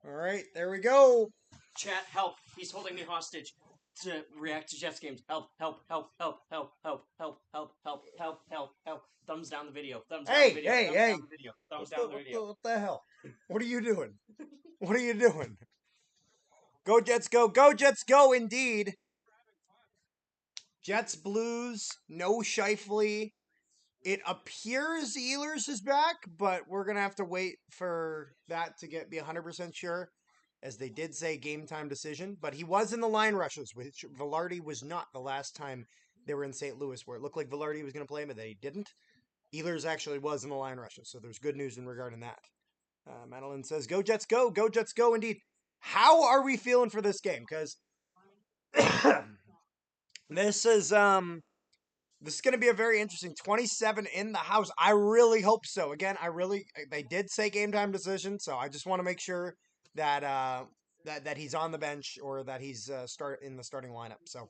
All right, there we go. Chat, help. He's holding me hostage to react to Jets games. Help, help, help, help, help, help, help, help, help, help, help, help. Thumbs down the video. Thumbs down the Hey, video. hey, Thumbs hey. down the video. Thumbs What down the, the what video. the, what the hell? What are you doing? What are you doing? Go Jets, go. Go Jets, go, indeed. Jets, Blues, no Shifley. It appears Ehlers is back, but we're going to have to wait for that to be 100% sure, as they did say game time decision. But he was in the line rushes, which Velarde was not the last time they were in St. Louis, where it looked like Velarde was going to play, but they didn't. Ehlers actually was in the line rushes, so there's good news in regarding that. Madeline says, "Go Jets, go! Go Jets, go!" Indeed. How are we feeling for this game? Because this is this is going to be a very interesting 27 in the house. I really hope so. Again, they did say game time decision, so I just want to make sure that that he's on the bench or that he's start in the starting lineup. So,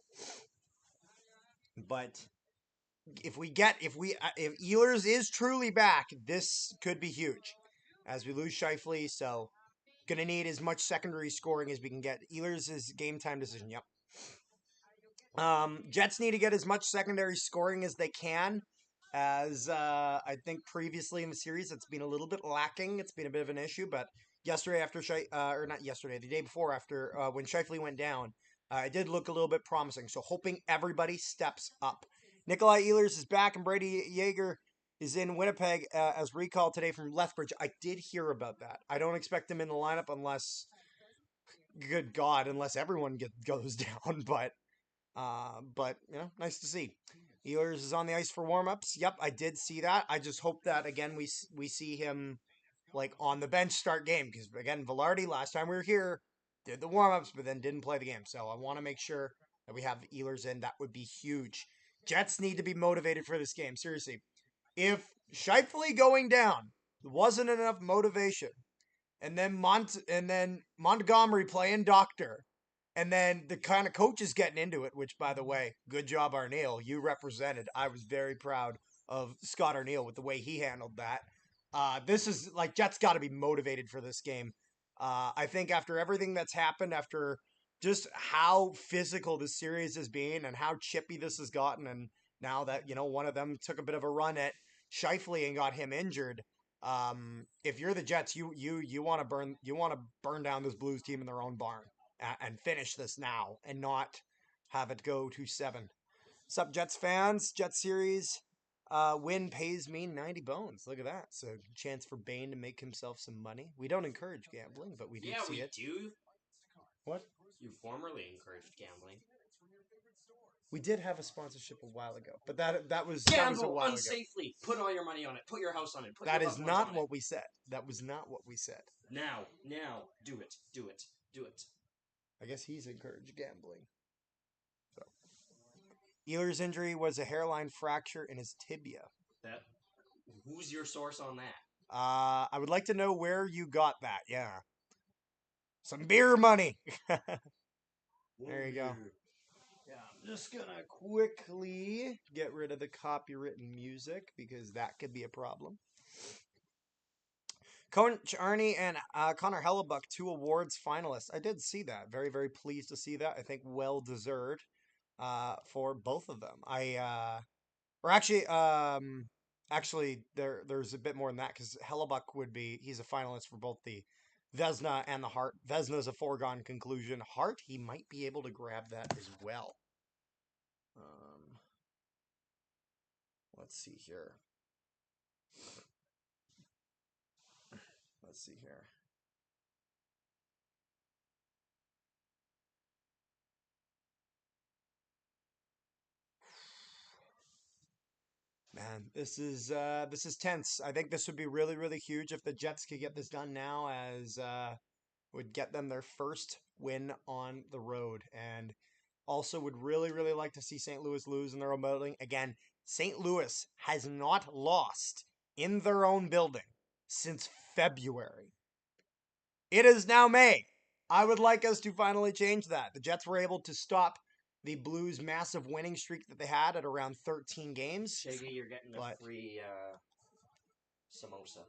but if Ehlers is truly back, this could be huge as we lose Shifley. So, gonna need as much secondary scoring as we can get. Ehlers is game time decision. Yep. Jets need to get as much secondary scoring as they can. As I think previously in the series, it's been a little bit lacking. It's been a bit of an issue, but yesterday after or not yesterday, the day before after when Shifley went down, it did look a little bit promising. So hoping everybody steps up. Nikolai Ehlers is back, and Brady Yeager is in Winnipeg as recall today from Lethbridge. I did hear about that. I don't expect him in the lineup unless, good God, unless everyone goes down. But you know, nice to see. Ehlers is on the ice for warm-ups. Yep, I did see that. I just hope that again we see him like on the bench start game because again, Velarde last time we were here did the warm-ups but then didn't play the game. So I want to make sure that we have Ehlers in. That would be huge. Jets need to be motivated for this game. Seriously, if Shifley going down wasn't enough motivation, and then Montgomery playing doctor, and then the kind of coaches getting into it, which, by the way, good job, Arneal. You represented. I was very proud of Scott Arneal with the way he handled that. This is like Jets got to be motivated for this game. I think after everything that's happened, after just how physical this series has been and how chippy this has gotten, and now that one of them took a bit of a run at Shifley and got him injured. If you're the Jets, you want to burn down this Blues team in their own barn and finish this now and not have it go to 7. Sup, Jets fans? Jets series win pays me 90 bones. Look at that. So, chance for Bane to make himself some money. We don't encourage gambling, but we do see it. Do. What? You formerly encouraged gambling. We did have a sponsorship a while ago, but that was a Gamble while ago. unsafely. Put all your money on it. Put your house on it. Put That your is loved ones not on what it. we said. That was not what we said. Now, do it, do it, do it. I guess he's encouraged gambling. So, Ehlers' injury was a hairline fracture in his tibia. Who's your source on that? I would like to know where you got that. Yeah. Some beer money. There you go. Yeah, I'm just gonna quickly get rid of the copywritten music because that could be a problem. Coach Arnie and Connor Hellebuck, 2 awards finalists. I did see that. Very, very pleased to see that. I think well deserved for both of them. Actually, there's a bit more than that because Hellebuck he's a finalist for both the Vesna and the Hart. Vesna's a foregone conclusion. Hart, he might be able to grab that as well. Let's see here. Man, this is tense. I think this would be really, really huge if the Jets could get this done now, as would get them their first win on the road, and also would really, really like to see St. Louis lose in their own building again. St. Louis has not lost in their own building since February. It is now May. I would like us to finally change that. The Jets were able to stop the Blues' massive winning streak that they had at around 13 games. Shaggy, you're getting a free samosa.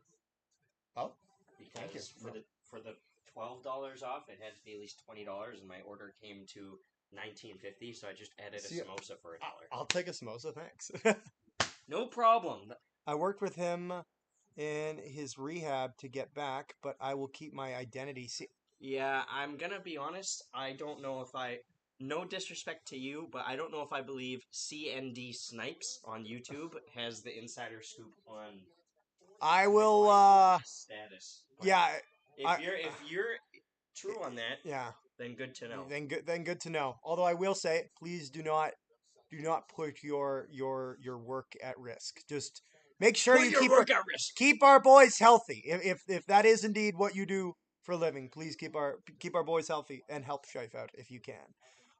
Oh, because for the $12 off, it had to be at least $20, and my order came to $19.50. So I just added a See, samosa for $1. I'll take a samosa, thanks. No problem. I worked with him in his rehab to get back, but I will keep my identity. See, Yeah, I'm gonna be honest. I don't know if I. No disrespect to you, but I don't know if I believe CND Snipes on YouTube has the insider scoop on I will. Nikolai status. But Yeah, I. if you're true on that, Yeah. then good to know. Then good to know. Although I will say, please do not put your work at risk. Just make sure Put you your work at risk. keep our boys healthy. If that is indeed what you do for a living, please keep our boys healthy and help Shife out if you can.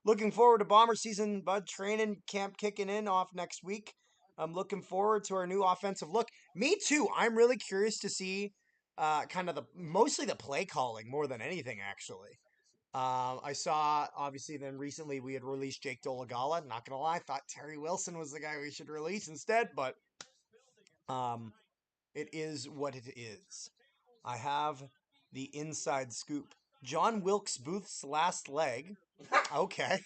Looking forward to Bomber season, bud. Training camp kicking in off next week. I'm looking forward to our new offensive look. Me too. I'm really curious to see kind of mostly the play calling more than anything actually. I saw, obviously, then recently we had released Jake Dolegala. Not gonna lie, thought Terry Wilson was the guy we should release instead, but um, it is what it is. I have the inside scoop. John Wilkes Booth's last leg. Okay,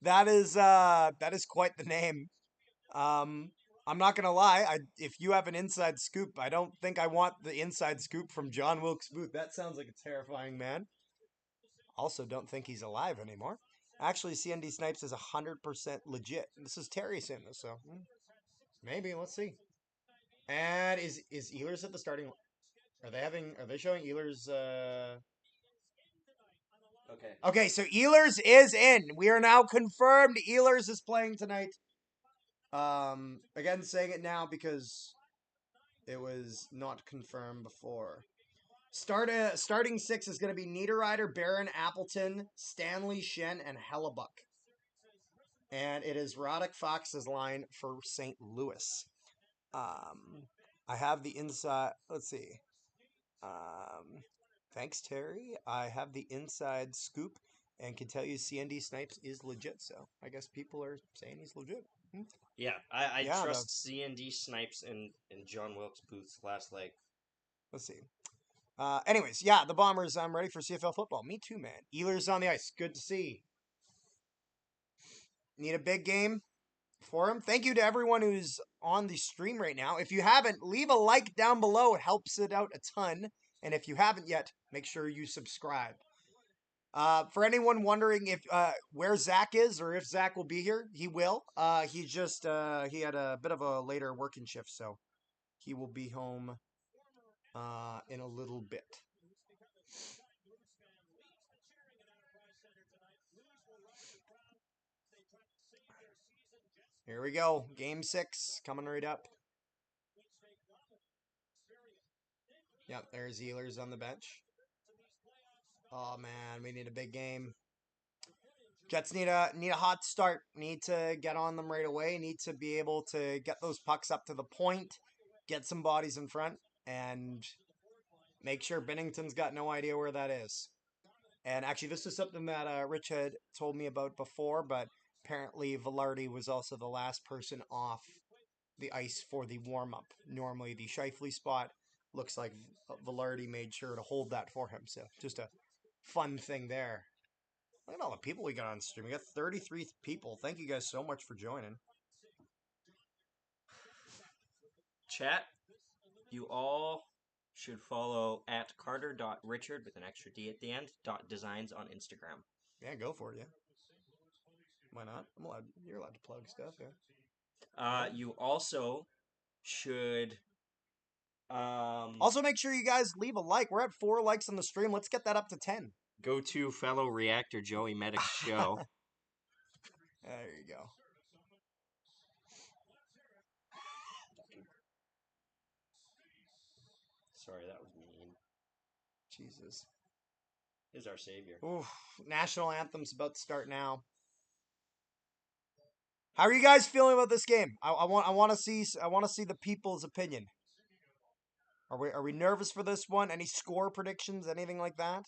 that is quite the name. Um, I'm not gonna lie. If you have an inside scoop, I don't think I want the inside scoop from John Wilkes Booth. That sounds like a terrifying man. Also, don't think he's alive anymore. Actually, CND Snipes is 100% legit. This is Terry saying this, so maybe let's see. And is Ehlers at the starting? Are they showing Ehlers? Okay. Okay, so Ehlers is in. We are now confirmed. Ehlers is playing tonight. Again, saying it now because it was not confirmed before. Starting six is going to be Niederreiter, Barron, Appleton, Stanley, Shen, and Hellebuck. And it is Roddick Fox's line for St. Louis. I have the inside. Let's see. Thanks, Terry. I have the inside scoop and can tell you CND Snipes is legit. So I guess people are saying he's legit. Yeah, I Yeah, trust CND Snipes and John Wilkes Booth's last leg. Let's see. Anyways, yeah, the Bombers. I'm ready for CFL football. Me too, man. Ehlers on the ice. Good to see. Need a big game for him. Thank you to everyone who's on the stream right now. If you haven't, leave a like down below. It helps it out a ton. And if you haven't yet, make sure you subscribe. For anyone wondering if where Zach is or if Zach will be here, he will. He had a bit of a later working shift, so he will be home in a little bit. Here we go. Game 6 coming right up. Yep, there's Ehlers on the bench. Oh man, we need a big game. Jets need a hot start. Need to get on them right away. Need to be able to get those pucks up to the point, get some bodies in front, and make sure Bennington's got no idea where that is. And actually, this is something that Rich had told me about before, but apparently Velarde was also the last person off the ice for the warm-up. Normally, the Scheifele spot looks like Velarde made sure to hold that for him. So, just a fun thing there. Look at all the people we got on stream. We got 33 people. Thank you guys so much for joining. Chat, you all should follow at carter.richard with an extra D at the end, .designs on Instagram. Yeah, go for it, yeah. Why not? You're allowed to plug stuff, yeah. You also should also make sure you guys leave a like. We're at 4 likes on the stream. Let's get that up to 10. Go to fellow reactor Joey Medic's show. There you go. Sorry, that was mean. Jesus. He's our savior. Oof, national anthem's about to start now. How are you guys feeling about this game? I want to see the people's opinion. Are we nervous for this one? Any score predictions? Anything like that?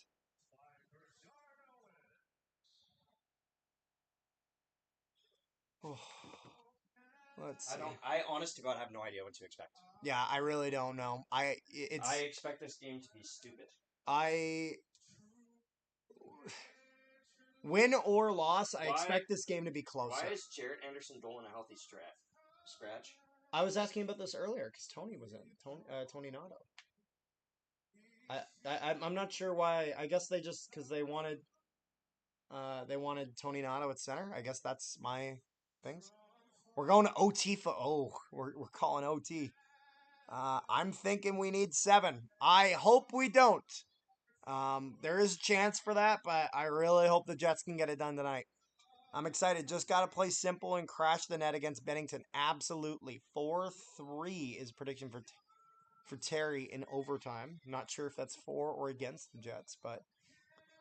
Let's see. I honest to God have no idea what to expect. Yeah, I really don't know. I expect this game to be stupid. I Win or loss, I Why- expect this game to be closer. Why is Jarrett Anderson Dolan a healthy scratch? I was asking about this earlier because Tony was in Tony Nato. I'm not sure why. I guess they just because they wanted Tony Nato at center. I guess that's my things. We're going to OT for we're calling OT. I'm thinking we need 7. I hope we don't. There is a chance for that, but I really hope the Jets can get it done tonight. I'm excited. Just got to play simple and crash the net against Bennington. Absolutely. 4-3 is prediction for Terry in overtime. Not sure if that's for or against the Jets, but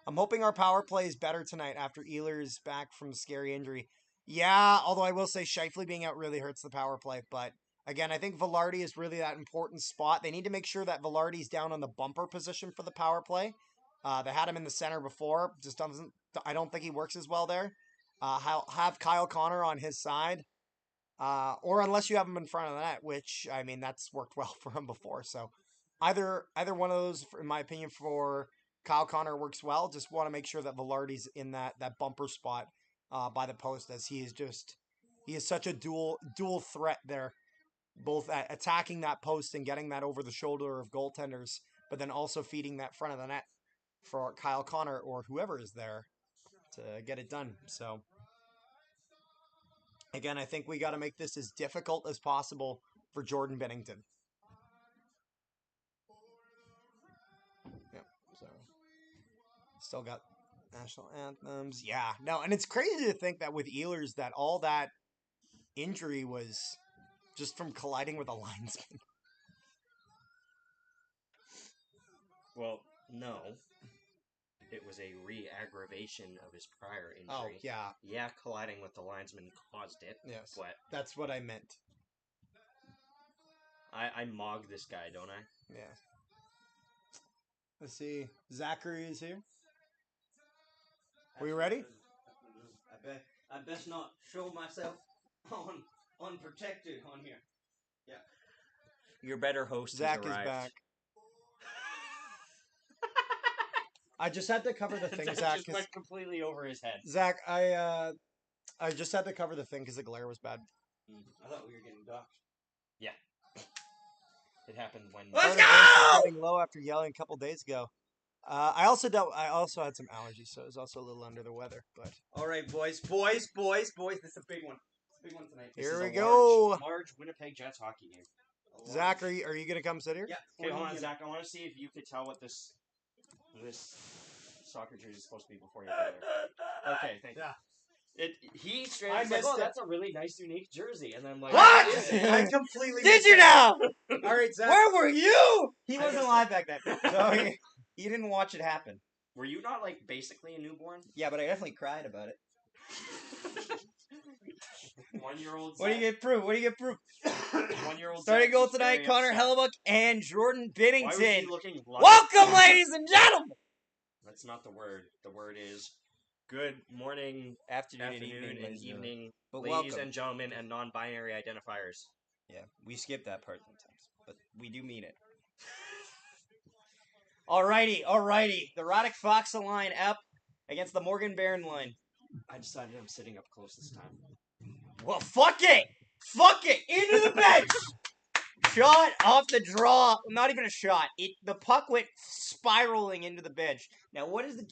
I'm hoping our power play is better tonight after Ehlers back from scary injury. Yeah, although I will say Scheifele being out really hurts the power play, but again, I think Velarde is really that important spot. They need to make sure that Velarde's down on the bumper position for the power play. They had him in the center before. Just doesn't. I don't think he works as well there. Have Kyle Connor on his side, or unless you have him in front of the net, which I mean that's worked well for him before. So either one of those, in my opinion, for Kyle Connor works well. Just want to make sure that Velarde's in that bumper spot by the post, as he is such a dual threat there, both at attacking that post and getting that over the shoulder of goaltenders, but then also feeding that front of the net for Kyle Connor or whoever is there to get it done. So again, I think we got to make this as difficult as possible for Jordan Bennington. Yeah, so still got national anthems. Yeah, no, and it's crazy to think that with Ehlers that all that injury was just from colliding with a linesman. Well, no. It was a re-aggravation of his prior injury. Oh, yeah. Yeah, colliding with the linesman caused it. Yes. But That's what I meant. I mog this guy, don't I? Yeah. Let's see. Zachary is here. Are you ready? I best not show myself unprotected on here. Yeah. Your better host Zach has is arrived. back. I just had to cover the thing, That Zach. just went completely over his head. Zach, I just had to cover the thing because the glare was bad. I thought we were getting docked. Yeah. It happened when... Let's Part of this is go! getting low after yelling a couple days ago. I also had some allergies, so I was also a little under the weather. But All right, boys. This is a big one. It's a big one tonight. This here is we a go. Large Winnipeg Jets hockey game. Zach, are you gonna come sit here? Yeah. Okay, hold on, 40 Zach. I want to see if you could tell what this soccer jersey is supposed to be before you get there. Okay, thank you. Yeah. He straight I up like, missed oh, it. that's a really nice, unique jersey. And then I'm like, What? is it? I completely Did missed you it. now? All right, Zach. Where were you? He I wasn't missed live back then, so he didn't watch it happen. Were you not like basically a newborn? Yeah, but I definitely cried about it. 1-year-old. What do you get proof? 1-year-old. Starting goal tonight, Connor Hellebuck and Jordan Why was he Binnington. looking? Welcome, ladies and gentlemen. That's not the word. The word is good morning, Afternoon, afternoon, and ladies and evening, But ladies welcome. and gentlemen, and non-binary identifiers. Yeah, we skip that part sometimes, but we do mean it. Alrighty. The Roddick Fox line up against the Morgan Barron line. I decided I'm sitting up close this time. Well, fuck it! Into the bench! Shot off the draw. Not even a shot. The puck went spiraling into the bench. Now, what are the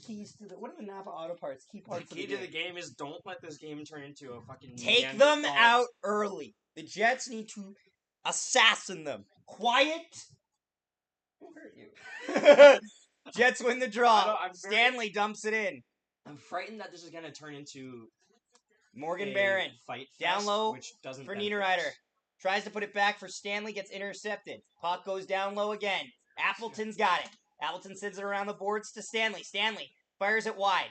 Napa Auto Parts key parts The key of to the the game? game is don't let this game turn into a fucking Take Neanderthal. them out early. The Jets need to assassin them. Quiet. Who hurt you? Jets win the draw. Stanley dumps it in. I'm frightened that this is gonna turn into Morgan a Barron fight down fest, low which doesn't for benefit Niederreiter. us. Tries to put it back for Stanley, gets intercepted. Puck goes down low again. Appleton's got it. Appleton sends it around the boards to Stanley. Stanley fires it wide.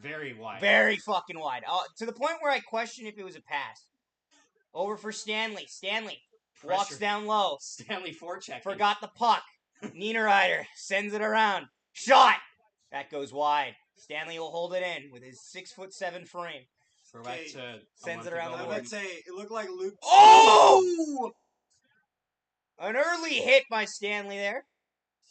Very wide. Very fucking wide. To the point where I question if it was a pass. Over for Stanley. Stanley walks Pressure. down low. Stanley forecheck. Forgot the puck. Niederreiter sends it around. Shot! That goes wide. Stanley will hold it in with his 6'7" frame. Throw back Okay. to a Sends it month around ago the I when- would say it looked like Luke. Oh! An early hit by Stanley there.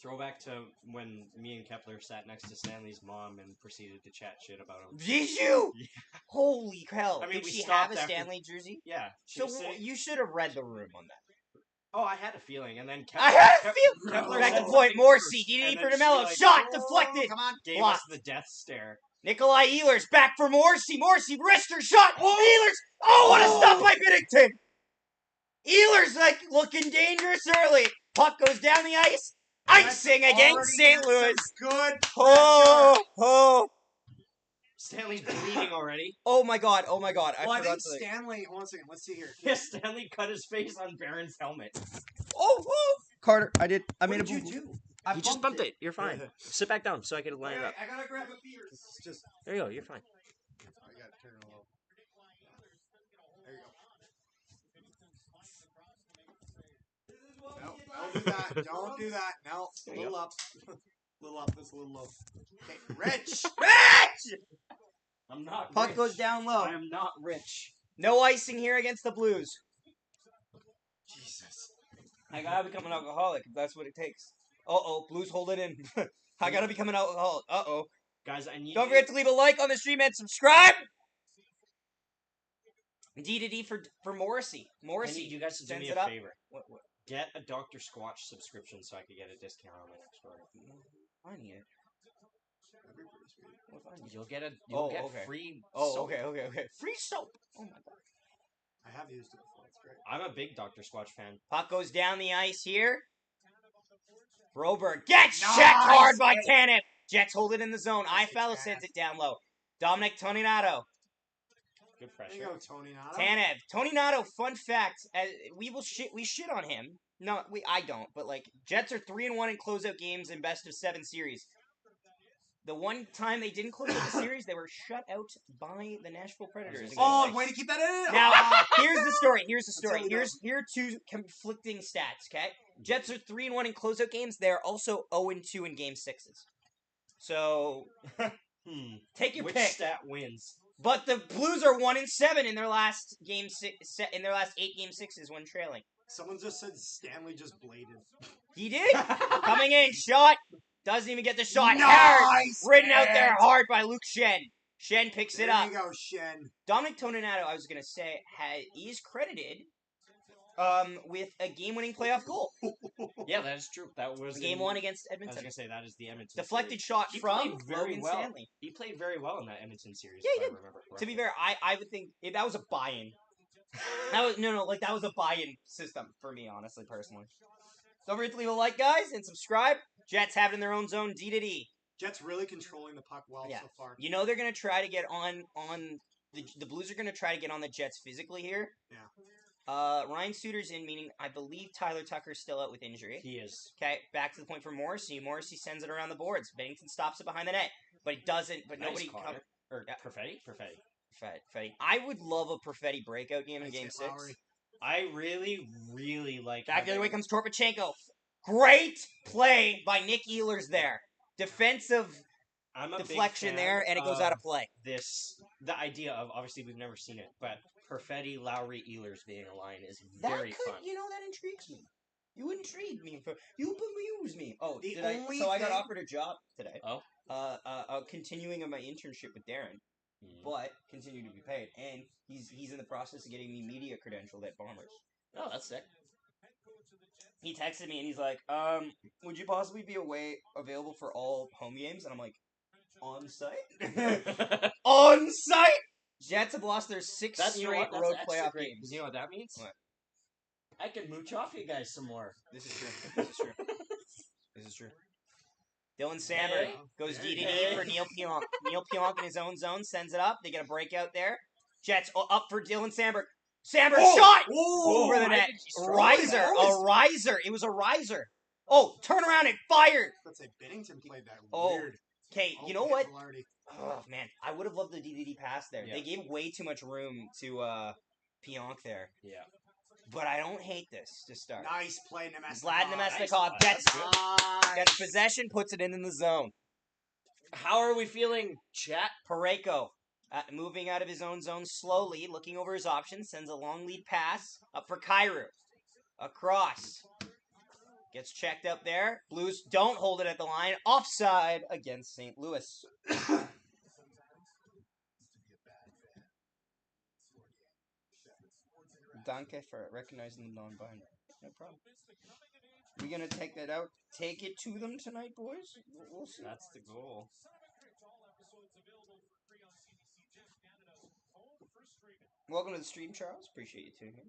Throwback to when me and Kepler sat next to Stanley's mom and proceeded to chat shit about him. Did you? Yeah. Holy hell! I mean, Did we she have stopped a after- Stanley jersey? Yeah. She So was sitting- you should have read the room on that. Oh, I had a feeling, and then Kepler, I had a Kep- feeling. Kepler Back said to point. something Morrissey. first, DD and for then she, DeMello. like, Shot oh, deflected. Come on. gave Blocked. us the death stare. Nikolai Ehlers back for Morrissey. Morrissey wrister shot. Ehlers. Oh, what a stop by Binnington. Ehlers like looking dangerous early. Puck goes down the ice. Icing Let's against already St. get Louis. some Good. Oh. Stanley's bleeding already. Oh my god. Oh my god. I Well, I forgot think something. Stanley. Hold on a second. Let's see here. Yeah, Stanley cut his face on Baron's helmet. Oh. Carter, I made What a did you boo-boo. do? You just bumped it. You're fine. Sit back down so I can line it up. I gotta grab a beer. Just. There you go. You're fine. I gotta turn it a little. There you go. No, don't do that. Don't do that. No, a There you little up. Little up. This a little low. Okay, Rich. Rich! I'm not Puck rich. goes down low. I am not rich. No icing here against the Blues. Jesus. I gotta become an alcoholic if that's what it takes. Uh-oh, Blues hold it in. I gotta become an alcoholic. Uh-oh. Guys, I need Don't you- forget to leave a like on the stream and subscribe! D to D for Morrissey. I Morrissey need you guys to do sends me it a up. favor. What? Get a Dr. Squatch subscription so I could get a discount on my next order. I need it. What if I need it? You'll Oh, get okay. free Oh, soap. okay. Free soap! Oh my god. I have used it before. It's great. I'm a big Dr. Squatch fan. Puck goes down the ice here. Broberg gets Nice! checked hard by Tanev. Jets hold it in the zone. Nice, Ifella Tanev. sends it down low. Dominic Toninato. Good There you pressure. go, Tony. Nato. Tanev. Toninato, fun fact, we shit on him. No, I don't, but like Jets are 3-1 in closeout games in best of 7 series. The one time they didn't close out the series, they were shut out by the Nashville Predators. Oh, again. way to keep that in. Now, Ah! here's the story. That's how we know. Here are two conflicting stats, okay? Jets are 3-1 in closeout games. They're also 0-2 in game 6s. So, take your Which pick. stat wins? But the Blues are 1-7 in their last game in their last 8 game 6s when trailing. Someone just said Stanley just bladed. He did. Coming in, shot. Doesn't even get the shot. Nice, Hard. Ridden out there man. hard by Luke Shen. Shen picks it There up. you go, Shen. Dominic Toninato, I was going to say, is credited with a game-winning playoff goal. Yeah, that is true. That was Game in- 1 against I was Edmonton. gonna say that is the Edmonton. Deflected series. shot He from played very Logan well. Stanley. He played very well in that Edmonton series. Yeah, he if did. I remember correctly. To be fair, I would think if that was a buy-in. That was that was a buy-in system for me, honestly, personally. Don't forget to leave a like, guys, and subscribe. Jets have it in their own zone, D to D. Jets really controlling the puck well Yeah. so far. You know they're gonna try to get on the Blues are gonna try to get on the Jets physically here. Yeah. Ryan Suter's in, meaning I believe Tyler Tucker's still out with injury. He is. Okay, back to the point for Morrissey. Morrissey sends it around the boards. Bennington stops it behind the net, but it doesn't. But Nice, nobody. Connor. Or Yeah. Perfetti? Perfetti. I would love a Perfetti breakout game in Nice Game hit, 6. Lowry. I really, really like. Back how the other way they- comes Torpachenko. Great play by Nick Ehlers there. Defensive I'm a big deflection fan there, and it goes out of play. The idea of, obviously we've never seen it, but Perfetti, Lowry, Ehlers being a line is That very could, fun. that intrigues me. You intrigued me. You bemused me. Oh, The did I? only So I got thing- offered a job today. Oh. Continuing of my internship with Darren, but continue to be paid, and he's in the process of getting me media credentialed at Bombers. Oh, that's sick. He texted me and he's like, would you possibly be available for all home games? And I'm like, on site? On site? Jets have lost their 6 straight road playoff games. Because you know what that means? What? I can mooch off you guys some more. This is true. This is true. Dylan Sandberg Hey. goes Hey. D to D for Neil Pionk. Neil Pionk in his own zone sends it up. They get a breakout there. Jets up for Dylan Sandberg. Sandberg shot over the why net. did he throw Riser, it? a riser. It was a riser. Oh, turn around and fired. Let's say Bennington played that Oh, weird. Okay, Oh, you know what? Velarde. Oh man, I would have loved the DDD pass there. Yeah. They gave way too much room to Pionk there. Yeah. But I don't hate this to start. Nice play, Nemesnikov. Vlad Nemesnikov Nice. gets Nice. gets possession, puts it in the zone. How are we feeling, chat? Pareko, moving out of his own zone slowly, looking over his options, sends a long lead pass up for Kairu. Across. Gets checked up there. Blues don't hold it at the line. Offside against St. Louis. Danke for recognizing the non-binary. No problem. We gonna take that out? Take it to them tonight, boys? We'll see. That's the goal. Welcome to the stream, Charles. Appreciate you tuning in.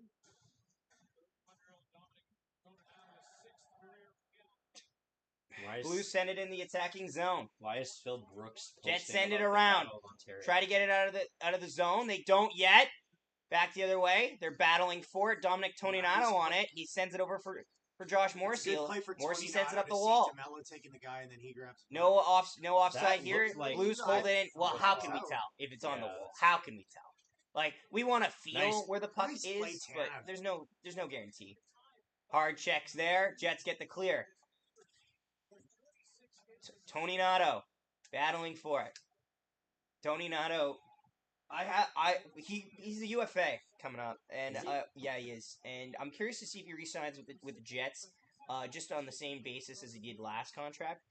Blues send it in the attacking zone. Why is Phil Brooks? Jets posting send it about the around. Battle of Ontario? Try to get it out of the zone. They don't yet. Back the other way. They're battling for it. Dominic Toninato on it. He sends it over for Josh Morrissey. Morrissey sends it up the wall. Taking the guy and then he grabs. No offside That here. looked like- Blues hold it in. Well, how can we tell if it's on the wall? How can we tell? Like, we want to feel Nice. where the puck Nice play, is, but Tav. there's no guarantee. Hard checks there. Jets get the clear. Toninato battling for it. Toninato, he's a UFA coming up, and Is he? yeah, he is. And I'm curious to see if he resigns with the Jets, just on the same basis as he did last contract.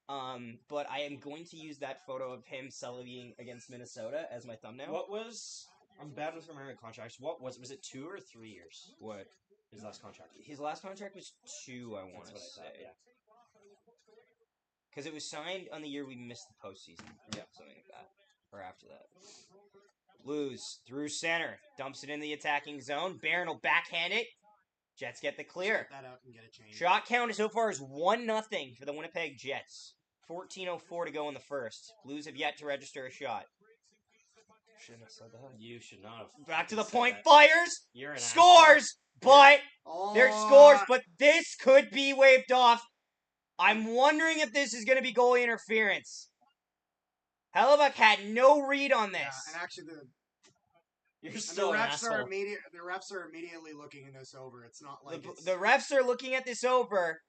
But I am going to use that photo of him celebrating against Minnesota as my thumbnail. What was? I'm bad with remembering contracts. What was it? 2 or 3 years? What? His last contract. His last contract was 2, I want That's to what I say. thought. Yeah. Because it was signed on the year we missed the postseason. Yeah. Something like that. Or after that. Blues through center. Dumps it in the attacking zone. Barron will backhand it. Jets get the clear. That out and get a change. Shot count so far is 1-0 for the Winnipeg Jets. 14:04 to go in the first. Blues have yet to register a shot. Shouldn't have said that. You should not have. Back to the said point. that. Fires. You're an Scores. But Oh, there's scores. But this could be waved off. I'm wondering if this is going to be goalie interference. Hellebuck had no read on this. Yeah, and actually You're the still an refs are asshole. immediately looking this over. It's not like The refs are looking at this over.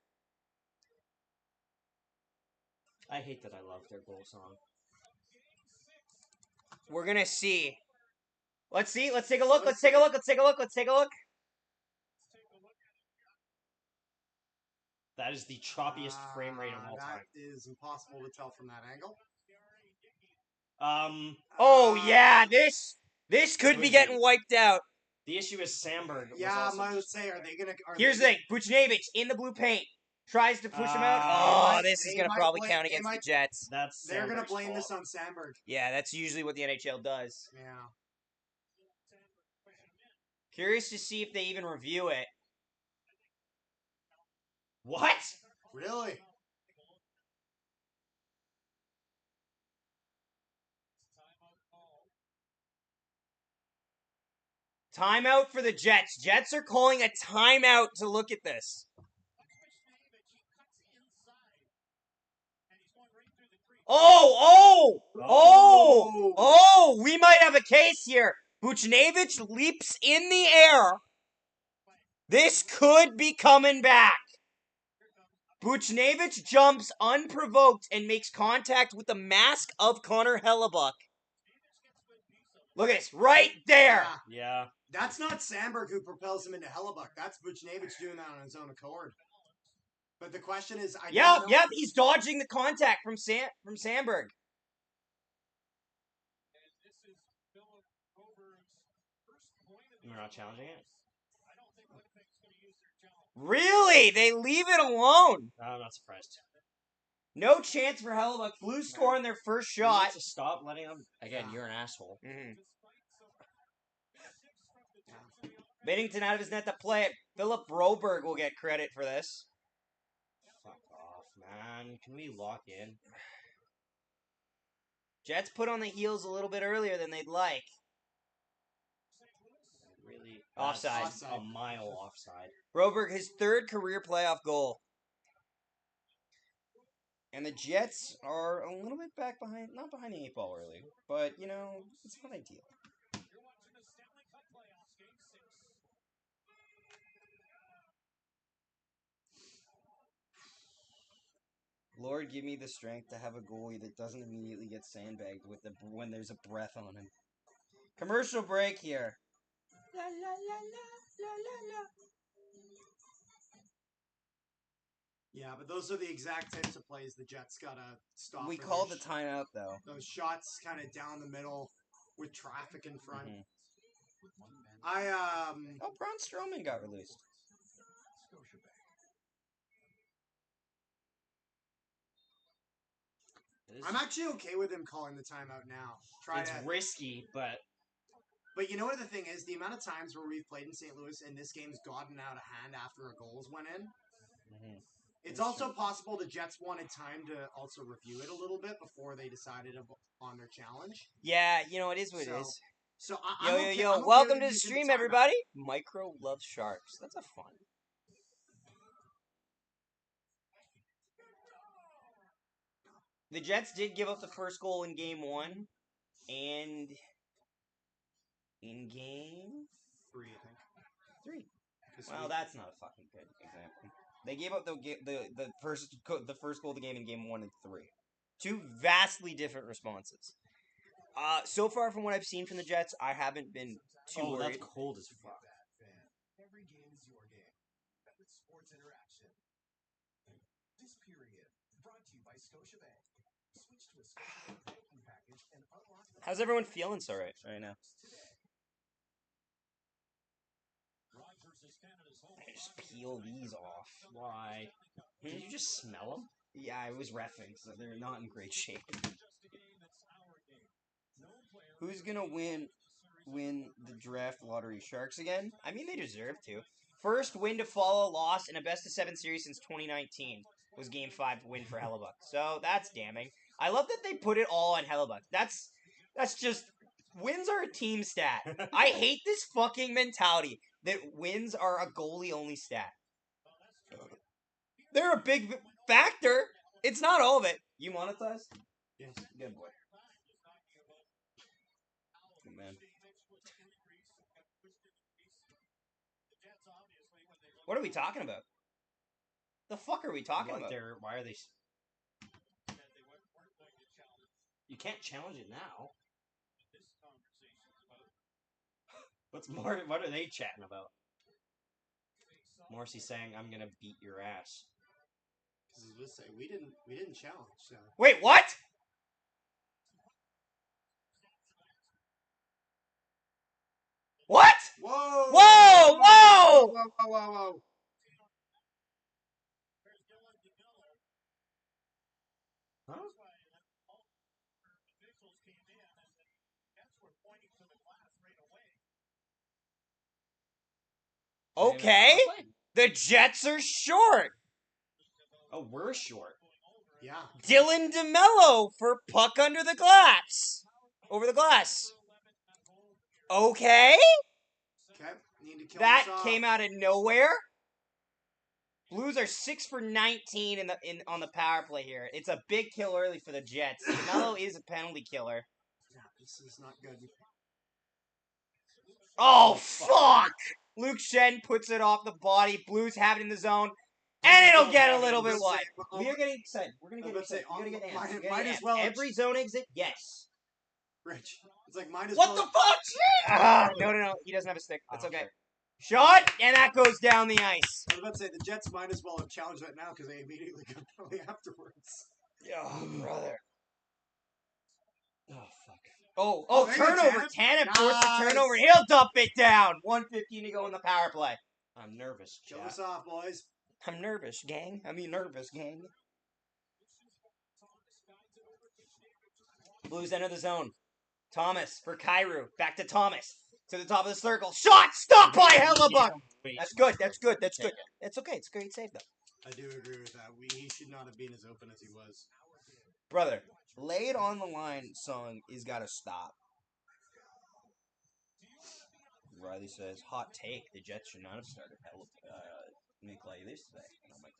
I hate that I love their goal song. We're gonna see. Let's see. Let's take a look. Let's take a look. Let's take a look. Let's take a look. That is the choppiest frame rate of all time. That is impossible to tell from that angle. Oh yeah, this could be Could getting be. wiped out. The issue is Sandberg. Was Yeah, also I would just- say, are they gonna? Here's the thing: Buchnevich in the blue paint tries to push him out. Ah, Oh, this is they gonna might probably blame- count they against the might- Jets. That's They're gonna Sandberg's blame fault. this on Sandberg. Yeah, that's usually what the NHL does. Yeah. Curious to see if they even review it. What? Really? Timeout for the Jets. Jets are calling a timeout to look at this. Oh, we might have a case here. Buchnevich leaps in the air. This could be coming back. Buchnevich jumps unprovoked and makes contact with the mask of Connor Hellebuck. Look at this, right there. Yeah. That's not Sandberg who propels him into Hellebuck. That's Buchnevich doing that on his own accord. But the question is, Yep, he's dodging the contact from Sandberg. You're not challenging it? Really? They leave it alone. I'm not surprised. No chance for Hellebuck. Blues score on their first You shot. need to stop letting them. Again, you're an asshole. Mm-hmm. Binnington out of his net to play it. Philip Broberg will get credit for this. Fuck off, man. Can we lock in? Jets put on the heels a little bit earlier than they'd like. Really? Offside. That's a mile offside. Broberg, his third career playoff goal. And the Jets are a little bit back behind, not behind the 8 ball early, but, you know, it's not ideal. Lord, give me the strength to have a goalie that doesn't immediately get sandbagged when there's a breath on him. Commercial break here. La la la la la la la. Yeah, but those are the exact types of plays the Jets gotta stop. We for called the those- timeout though. Those shots kind of down the middle with traffic in front. Mhm. I Oh, Braun Strowman got released. I'm actually okay with him calling the timeout now. It's risky, but But you know what the thing is? The amount of times where we've played in St. Louis and this game's gotten out of hand after a goals went in. Mhm. It's That's also possible the Jets wanted time to also review it a little bit before they decided on their challenge. Yeah, you know it is what it So- is. So Yo, I'm okay, yo! I'm okay Welcome with to the using stream, timeout. everybody. Micro loves sharks. That's a fun. The Jets did give up the first goal in game 1, and in game 3, I think. 3. 'Cause Well, we- that's not a fucking good example. They gave up the first goal of the game in game 1 and 3. Two vastly different responses. So far from what I've seen from the Jets, I haven't been too worried. that's cold as fuck. Every game is your game. With sports interaction. This period brought to you by Scotiabank. Switch to a Scotiabank banking package and unlock the How's everyone feeling so right now? I just peel these off. Why? Did you just smell them? Yeah, I was reffing, so they're not in great shape. Who's gonna win the draft lottery? Sharks again? I mean, they deserve to. First win to follow a loss in a best of 7 series since 2019 was Game 5 win for Hellebuck. So that's damning. I love that they put it all on Hellebuck. That's just wins are a team stat. I hate this fucking mentality that wins are a goalie only stat. They're a big factor. It's not all of it. You monetize? Yes. Good boy. Good man. What are we talking about? The fuck are we talking about? Why are they? You can't challenge it now. What's more? What are they chatting about? Morrissey saying, "I'm gonna beat your ass." Because I was going to say, we didn't challenge, so. Wait, what? What? Whoa! Whoa! Whoa! Whoa! Huh? Okay. The Jets are short. Oh, we're short. Yeah. Dylan DeMello for puck under the glass. Over the glass. Okay. Okay. Need to kill That this off. came out of nowhere. Blues are 6 for 19 on the power play here. It's a big kill early for the Jets. DeMello is a penalty killer. Yeah, this is not good. Oh, fuck! Luke Shen puts it off the body. Blues have it in the zone. And it'll get a little bit wide. We are getting excited. We're going to I get was about to excited. say, We're going to get might- amped. We're gonna might get as amped. well- Every zone exit? Yes. Rich. It's like mine as What well. the fuck? No. He doesn't have a stick. That's I okay. don't care. Shot, and that goes down the ice. I was about to say, the Jets might as well have challenged that now because they immediately got penalty afterwards. Oh, brother. Oh fuck. Oh, there you go, turnover. Tannen. Tannen forced a Nice. turnover. He'll dump it down. 1:15 to go in the power play. I'm nervous, Kill chat. this off, boys. I'm nervous, gang. Nervous, gang. Blues enter the zone. Thomas for Kairu. Back to Thomas. To the top of the circle. Shot! Stopped by Hellebuck! Wait. That's good. That's good. That's good. It's okay. It's a great save, though. I do agree with that. He should not have been as open as he was. Brother, Lay It On the Line song is gotta stop. Riley says, hot take. The Jets should not have started Nikolai this today. And I'm like,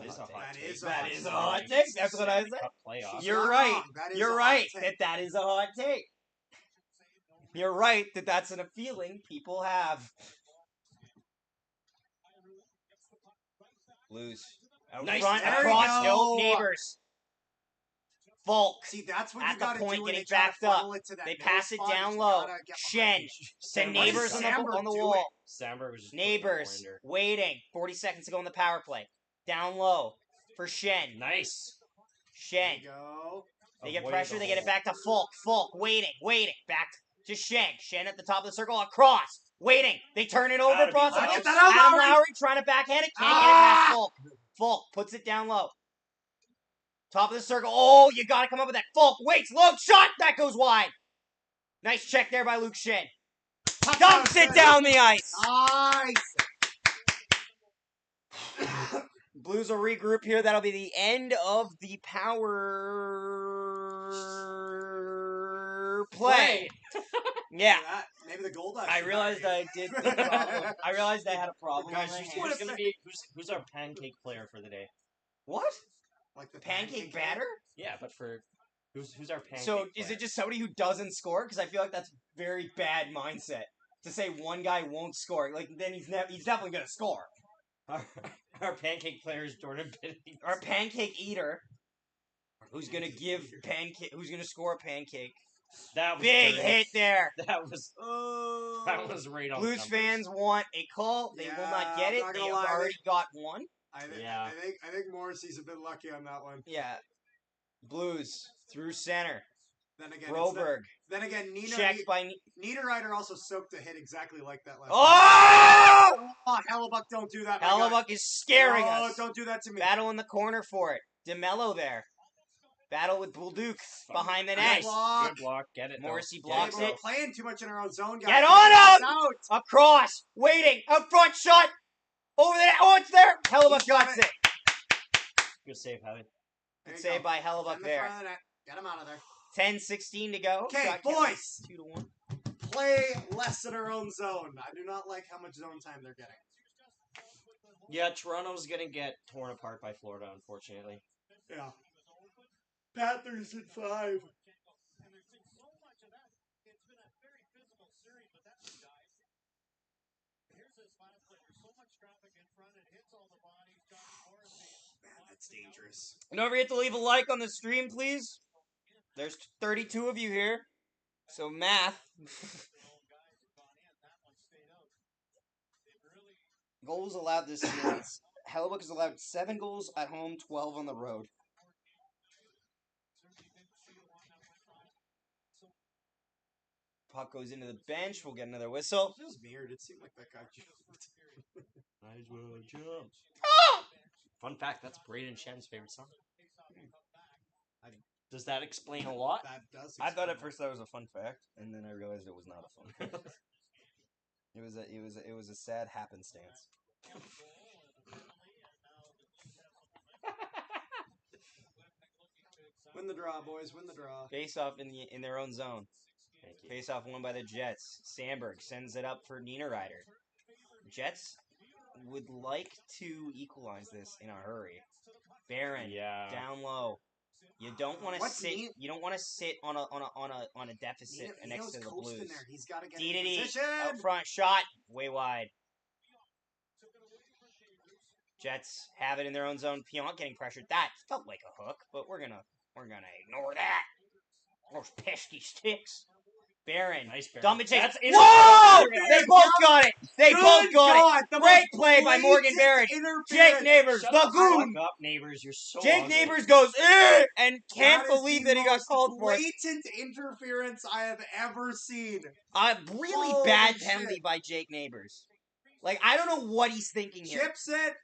That is a hot That take. is a That hot is a take. hot take. That's what I said. Cup playoff. You're not right. wrong. That is You're a hot right take. that is a hot take. You're right that that's a feeling people have. Blues. Out Nice. front, There we across, no go. neighbors. Volk. See, that's what At you the gotta point, do when getting they try to backed up. funnel it to that They middle pass it spot, down is you low. gotta get Shen. behind it. Send What is neighbors on Sandberg the doing? wall. Sandberg was just Neighbors putting the waiting. 40 seconds to go in the power play. Down low for Shen. Nice. There Shen. you go. They get Avoided pressure. the They get it hole. back to Fulk. Fulk waiting. Back to Shen. Shen at the top of the circle. Across. Waiting. They turn it over. Out of Possibly. bounds. Get that out, Adam Lowry! Lowry trying to backhand it. Can't get it past Ah! Fulk. Fulk puts it down low. Top of the circle. Oh, you got to come up with that. Fulk waits. Long shot. That goes wide. Nice check there by Luke Shen. Dumps it down the ice. Nice. Blues will regroup here. That'll be the end of the power play. Yeah. Look at that. Maybe the gold I realized I did the problem. I realized I had a problem. Guys, on my you hands. Who's gonna be who's our pancake player for the day? What? like the Pancake batter? Yeah, but for who's our pancake? So is player? it just somebody who doesn't score? Because I feel like that's very bad mindset to say one guy won't score. Like then he's definitely gonna score. our pancake player is Jordan Binney? Our pancake eater, who's gonna score a pancake. That was Big dirty. hit there. That was right on. Blues numbers. fans want a call. They will not get Yeah, it. not They gonna have lie, already got one. Yeah. I think Morrissey's a bit lucky on that one. Yeah. Blues through center. Then again, Broberg. then again, Checked by... Niederreiter also soaked a hit exactly like that last. Oh! Oh, Hellebuck, don't do that. my guy. Hellebuck is scaring Oh, us. don't do that to me. Battle in the corner for it. DeMello there. Battle with Bulduke behind the net. Nice. block. Good block. Get it. Morrissey though. blocks Get We're it. playing too much in our own zone, guys. Get on Get out! out! Across. Waiting. Out front shot. Over the net. Oh, it's there. Hellebuck He's got got it. it. Good save, Howie. There Good you save go. by Get Hellebuck in the there. front of the net. Get him out of there. 10-16 to go. Okay, Shot count boys. 2-1. Play less in our own zone. I do not like how much zone time they're getting. Yeah, Toronto's gonna get torn apart by Florida, unfortunately. Yeah. Panthers in 5. Man, that's dangerous. Don't forget to leave a like on the stream, please. There's 32 of you here. So math. Goals allowed this series. Hellebuck has allowed 7 goals at home, 12 on the road. Puck goes into the bench. We'll get another whistle. It feels weird. It seemed like that guy jumped. Might as well jump. Fun fact: that's Braden Shen's favorite song. Does that explain a lot? That does. I thought at explain first that was a fun fact, and then I realized it was not a fun fact. It was a sad happenstance. Win the draw, boys. Win the draw. Face off in their own zone. Thank you. Face off won by the Jets. Sandberg sends it up for Niederreiter. Jets would like to equalize this in a hurry. Barron Yeah. down low. You don't want to What's sit. Neen- You don't want to sit on a deficit next Nino's to the coasting Blues. there. He's got to get in DDD position. up front shot way wide. Jets have it in their own zone. Pion getting pressured. That felt like a hook, but we're gonna ignore that. Those pesky sticks. Barron. Nice Barron. Dump it chase. That's in- Whoa! Good They both got it. They both Good got God, it. the Great most play by Morgan blatant Barron. Jake interference. Neighbors, Shut the the goon. fuck up, neighbors. You're so Jake ugly. Neighbors goes and can't That is believe the that he got most called for it. blatant interference I have ever seen. A really Holy bad shit. penalty by Jake Neighbors. Like I don't know what he's thinking here. Chips it.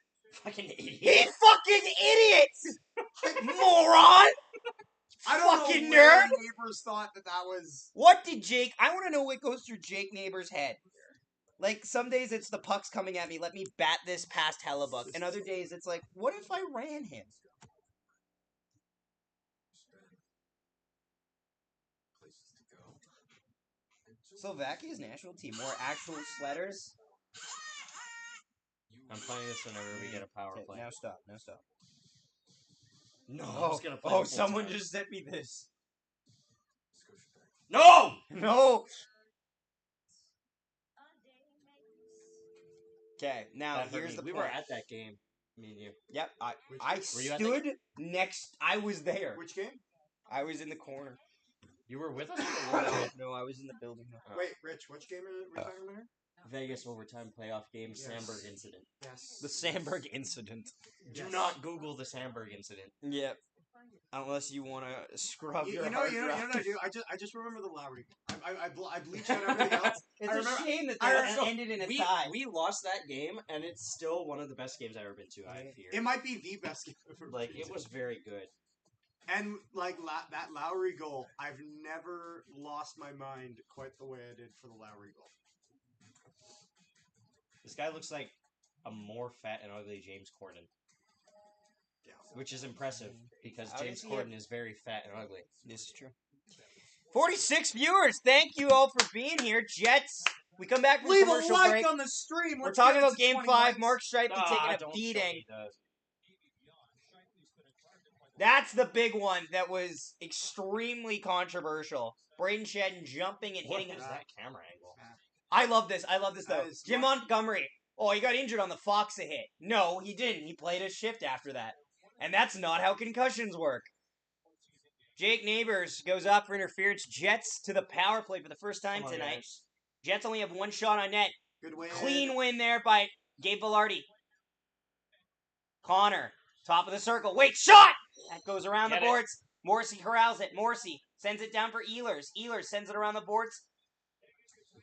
Fucking idiot. He fucking idiot, moron. I don't Fucking know where nerd. neighbors thought that was. What did Jake? I want to know what goes through Jake Neighbors' head. Like some days it's the puck's coming at me. Let me bat this past Hellebuck. And other days it's like, what if I ran him? Slovakia's national team, more actual sledders. I'm playing this whenever we get a power Okay, play. now stop. Now stop. No, Oh, I'm just gonna play oh, the full someone time. just sent me this. No. No. Okay, now That hurt here's me. the we point. were at that game. Me and you. Yep, I Were you at the stood next. I was there. Which game? I was in the corner. You were with us. Or were you No, I was in the building. Wait, Rich, which game are we talking about here? Vegas overtime playoff game, Yes. Sandberg incident. Yes. The Sandberg incident. Do Yes. not Google the Sandberg incident. Yep. Unless you want to scrub your You know hard what I drive. do? I just remember the Lowry. I bleach out everything else. It's I a remember- shame that I that remember- ended in a We tie. we lost that game, and it's still one of the best games I've ever been to. I fear. It might be the best game I've ever Like been it to. was very good. And like that Lowry goal, I've never lost my mind quite the way I did for the Lowry goal. This guy looks like a more fat and ugly James Corden, Yeah. which is impressive because How James does he have- Corden is very fat and ugly. This is true. 46 viewers. Thank you all for being here. Jets. We come back from Leave a commercial like break. on the stream. We're Let's talking get about to Game 20 5. likes. Mark Stripey taking a don't show beating. me the- That's the big one that was extremely controversial. Braden Shedden jumping and What hitting is him. that camera angle? I love this. I love this though. That is Jim smart. Montgomery. Oh, he got injured on the Foxa hit. No, he didn't. He played a shift after that. And that's not how concussions work. Jake Neighbors goes up for interference. Jets to the power play for the first time Come on, tonight. guys. Jets only have one shot on net. Good win. Clean win there by Gabe Velarde. Connor, top of the circle. Wait, shot! That goes around Get the it. boards. Morrissey corrals it. Morrissey sends it down for Ehlers. Ehlers sends it around the boards.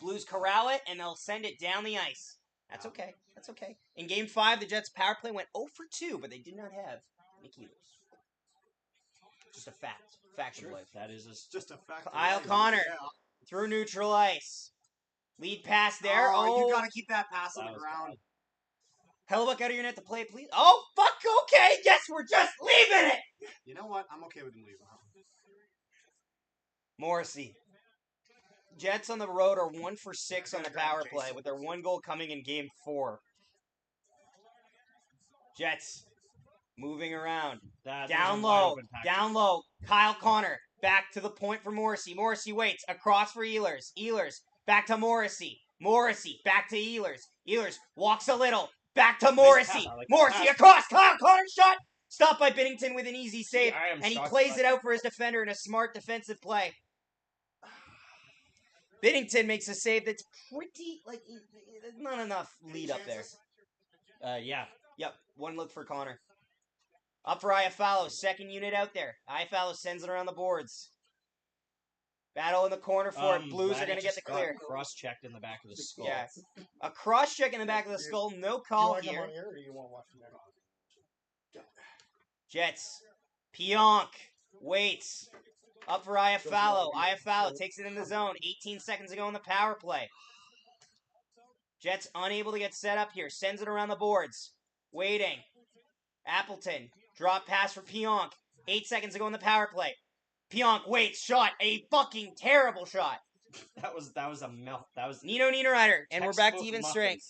Blues corral it, and they'll send it down the ice. That's okay. That's okay. In Game 5, the Jets' power play went 0 for 2, but they did not have Nick Ehlers. Just a fact. Fact of life. That is It's just a fact. of Kyle life. Connor. Yeah. Through neutral ice. Lead pass there. Oh, You gotta keep that pass on That the was ground. Hellebuck out of your net to play, please. Oh, fuck, okay. Yes, we're just leaving it. You know what? I'm okay with him leaving. Morrissey. Jets on the road are 1 for 6 on the Grab power Jason. play, with their one goal coming in Game 4. Jets moving around. that Down was a wide low. open pack. Down low. Kyle Connor. Back to the point for Morrissey. Morrissey waits. Across for Ehlers. Ehlers. Back to Morrissey. Morrissey. Back to Ehlers. Ehlers walks a little. Back to Morrissey. pass, I like that Morrissey pass. across. Kyle Connor shot. Stopped by Binnington with an easy save. I am And he shocked plays by- it out for his defender in a smart defensive play. Binnington makes a save that's pretty, there's not enough lead up there. Yeah. Yep, one look for Connor. Up for Iafallo, second unit out there. Iafallo sends it around the boards. Battle in the corner for it. Blues are going to get the clear. Cross-checked in the back of the skull. Yeah. A cross check in the back of the skull. No call here. or do you want to watch from there? Jets. Pionk. Waits. Up for Iafallo. Iafallo takes it in the zone. 18 seconds to go in the power play. Jets unable to get set up here. Sends it around the boards. Waiting. Appleton. Drop pass for Pionk. 8 seconds to go in the power play. Pionk waits. Shot. A fucking terrible shot. That was a melt. That was Nino Niederreiter. And we're back to textbook even muffins. strength.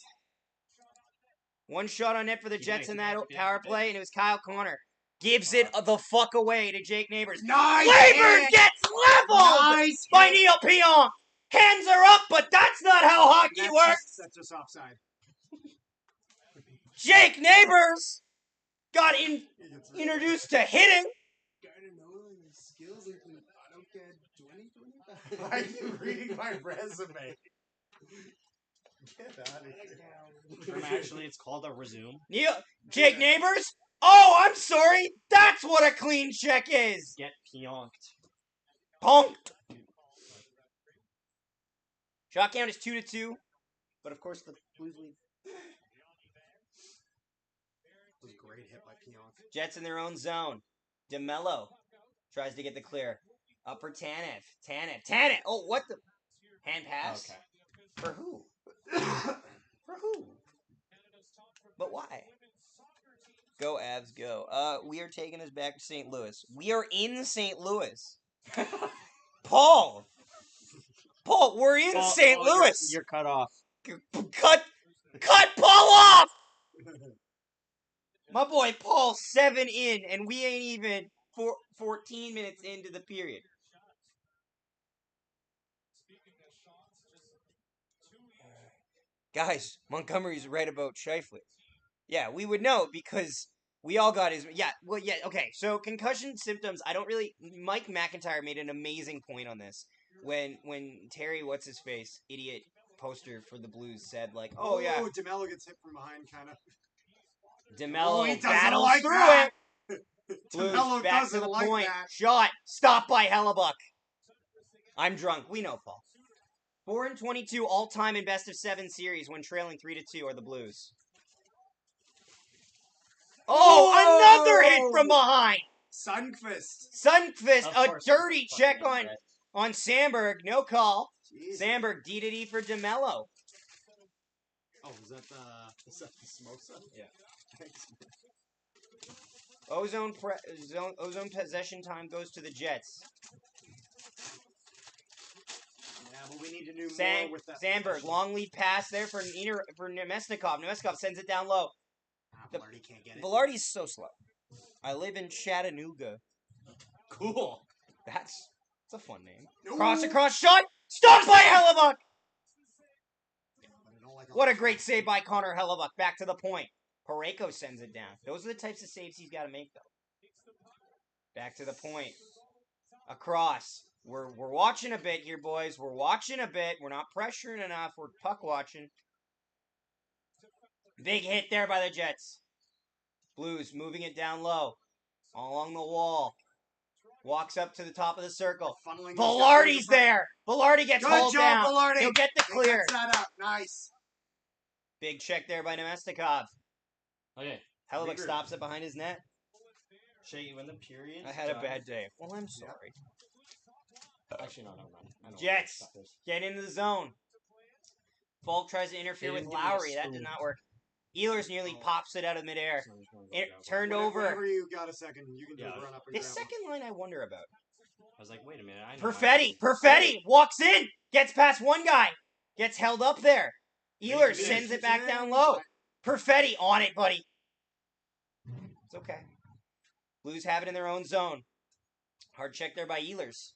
One shot on net for the Keep Jets it, in keep that it, keep it, power keep it. play, and it was Kyle Connor. Gives it the fuck away to Jake Neighbors. Nice Leyburn hit! gets leveled Nice by hit! Neil Pionk. Hands are up, but that's not how hockey works. That's just offside. Jake Neighbors got introduced to hitting. Gotta know your skills include AutoCAD 2020. Why are you reading my resume? Get out of here. Actually, it's called a resume. Jake Neighbors? Oh, I'm sorry. That's what a clean check is. Get pionked. Punked. Shot count is 2-2. But of course, the Blues lead. It was a great hit by Pionk. Jets in their own zone. DeMello tries to get the clear. Up for Tanev. Tanev. Oh, what the? Hand pass? Okay. For who? For who? But why? Go, Avs, go. We are taking us back to St. Louis. We are in St. Louis. Paul! Paul, we're in St. Louis! You're cut off. Cut Paul off! My boy Paul 7 in, and we ain't even 14 minutes into the period. Guys, Montgomery's right about Scheifele. Yeah, we would know because we all got his. Yeah, well, yeah, okay. So concussion symptoms. I don't really. Mike McIntyre made an amazing point on this when Terry, what's his face, idiot, poster for the Blues said like, "Oh yeah, DeMello gets hit from behind, kind of. DeMello he doesn't battles like through that. it. Blues DeMello back to doesn't the like point. that. Shot. Stopped by Hellebuck. I'm drunk. We know, Paul. 4-22 all-time in best-of-7 series when trailing 3-2 are the Blues. Oh, another hit from behind. Sundqvist, Of a course, dirty fucking check regret. on Sandberg. No call. Jeez. Sandberg D-to-D for DeMello. Oh, is that the Smosa? Yeah. Thanks. Ozone possession time goes to the Jets. Yeah, but we need to do more with that. Sandberg, possession. long lead pass there for Nemesnikov. Nemesnikov sends it down low. Velarde can't get it. Velarde's so slow. I live in Chattanooga. Cool. That's a fun name. No. Cross shot. Stopped by Hellebuck. I don't like What a great save by Connor Hellebuck. Back to the point. Parayko sends it down. Those are the types of saves he's got to make, though. Back to the point. Across. We're watching a bit here, boys. We're watching a bit. We're not pressuring enough. We're puck watching. Big hit there by the Jets. Blues moving it down low. Along the wall. Walks up to the top of the circle. Velarde's there. Velarde gets hauled down. Velarde. He'll get the clear. That up. Nice. Big check there by Nemesnikov. Okay. Hellebuck Regroup. stops it behind his net. Shay, you win the period. I had a bad day. Well, I'm sorry. Actually, no, never mind. I know Jets. what stuff is. Get into the zone. Falk tries to interfere They with didn't give me a Lowry. That did spoon. not work. Ehlers nearly pops it out of midair. So I'm just gonna go down. Turned over. Whenever you got a second, you can just Yeah. run up and This grab second line I wonder about. I was like, wait a minute. I know Perfetti walks in. Gets past one guy. Gets held up there. Ehlers Finish. sends it back down low. Perfetti on it, buddy. It's okay. Blues have it in their own zone. Hard check there by Ehlers,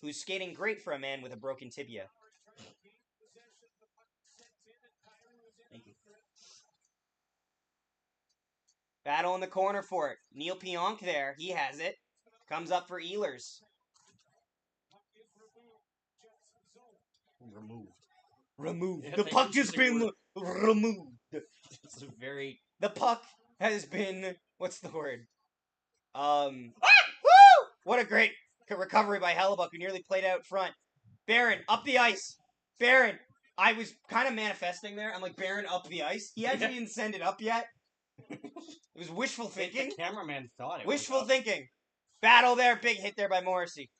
who's skating great for a man with a broken tibia. Thank you. Battle in the corner for it. Neil Pionk there. He has it. Comes up for Ehlers. Removed. Yeah, The thank puck you has for the been removed. It's a very. The puck has been. What's the word? Woo! What a great recovery by Hellebuck, who nearly played out front. Barron up the ice. Barron. I was kind of manifesting there. I'm like, Barron up the ice. He actually didn't send it up yet. It was wishful thinking. The cameraman thought it. Wishful was up. thinking. Battle there. Big hit there by Morrissey.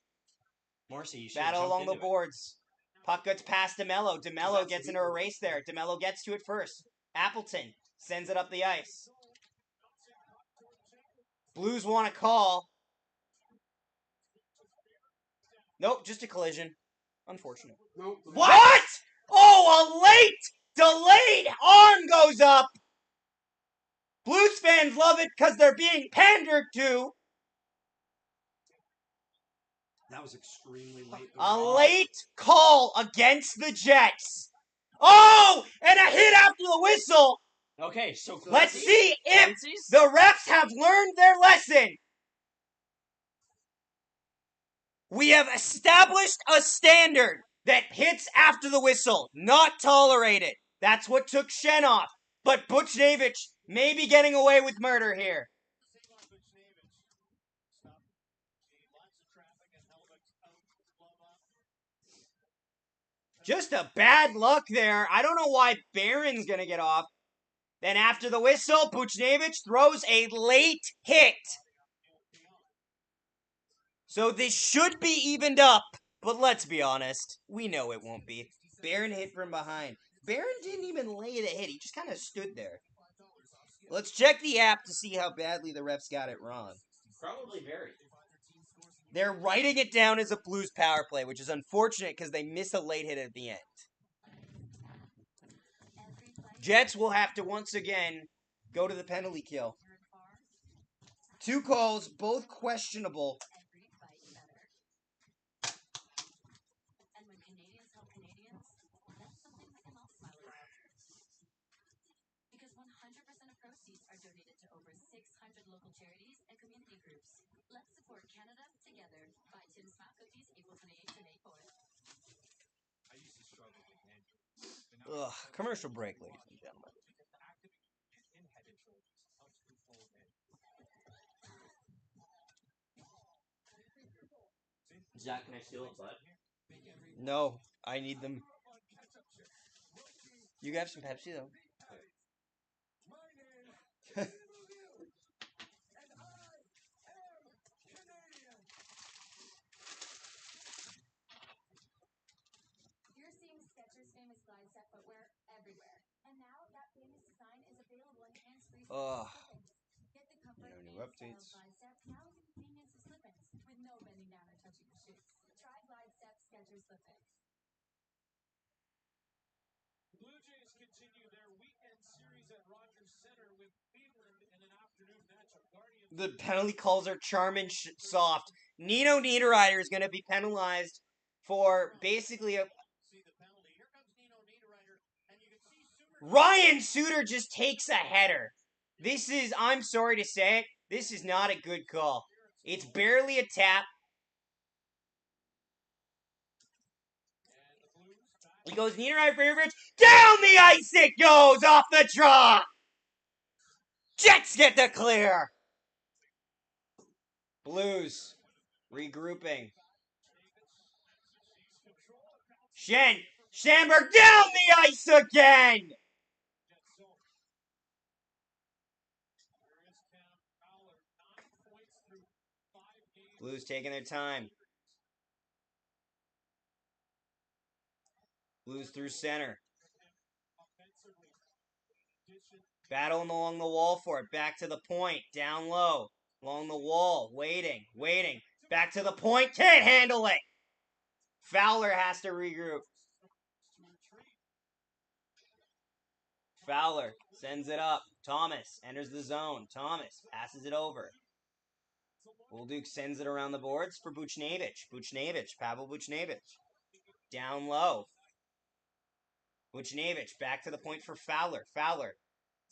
Morrissey, you should Battle along the board. boards. Puck gets past DeMello. DeMello gets into a race there. DeMello gets to it first. Appleton sends it up the ice. Blues want a call. Nope, just a collision. Unfortunate. Nope. What? Oh, a late, delayed arm goes up. Blues fans love it because they're being pandered to. That was extremely late. A late call against the Jets. Oh, and a hit after the whistle. Okay, so Let's Clancy's? see if Clancy's? the refs have learned their lesson. We have established a standard that hits after the whistle, not tolerated. That's what took Shen off. But Buchnevich may be getting away with murder here. Just a bad luck there. I don't know why Barron's going to get off. Then after the whistle, Buchnevich throws a late hit. So this should be evened up. But let's be honest, we know it won't be. Barron hit from behind. Barron didn't even lay the hit. He just kind of stood there. Let's check the app to see how badly the refs got it wrong. Probably very. They're writing it down as a Blues power play, which is unfortunate because they miss a late hit at the end. Jets will have to once again go to the penalty kill. 2 calls, both questionable. Ugh, commercial break, ladies and gentlemen. Zach, can I steal a butt? No, I need them. You have some Pepsi though. You're seeing Skechers' famous glide set footwear everywhere. And now that famous design is available in hands-free Ugh. slip-ins. Get the comfort No and new style updates. glide set now with the convenience of slip-ins with no bending down or touching your shoes. Try glide set Skechers slip-ins. Blue Jays continue their weekend series at Rogers Center with Cleveland in an afternoon matchup. Guardians. The penalty calls are charming soft. Nino Niederreiter is going to be penalized for basically a. See the penalty. Here comes Nino Niederreiter, and you can see Suter. Ryan Suter just takes a header. This is, I'm sorry to say it, this is not a good call. It's barely a tap. He goes Niederreiter for Average. Down the ice it goes off the draw. Jets get the clear. Blues regrouping. Schamberg down the ice again. Blues taking their time. Blues through center. Battling along the wall for it. Back to the point. Down low. Along the wall. Waiting. Back to the point. Can't handle it. Fowler has to regroup. Fowler sends it up. Thomas enters the zone. Thomas passes it over. Bullduk sends it around the boards for Buchnevich. Pavel Buchnevich. Down low. Buchnevich back to the point for Fowler. Fowler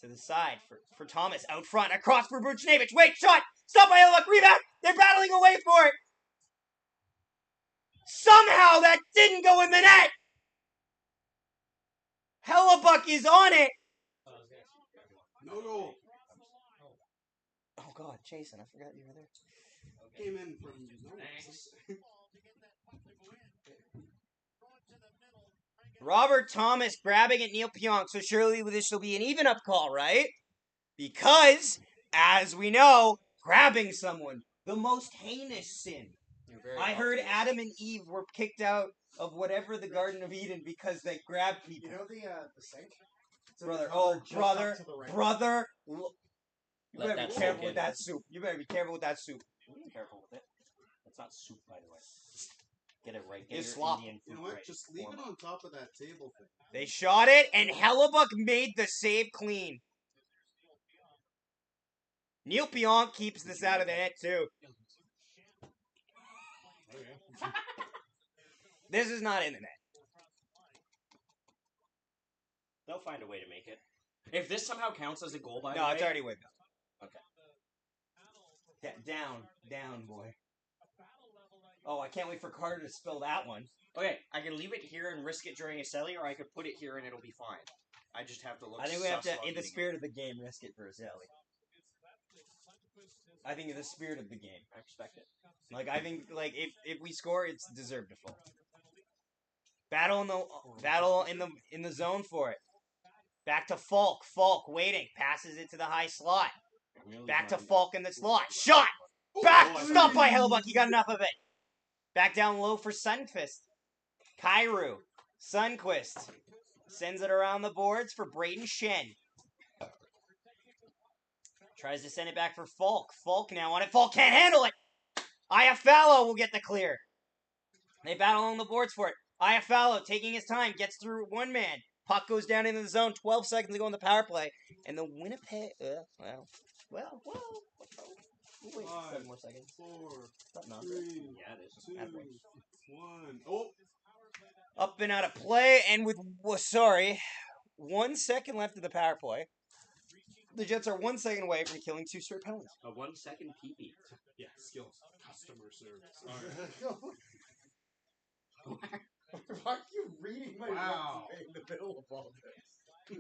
to the side for Thomas. Out front. Across for Buchnevich. Wait, shot! Stop by Hellebuck. Rebound! They're battling away for it! Somehow that didn't go in the net! Hellebuck is on it! No goal. Oh God, Jason, I forgot you were there. Came in from Thanks. Robert Thomas grabbing at Neil Pionk, so surely this will be an even up call, right? Because, as we know, grabbing someone, the most heinous sin. I heard Adam and Eve were kicked out of whatever the Garden of Eden because they grabbed people. You know the sink? It's Brother, just up to the rim. brother. You Let better that be sink careful in. with that soup. You better be careful with that soup. Be careful with it. It's not soup, by the way. Get it right. Get It's your slop. Indian You food know what? right. Just leave it on top of that table thing. They shot it, and Hellebuck made the save clean. Neil Pionk keeps this out of the net, too. This is not in the net. They'll find a way to make it. If this somehow counts as a goal, by the No, way. it's already with them. Okay. Down, boy. Oh, I can't wait for Carter to spill that one. Okay, I can leave it here and risk it during a selly, or I could put it here and it'll be fine. I just have to look. I think we have to, sus while in the eating it. spirit of the game, risk it for a Sally. I think in the spirit of the game. I respect it. Like, I think, like, if we score, it's deserved to fall. Battle in the zone for it. Back to Falk. Falk waiting. Passes it to the high slot. Back to Falk in the slot. Shot! Back! Stopped by Hellebuck. He got enough of it. Back down low for Sundqvist. Kairu. Sundqvist. Sends it around the boards for Braden Shen. Tries to send it back for Falk. Falk now on it. Falk can't handle it. Iafallo will get the clear. They battle on the boards for it. Iafallo taking his time. Gets through one man. Puck goes down into the zone. 12 seconds to go in the power play. And the Winnipeg... Well. We'll wait 7 more seconds. 4, Not nonsense. 3, Yeah, it is. 2, Attaboy. 1. Oh! Up and out of play, and with 1 second left of the power play, the Jets are 1 second away from killing 2 straight penalties. A 1 second peepee. Yeah, skills. Customer service. All right. Why are you reading my Wow. resume in the middle of all this?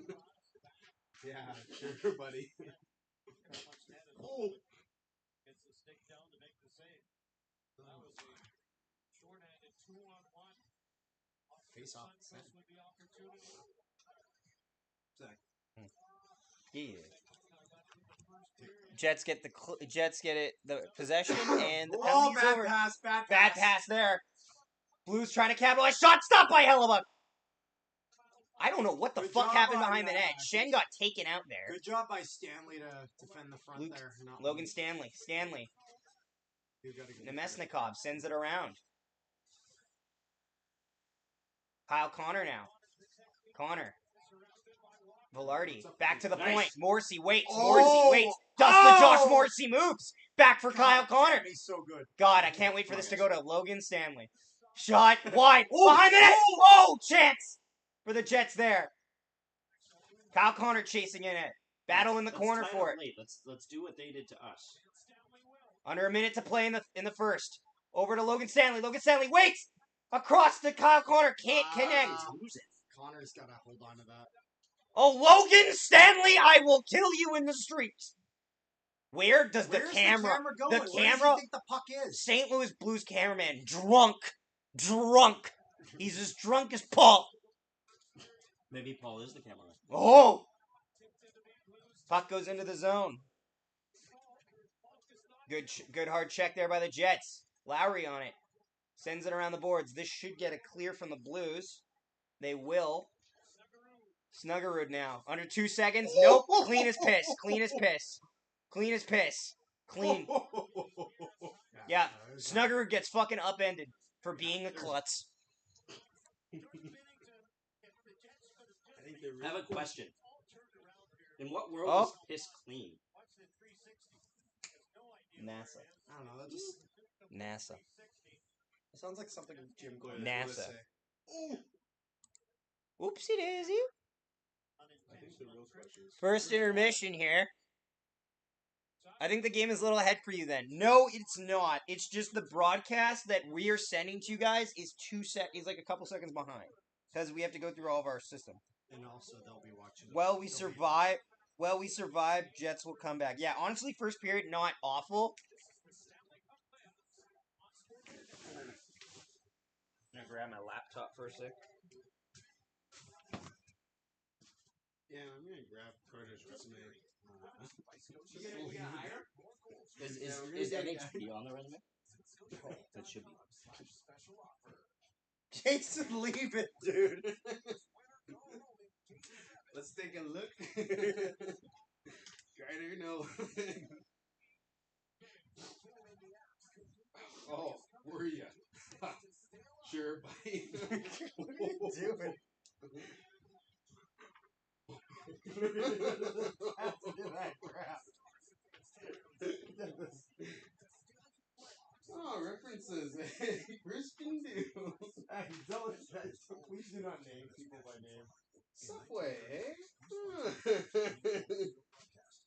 Yeah, sure, buddy. Oh. Gets the stick down to make the save. That was a short-handed 2-on-1. Face off. With the opportunity. Yeah. Jets get the possession and the Oh, penalty's bad over. pass, bad pass. Bad pass there. Blues trying to capitalize. Shot stopped by Hellebuck. I don't know what the Good fuck job happened on, behind the net. Shen got taken out there. Good job by Stanley to defend the front Luke, there. Not Logan Stanley. You gotta give Nemesnikov sends it around. Kyle Connor now. Connor. Velarde. Back to the Nice. point. Morrissey waits. Oh! Morrissey waits. Does the Josh Morrissey moves. Back for Kyle Connor. He's so good. God, I can't wait for this to go to Logan Stanley. Shot wide. Behind the net. Oh, chance for the Jets there. Kyle Connor chasing in it. Battle in the corner for it. Late. Let's do what they did to us. Under a minute to play in the first. Over to Logan Stanley. Logan Stanley waits. Across to Kyle Connor. Can't connect. Connor's gotta hold on to that. Oh, Logan Stanley, I will kill you in the streets. Where does Where's the camera going? the Where does camera he think the puck is? St. Louis Blues cameraman drunk. He's as drunk as Paul. Maybe Paul is the cameraman. Oh. Puck goes into the zone. Good hard check there by the Jets. Lowry on it. Sends it around the boards. This should get a clear from the Blues. They will. Snuggerud now. Under 2 seconds. Nope. Clean as piss. Clean as piss. Clean as piss. Clean. Yeah. Snuggerud gets fucking upended for being a klutz. I have a question. In what world is piss clean? NASA. I don't know. That just NASA. it sounds like something Jim Glenn NASA. would say. Oopsie daisy. I think the real question is First intermission here. I think the game is a little ahead for you then. No, it's not. It's just the broadcast that we are sending to you guys is like a couple seconds behind. Because we have to go through all of our system. And also they'll be watching. We survive, Jets will come back. Yeah, honestly, first period, not awful. I'm gonna grab my laptop for a sec. Yeah, I'm gonna grab Carter's resume. Is NHP on the resume? That should be. Jason, leave it, dude. Let's take a look. Carter, no. Oh, were ya? Sure, buddy. What are you doing? That crap. Oh, references. Christian dude. Please do not name people by name. Subway, eh?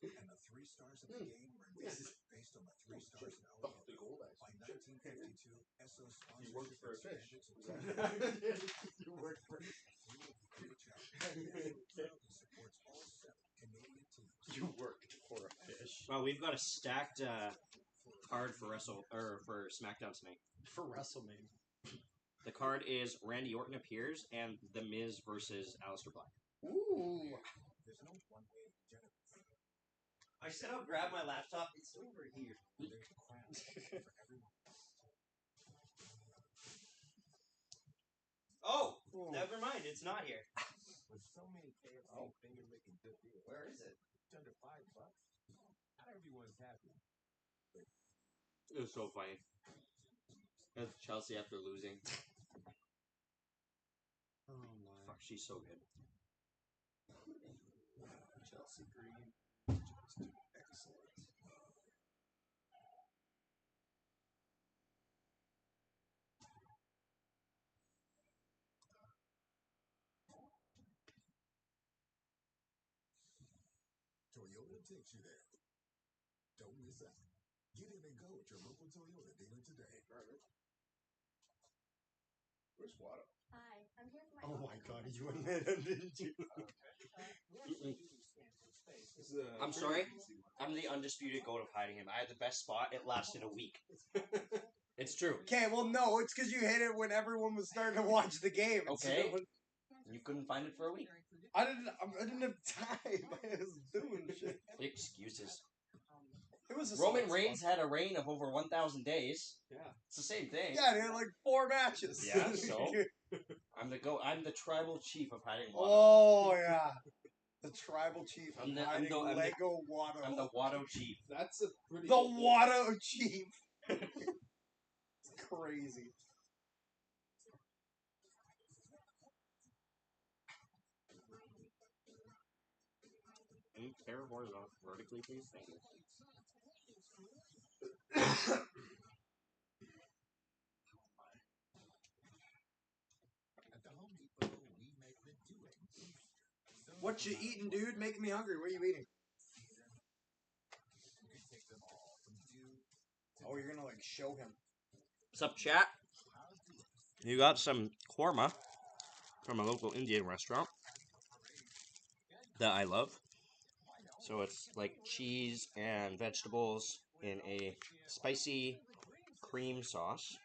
And the 3 stars of the game were based on the 3 stars in Oh, Alabama. the gold By 1952, SO sponsors You worked for a fish. You work for. supports all 7 Canadian teams. You worked for a fish. Well, we've got a stacked card for for SmackDown tonight. For WrestleMania. The card is Randy Orton appears and The Miz versus Aleister Black. Ooh. There's no one way to generate. I said I'll grab my laptop. It's over here. There's crowns for everyone. Oh, never mind. It's not here. With so many KFC finger licking good deals, Where is it? it's under $5. Not everyone's happy. It was so funny. That's Chelsea after losing. Oh my. Fuck, she's so good. Chelsea Green. Just excellent. Toyota takes you there. Don't miss out. Get in and go at your local Toyota dealer today. Where's Watto? Hi, I'm here for my. Oh my god, you admitted, didn't you? This is a I'm very sorry? easy one. I'm the undisputed goat of hiding him. I had the best spot. It lasted a week. It's true. Okay, well, no, it's because you hit it when everyone was starting to watch the game. Okay. You couldn't find it for a week. I didn't have time. I was doing shit. Excuses. It was a Roman solid Reigns spot. had a reign of over 1,000 days. Yeah. It's the same thing. Yeah, they had like 4 matches. Yeah, so? I'm the goat. I'm the tribal chief of hiding Watto. Oh yeah, the tribal chief. I'm the- hiding I'm the- Lego Watto. I'm the Watto chief. That's a pretty. The Watto chief. It's crazy. Can you tear horizontal vertically, please? Thank you. At the Home Depot, we make the doing easier. So What you eating, dude? Making me hungry. What are you eating? you can take them all from do Oh, you're gonna like show him. What's up, chat? You got some korma from a local Indian restaurant that I love. So it's like cheese and vegetables in a spicy cream sauce.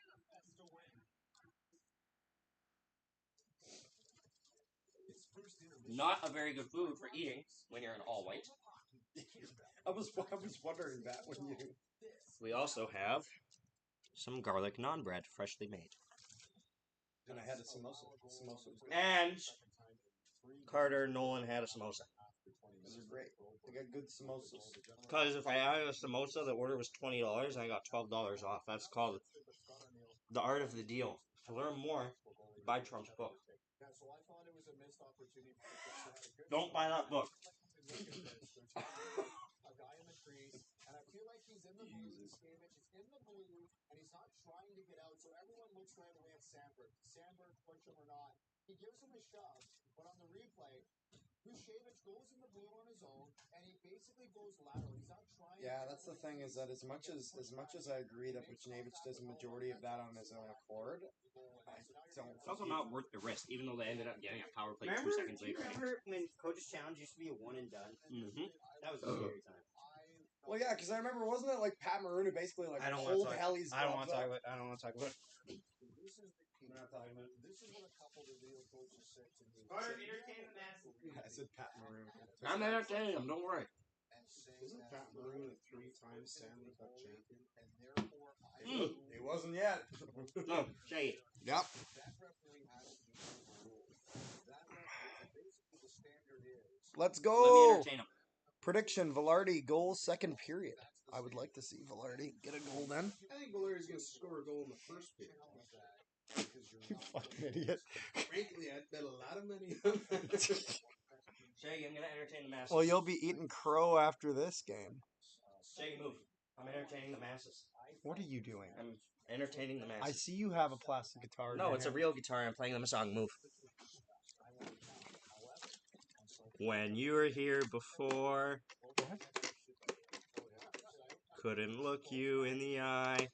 Not a very good food for eating when you're in all white. I was wondering that when you. We also have some garlic naan bread, freshly made. And I had a samosa. Samosa was good. And Carter Nolan had a samosa. Those are great. They got good samosas. Because if I added a samosa, the order was $20 and I got $12 off. That's called The Art of the Deal. To learn more, buy Trump's book. Don't buy that book. a guy in the trees, and I feel like he's in the blue. He's in the blue, and he's not trying to get out. So everyone looks right away at Sandberg. Sandberg, push him or not, he gives him a shove. But on the replay, Vucevic goes in the blue on his own, and he basically goes lateral. He's not trying. Yeah, that's the thing is that as much as I agree that Vucevic does a majority of that on his own accord, I don't. It's also not worth the risk, even though they ended up getting a power play 2 Remember, seconds do you later. remember when Coach's Challenge used to be a one and done? Mm-hmm. That was a scary time. Well, yeah, because I remember wasn't it like Pat Maroon who basically like I don't want pulled to talk. Helly's I don't want gloves to up? talk about. I don't want to talk about. This is the key. We're not talking about. This is what a couple of real coaches said to me. entertain the masses. Yeah, I said Pat Maroon. I'm entertaining them, don't worry. And saying Isn't that Pat Maroon a 3-time Stanley Cup champion? and therefore I Mm. He wasn't yet. No, say it. Yep. that referee has to be ruled. That referee, basically the standard is Let's Let me go. entertain them. Prediction: Velarde goal second period. I would like to see Velarde get a goal then. I think Valeri's going to score a goal in the first period. You fucking idiot. Frankly, I'd bet a lot of money on that. Shaggy, I'm gonna entertain the masses. Well, you'll be eating crow after this game. Shaggy, move. I'm entertaining the masses. What are you doing? I'm entertaining the masses. I see you have a plastic guitar. in No, your it's a hand. real guitar. I'm playing them a song. Move. When you were here before, couldn't look you in the eye.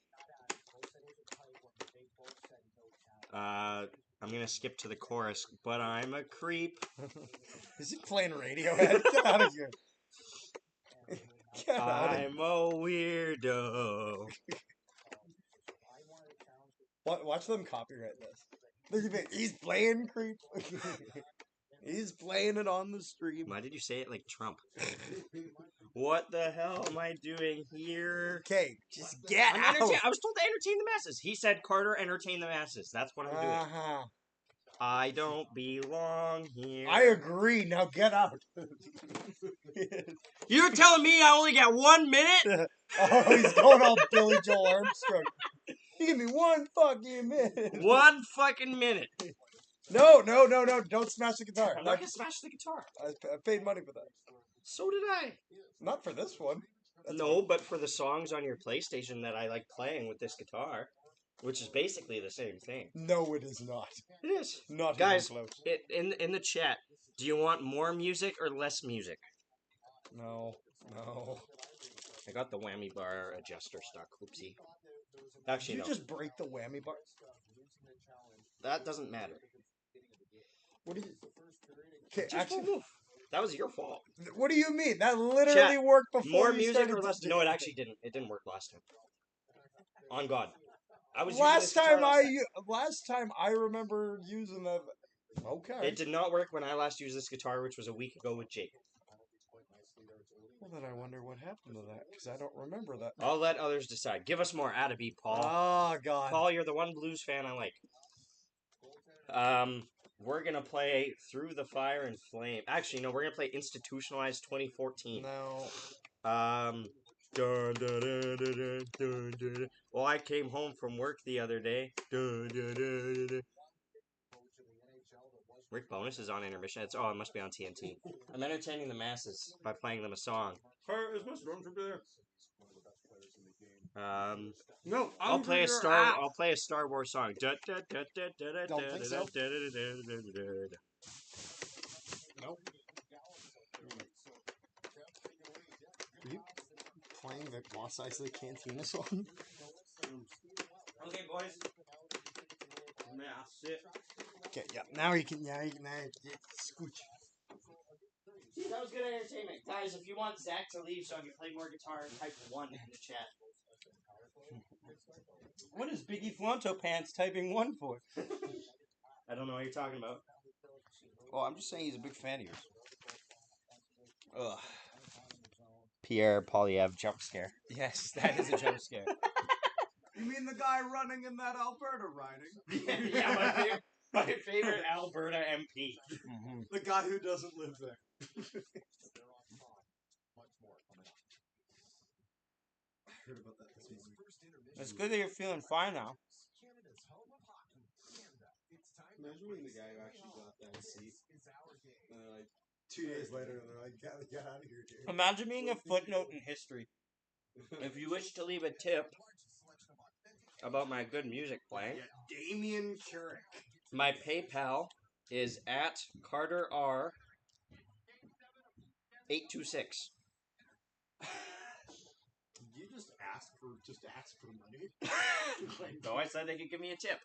I'm gonna skip to the chorus, but I'm a creep. Is he playing Radiohead? Get out of here. Get out of here. I'm a weirdo. Watch them copyright this. Look at this. He's playing creep. He's playing it on the stream. Why did you say it like Trump? What the hell am I doing here? Okay, just get I'm out. I was told to entertain the masses. He said, Carter, entertain the masses. That's what I'm doing. Uh-huh. I don't belong here. I agree. Now get out. You're telling me I only got 1 minute? Oh, he's going all Billy Joel Armstrong. You give me 1 fucking minute. 1 fucking minute. No. Don't smash the guitar. I'm not gonna smash the guitar. I paid money for that. So did I. Not for this one. That's No, but for the songs on your PlayStation that I like playing with this guitar, which is basically the same thing. No, it is not. It is. Not Guys, even close. in the chat, do you want more music or less music? No. I got the whammy bar adjuster stuck. Oopsie. Did Actually, you no. just break the whammy bar? That doesn't matter. What do you? Okay, Just actually, move. That was your fault. what do you mean? That literally Chat, worked before More you music started or to less? do No, it anything. actually didn't. It didn't work last time. On God. I was Last using this time guitar last time I remember using that. Okay. It did not work when I last used this guitar, which was a week ago with Jake. Well, then I wonder what happened to that because I don't remember that. I'll let others decide. Give us more. Atta beat, Paul. Oh God. Paul, you're the one blues fan I like. We're gonna play Through the Fire and Flame. Actually, no, we're gonna play Institutionalized 2014. No. Dun, dun, dun, dun, dun, dun, dun. Well, I came home from work the other day. Dun, dun, dun, dun, dun. Rick Bonus is on intermission. It must be on TNT. I'm entertaining the masses by playing them a song. Where is my stormtrooper? No, I'll play a Star Wars song. Don't think so. Nope. Are you playing the Moss Eisley Cantina song? Okay, boys. Sit. Okay, yeah. Now you can scooch. See, that was good entertainment. Guys, if you want Zach to leave so I can play more guitar, type 1 in the chat. What is Biggie Flanto Pants typing 1 for? I don't know what you're talking about. Oh, I'm just saying he's a big fan of yours. Ugh. Pierre Polyev jump scare. Yes, that is a jump scare. You mean the guy running in that Alberta riding? Yeah, my favorite Alberta MP. Mm-hmm. The guy who doesn't live there. I heard about that this morning. It's good that you're feeling fine now. Imagine being the guy who actually got that seat. And then, like 2 days later, they're like, "Get out of here, dude." Imagine being a footnote in history. If you wish to leave a tip about my good music playing, Damien Carrick. my PayPal is at Carter R 826. Did you just ask for money? No, I said they could give me a tip.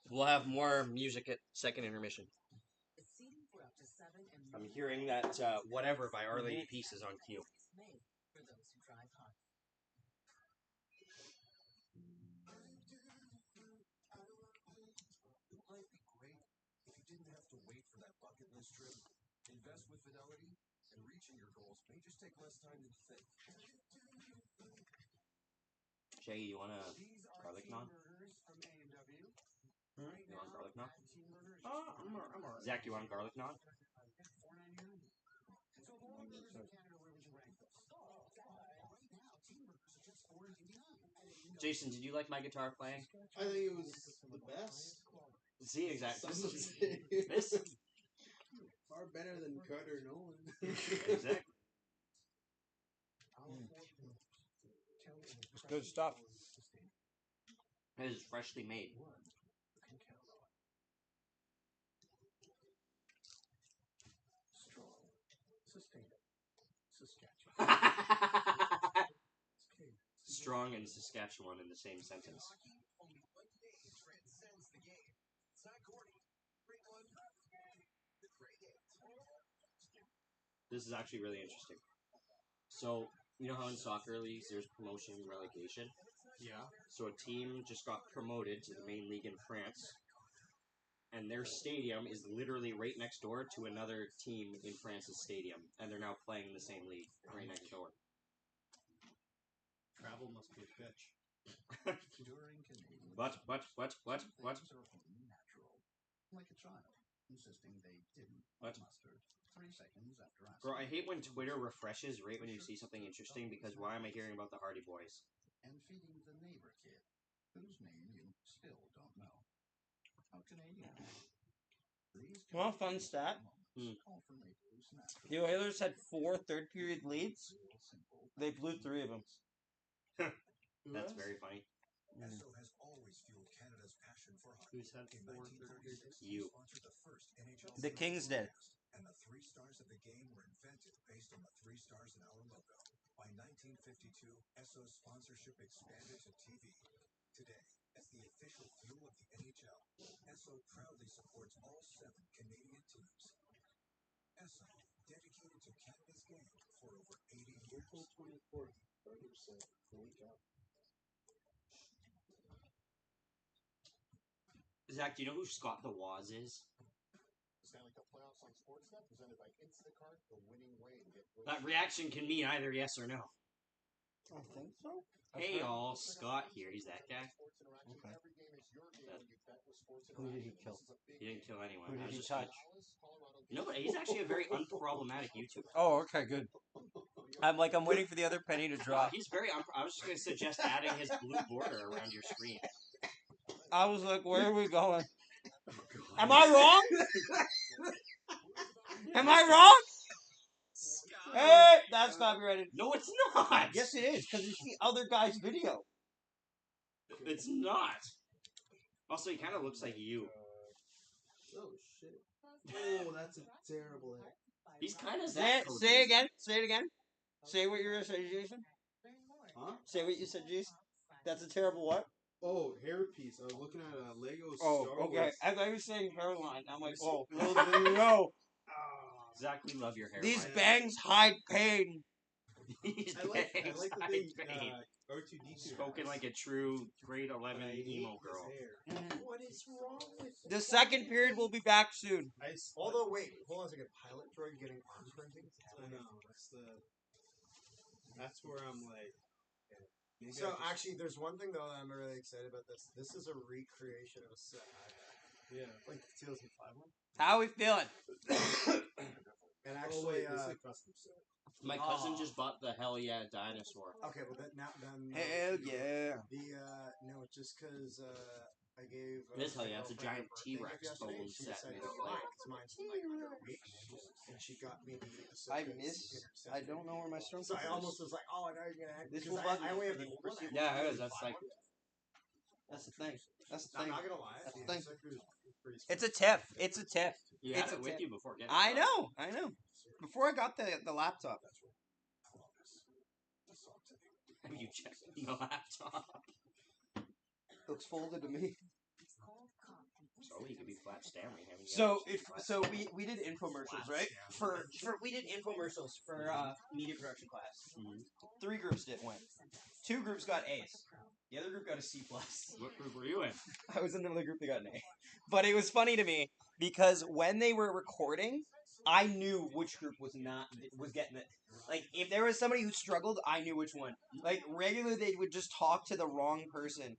We'll have more music at second intermission. I'm hearing that Whatever by Our Lady Peace is on cue. Invest with Fidelity, and reaching your goals may just take less time than you think. Shaggy, you want a garlic naan? You want garlic naan? I'm alright. Zach, you want garlic naan? Jason, did you like my guitar playing? I think it was the best. See, exactly. Some would say. This Far better than Carter Nolan. exactly. It's good stuff. It is freshly made. Strong and Saskatchewan in the same sentence. This is actually really interesting. So, you know how in soccer leagues there's promotion and relegation? Yeah. So a team just got promoted to the main league in France, and their stadium is literally right next door to another team in France's stadium, and they're now playing in the same league right next door. Travel must be a bitch. What? Like a child, insisting they didn't What? mustard 3 seconds after asking. Bro, I hate when Twitter refreshes right when you see something interesting, because why am I hearing about the Hardy Boys? And feeding the neighbor kid, whose name you still don't know. How Canadian. Well, fun stat. Alternate loose natural. The Oilers had 4 third-period leads. They blew 3 of them. That's very funny. Esso has always fueled Canada's passion tradition for hockey. Who's had In 1946, You. sponsored the first NHL The Kings did. and the 3 stars of the game were invented based on the 3 stars in our logo. By 1952, Esso's sponsorship expanded to TV. Today, as the official fuel of the NHL, Esso proudly supports all 7 Canadian teams. Esso, dedicated to Canada's game for over 80 years. April 24th, 30%. Holy cow. Zach, do you know who Scott the Waz is? Stanley Cup playoffs on Sportsnet, presented by Instacart, the winning way to get great. That reaction can mean either yes or no. I think so. Hey all, Scott here. He's that guy. Sports Interaction, Okay. every game is your game when you bet with Sports Who did he Interaction. kill? This is a big He didn't kill anyone. Who I did was he just touch? Dallas, Colorado. You know what? He's actually a very unproblematic YouTuber. Oh, okay, good. I'm waiting for the other penny to drop. He's very. I was just going to suggest adding his blue border around your screen. I was like, where are we going? Am I wrong? Am I wrong? Hey, that's copyrighted. No, it's not. Yes, it is, because it's the other guy's video. It's not. Also, he kind of looks like you. Oh shit. Oh, that's a terrible hit. He's kind of Say that. it, say it again. Say it again. Say what you were saying, Jason. Huh? Say what you said, Jason. That's a terrible what? Oh, hairpiece. I was looking at a Lego Oh, Star okay. Wars. As I was saying hairline, I'm like, oh, Oh, no. Zach, we love your hair. These Ryan. bangs hide pain. These I like bangs the hide thing. pain. R2D2. Spoken like a true grade 11 But I hate emo his girl. hair. What is wrong with The second period will be back soon. Although, wait, hold on a second. Pilot droid getting arm printing? I know. That's where I'm like. maybe So I just- actually, there's one thing though that I'm really excited about. This is a recreation of a set I had, yeah. like the 2005 one. How we feeling? And Oh actually, wait, this is a custom set. My cousin Oh. just bought the Hell Yeah dinosaur. okay, well then Hell yeah. The no, just because I gave It is my Hell Yeah, it's a girlfriend giant her birthday T-Rex gift yesterday, bone she set decided made to of buy Lego. it 'cause mine's from like under a week, and she got me the I Ahsoka's miss. Interceptor. I don't know where my strength So I is. almost was like, oh, I know you're gonna. This 'cause will bug I me. only have the old one. I Yeah, have it the is. That's 5 like. one. That's the thing. That's the I'm thing. not gonna lie. That's The the thing. Interceptor is pretty It's a tiff. It's a tiff. You It's had it a with tip. you before getting I it. know. I know. Before I got the laptop. Have you checked the laptop? Looks folded to me. So you could be flat Stanley. haven't you? So we did infomercials, right? For we did infomercials for media production class. Mhm. 3 groups went. 2 groups got A's. The other group got a C plus. What group were you in? I was in another group that got an A. But it was funny to me because when they were recording, I knew which group was getting it. Like if there was somebody who struggled, I knew which one. Like regularly they would just talk to the wrong person.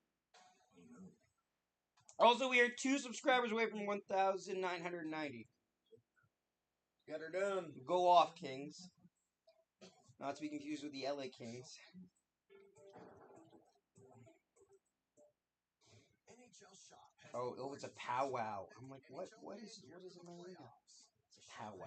Also, we are 2 subscribers away from 1,990. Get her done. Go off, Kings. Not to be confused with the LA Kings. Oh, it's a powwow. I'm like, what is it? It's a powwow.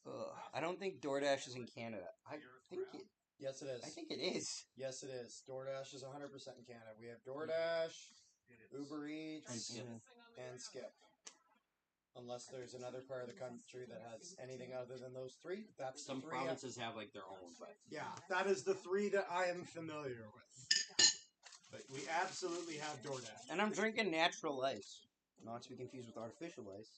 Ugh, I don't think DoorDash is in Canada. I think it. Yes, it is. I think it is. Yes, it is. DoorDash is 100% in Canada. We have DoorDash, Uber Eats, And Skip. and Skip. Unless there's another part of the country that has anything other than those 3, that's Some the 3. provinces have like their own, but Yeah, that is the 3 that I am familiar with. But we absolutely have DoorDash. And I'm drinking natural ice. Not to be confused with artificial ice.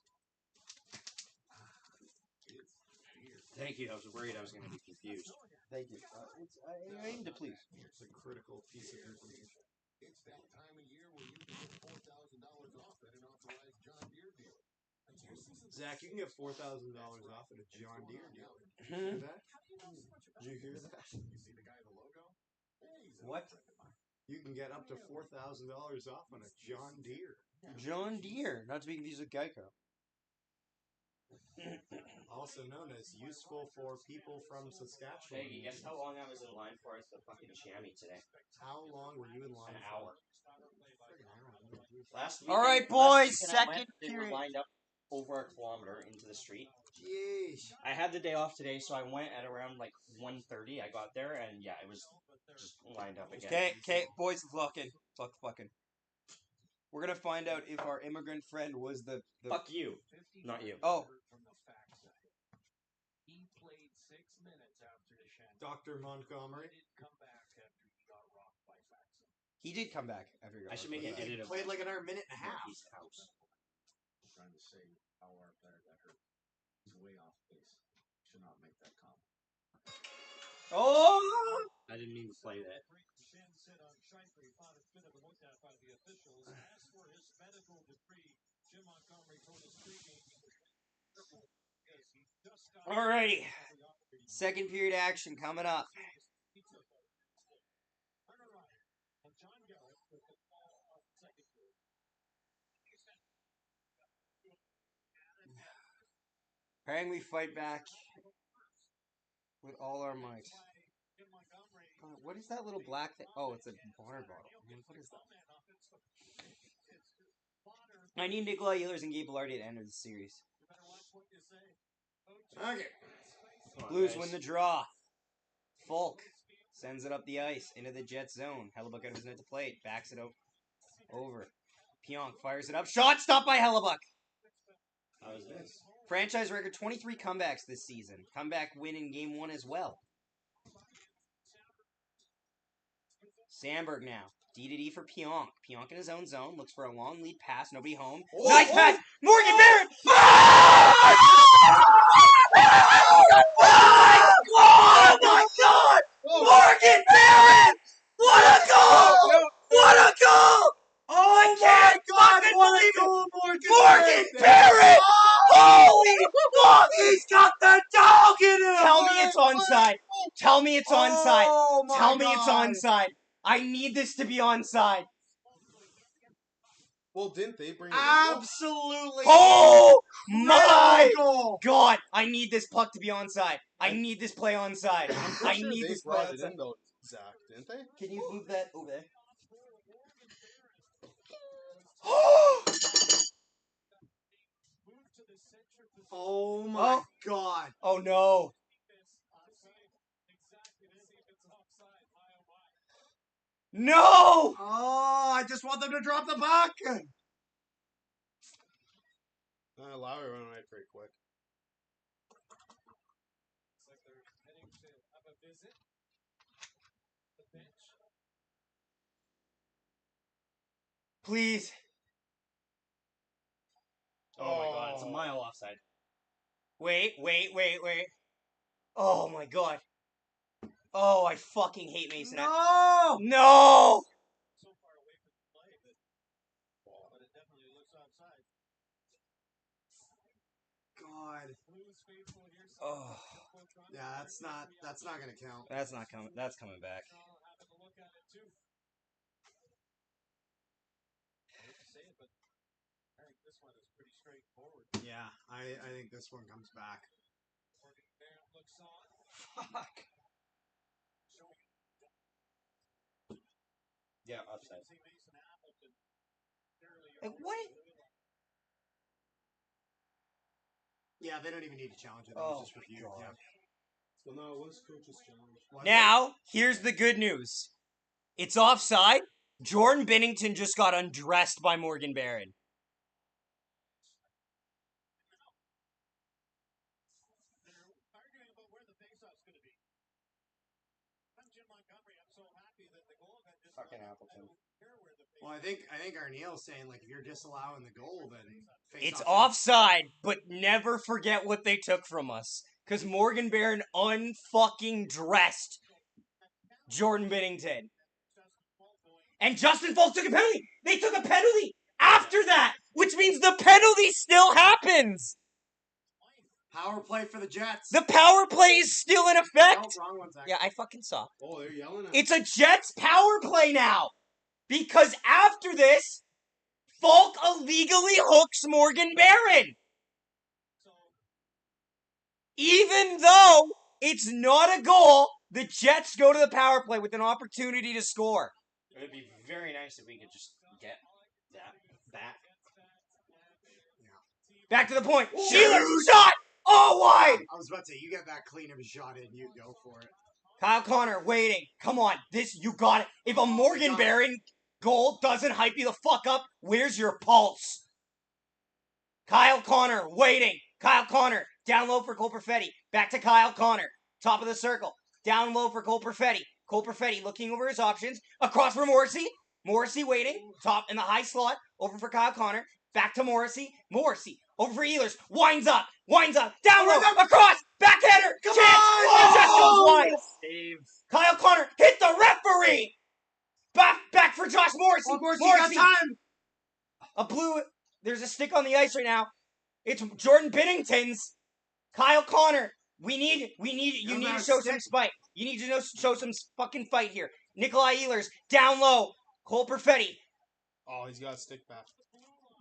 thank you. I was worried I was going to be confused. Thank you. I aim to please. It's a critical piece of information. It's that time of year where you can get $4,000 off at an authorized John Deere dealer. Zach, you can get $4,000 off at a John Deere dealer. Hmm? Hear that? Did you hear that? You see the guy in the logo? Hey, he's a What? You can get up to $4,000 off on a John Deere. John Deere. Not to be confused with Geico. Also known as useful for people from Saskatchewan. Hey, guess how long I was in line for at the fucking chamois today? How long were you in line An for? hour. Friggin' hour. Last All right, weekend- last boys, weekend I went, second they were period. lined up over a kilometer into the street Jeez. I had the day off today, so I went at around like 1:30. I got there, and yeah, it was just lined up again. Okay, boys, let's lock in. Let's lock in. We're gonna find out if our immigrant friend was the Fuck you, not you. Oh, He played 6 minutes after the shanty. Dr. Montgomery. Didn't come back after he got rocked by Faxon. he did come back after. I should make He an edit of played like another minute and a half. his house. I'm trying to say how our player got hurt. He's way off base. Should not make that comment. Oh! I didn't mean to play that. Shen said on Shifley thought it's been looked at by the officials. As for his medical decree, Jim Montgomery told us pregame he was careful because he just got Alrighty. Second period action coming up. he took over. Turner Ryan and John Garrett with the ball on the second period. Praying we fight back with all our might. Jim Montgomery What is that little black thing? Oh, it's a water bottle. Man, what is that? I need Nikolai Ehlers and Gabe Velarde to enter the series. You better watch what you say. Okay. Come on, Blues guys. win the draw. Falk sends it up the ice into the Jet zone. Hellebuck out of his net to plate. Backs it over. Pionk fires it up. Shot stopped by Hellebuck. How is this? Franchise record 23 comebacks this season. Comeback win in game 1 as well. Sandberg now. D-to-D for Pionk. Pionk in his own zone. Looks for a long lead pass. Nobody home. Nice pass! Morgan Barrett! Oh my god! Morgan Barrett! What a goal! What a goal! Oh, I can't fucking believe it! Morgan Barrett! Holy fuck! He's got the dog in him! Tell me it's onside. Tell me it's onside. Oh my Tell me it's God. onside. I need this to be onside. Well, didn't they bring it? Absolutely. Oh my goal. god! I need this puck to be onside. I need this play onside. I'm I pretty sure need they this play brought it onside. in though, Zach, didn't they? Can you move that over there? Oh my God. Oh no! No! Oh, I just want them to drop the puck. Lowry ran away pretty quick. Looks like they're heading to have a visit. The bench. Please. Oh my god, it's a mile offside. Wait. Oh my god. Oh, I fucking hate Mason. No. No! So far away from the play, but it definitely looks offside. God. Blues faithful here. Oh, Yeah, that's not gonna count. that's not coming. That's coming back. I'll have a look at it too. I hate to say it, but I think this one is pretty straightforward. Yeah, I think this one comes back. Morgan Barrett looks on. Fuck. Yeah, offside. See Mason Appleton barely Like, what? Yeah, they don't even need to challenge it. Oh, It's just reviewed. God. Yeah. Well, no, it was coach's challenge. Now, here's the good news. It's offside. Jordan Binnington just got undressed by Morgan Barron. They're arguing about where the faceoff's going to be. I'm Jim Montgomery. I'm so happy that the goal got disallowed. Fucking Appleton. I don't care where the Well, I think Arneal's saying like if you're disallowing the goal, then It's face-off- offside, but never forget what they took from us. Because Morgan Barron unfucking dressed Jordan Binnington. And Justin Falk took a penalty. They took a penalty after that, which means the penalty still happens. Power play for the Jets. The power play is still in Oh, effect. wrong one, Zach. Yeah, I fucking saw. Oh, they're yelling at It's a Jets power play now. Because after this, Falk illegally hooks Morgan Barron. Even though it's not a goal, the Jets go to the power play with an opportunity to score. It would be very nice if we could just get that back. Back to the point. Sheeler shot! Oh, wide! I was about to say, you get that clean of a shot in, you go for it. Kyle Connor waiting. Come on, this you got it. If a Morgan Barron goal doesn't hype you the fuck up, where's your pulse? Kyle Connor waiting. Kyle Connor down low for Cole Perfetti. Back to Kyle Connor. Top of the circle. Down low for Cole Perfetti. Cole Perfetti looking over his options. Across for Morrissey. Morrissey waiting. Top in the high slot. Over for Kyle Connor. Back to Morrissey. Morrissey. Over for Ehlers. Winds up. Winds up. Down low. Across. Backhander. Chance. Oh, just goes wide. Save. Kyle Connor hit the referee. Back for Josh Morrissey. Morrissey got time. A blue. There's a stick on the ice right now. It's Jordan Binnington's. Kyle Connor. You need to show some spite. You need to show some fucking fight here. Nikolai Ehlers down low. Cole Perfetti. Oh, he's got a stick back.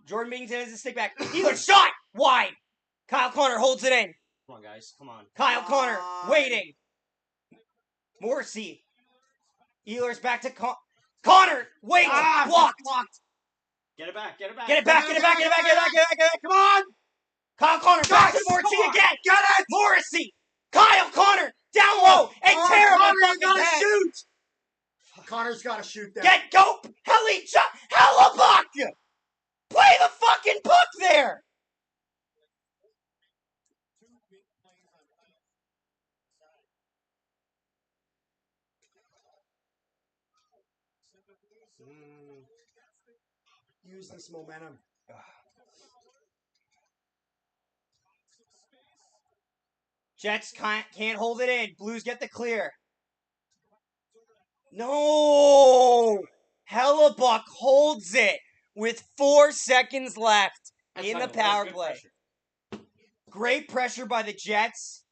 Jordan Binnington has a stick back. Ehlers shot wide. Kyle Connor holds it in. Come on, guys. Come on. Kyle Connor waiting. Morrissey. Ehlers back to Connor. Wait. Blocked. Get it back. Get it back. Get it back. Get it back. Get it back. Get it back. Get it back. Come on. Kyle Connor back to Morrissey again. Get it. Morrissey. Kyle Connor down low and tear him Connor, fucking gotta head. shoot. Connor's got to shoot that. Go. Hellebuck. Play the fucking puck there. Use this momentum. Jets can't hold it in. Blues get the clear. No! Hellebuck holds it with 4 seconds left in the power play. Great pressure by the Jets.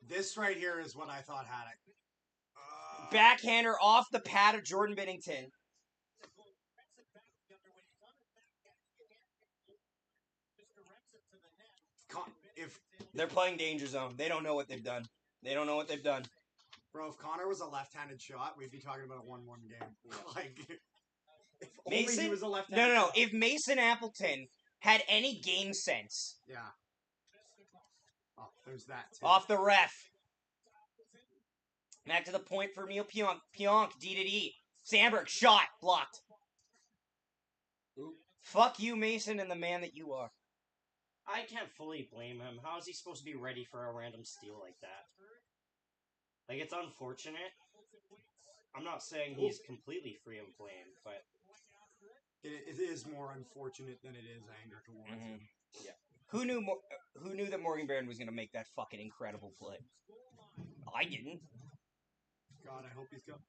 This right here is what I thought had it. Backhander off the pad of Jordan Binnington. If They're playing danger zone. They don't know what they've done. Bro, if Connor was a left-handed shot, we'd be talking about a 1-1 game. Like, if Mason? only he was a left-handed No. shot. If Mason Appleton had any game sense. Yeah. Oh, there's that, too. Off the ref. Back to the point for Neil Pionk. D to D. Sandberg, shot. Blocked. Oop. Fuck you, Mason, and the man that you are. I can't fully blame him. How is he supposed to be ready for a random steal like that? Like, it's unfortunate. I'm not saying he's completely free of blame, but... It is more unfortunate than it is anger towards him. Yeah. Who knew that Morgan Barron was going to make that fucking incredible play? I didn't. God, I hope he's got...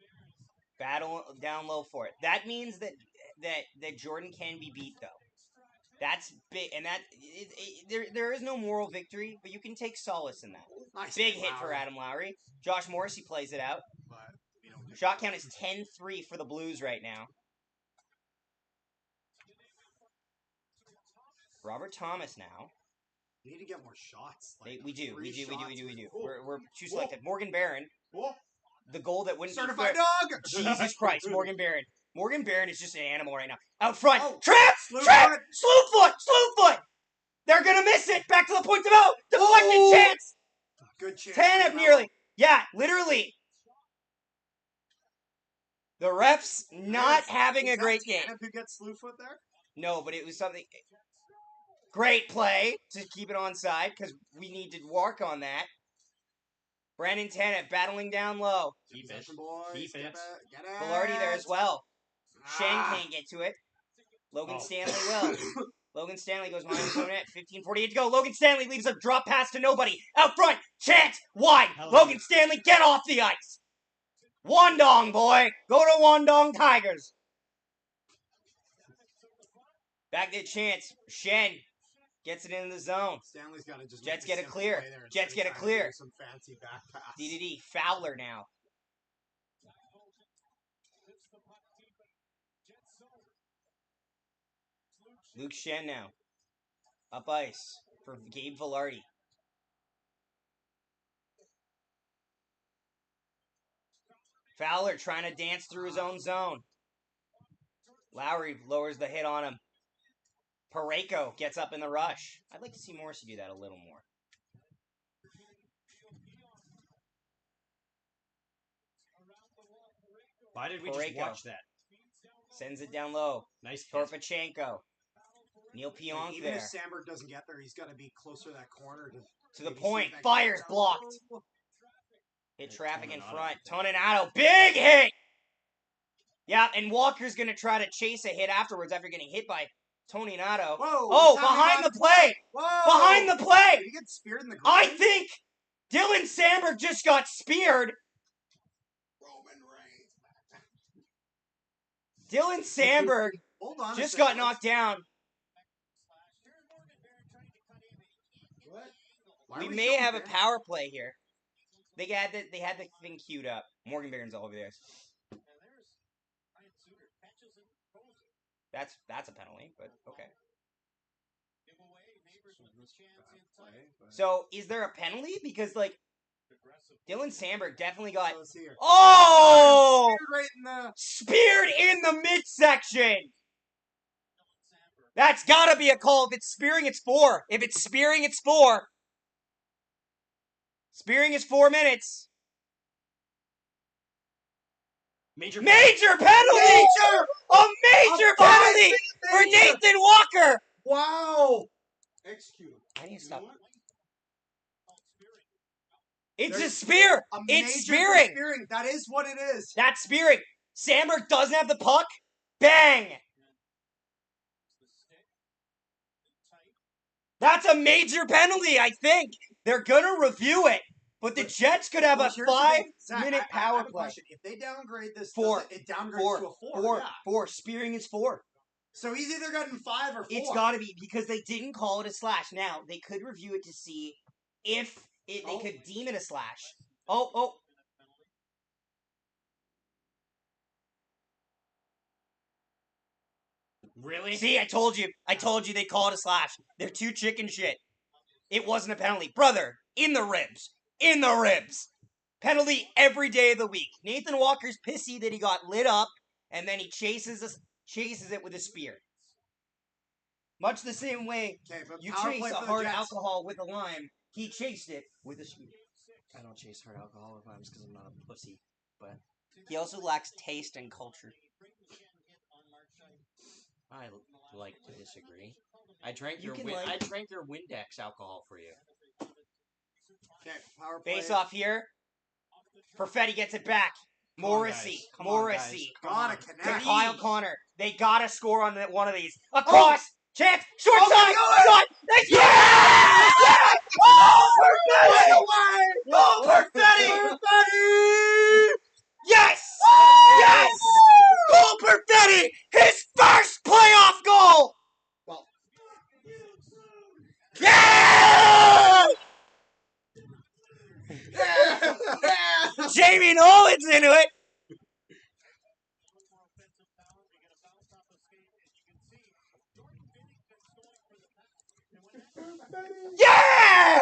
Battle down low for it. That means that Jordan can be beat, though. That's big, and there is no moral victory, but you can take solace in that. Nice Big hit for Adam Lowry. Josh Morrissey plays it out. But we don't Shot count is 10-3 for the Blues right now. Robert Thomas now. We need to get more shots. Like We do. three shots with- We're too selective. Morgan Barron, Whoa. the goal that wouldn't Certified be dog! Jesus Christ, Morgan Barron. Morgan Barron is just an animal right now. Out front. Oh, Trip! slew Trip! foot. Slew foot! They're going to miss it. Back to the point of out. Deflected Oh. chance. Good chance. Tanev nearly. Yeah, literally. The refs not having a great game. Tanev who gets slew foot there? No, but it was something. Great play to keep it onside because we need to work on that. Brandon Tanev battling down low. Keep it. Possession, boys. Keep Get it. Get it. Velarde there as well. Shen Ah. can't get to it. Logan Oh. Stanley will. Logan Stanley goes behind his own net. 15:48 to go. Logan Stanley leaves a drop pass to nobody. Out front. Chance. Wide. Hell Logan yeah. Stanley, get off the ice. Wandong, boy. Go to Wandong Tigers. Back to Chance. Shen gets it into the zone. Stanley's got to just. Jets make get a simple clear. play there and Jets stay get a tight, clear. do Some fancy back pass. DDD. Fowler now. Luke Shen now. Up ice for Gabe Velarde. Fowler trying to dance through his own zone. Lowry lowers the hit on him. Pareko gets up in the rush. I'd like to see Morrissey do that a little more. Why did we just Pareko. watch that? Sends it down low. Nice pass. Torpachenko. Neil Pionk Even there. if Sandberg doesn't get there, he's got to be closer to that corner To the maybe see point. if that Fires gets out. blocked. Hit Hey, traffic in Toninato. front. Toninato. Big hit! Yeah, and Walker's going to try to chase a hit afterwards after getting hit by Toninato. Whoa! Oh, what's happening behind on the play! Whoa! Behind the play! Did he get speared in the I groin? think Dylan Sandberg just got speared. Roman Reigns. Dylan Sandberg Hold on. just a got second. knocked down. What? Why We are may showing have a Barron? power play here. They had the thing queued up. Morgan Barron's all over there. That's a penalty, but okay. So is there a penalty? Because like Dylan Sandberg definitely got Let's see here. oh Speared right in the. speared in the midsection. That's gotta be a call. If it's spearing, it's 4. If it's spearing, it's 4. Spearing is 4 minutes. Major. Major penalty! Major! A major A penalty 5-minute for major! Nathan Walker! Wow! Execute. I need to You stop. know what? It's a There's spear! A It's major for spearing! spearing. That is what it is. That's spearing! Sandberg doesn't have the puck. Bang! That's a major penalty, I think. They're gonna review it, but the Jets could have Well, a here's the thing. Zach, 5-minute I power have a play. question. If they downgrade this, 4. it downgrades 4. to a 4. 4. Yeah. 4. Spearing is 4. So he's either gotten 5 or 4. It's gotta be because they didn't call it a slash. Now, they could review it to see if they Oh. could deem it a slash. Oh. Really? See, I told you. I told you they call it a slash. They're too chicken shit. It wasn't a penalty. Brother, in the ribs. In the ribs. Penalty every day of the week. Nathan Walker's pissy that he got lit up, and then he chases it with a spear. Much the same way Okay, but you power chase play a for the hard Jets. alcohol with a lime. He chased it with a spear. I don't chase hard alcohol with limes because I'm not a pussy. But He also lacks taste and culture. I like to disagree. I drank You your can I like- drank your Windex alcohol for you. Okay, power play. Face off here. Perfetti gets it back. Come on, Morrissey. guys. Come on, guys. Morrissey. Come Gotta on. To connect. Kyle Connor. They gotta score on one of these. Across. Chance. Short Oh, side. they go in. Shot. They yeah! Yeah! Oh, Perfetti! away! Oh, Perfetti! Yes! Woo! Yes! Goal Perfetti! His first playoff goal! Well, Yeah! Jamie Nolan's into it. Yeah!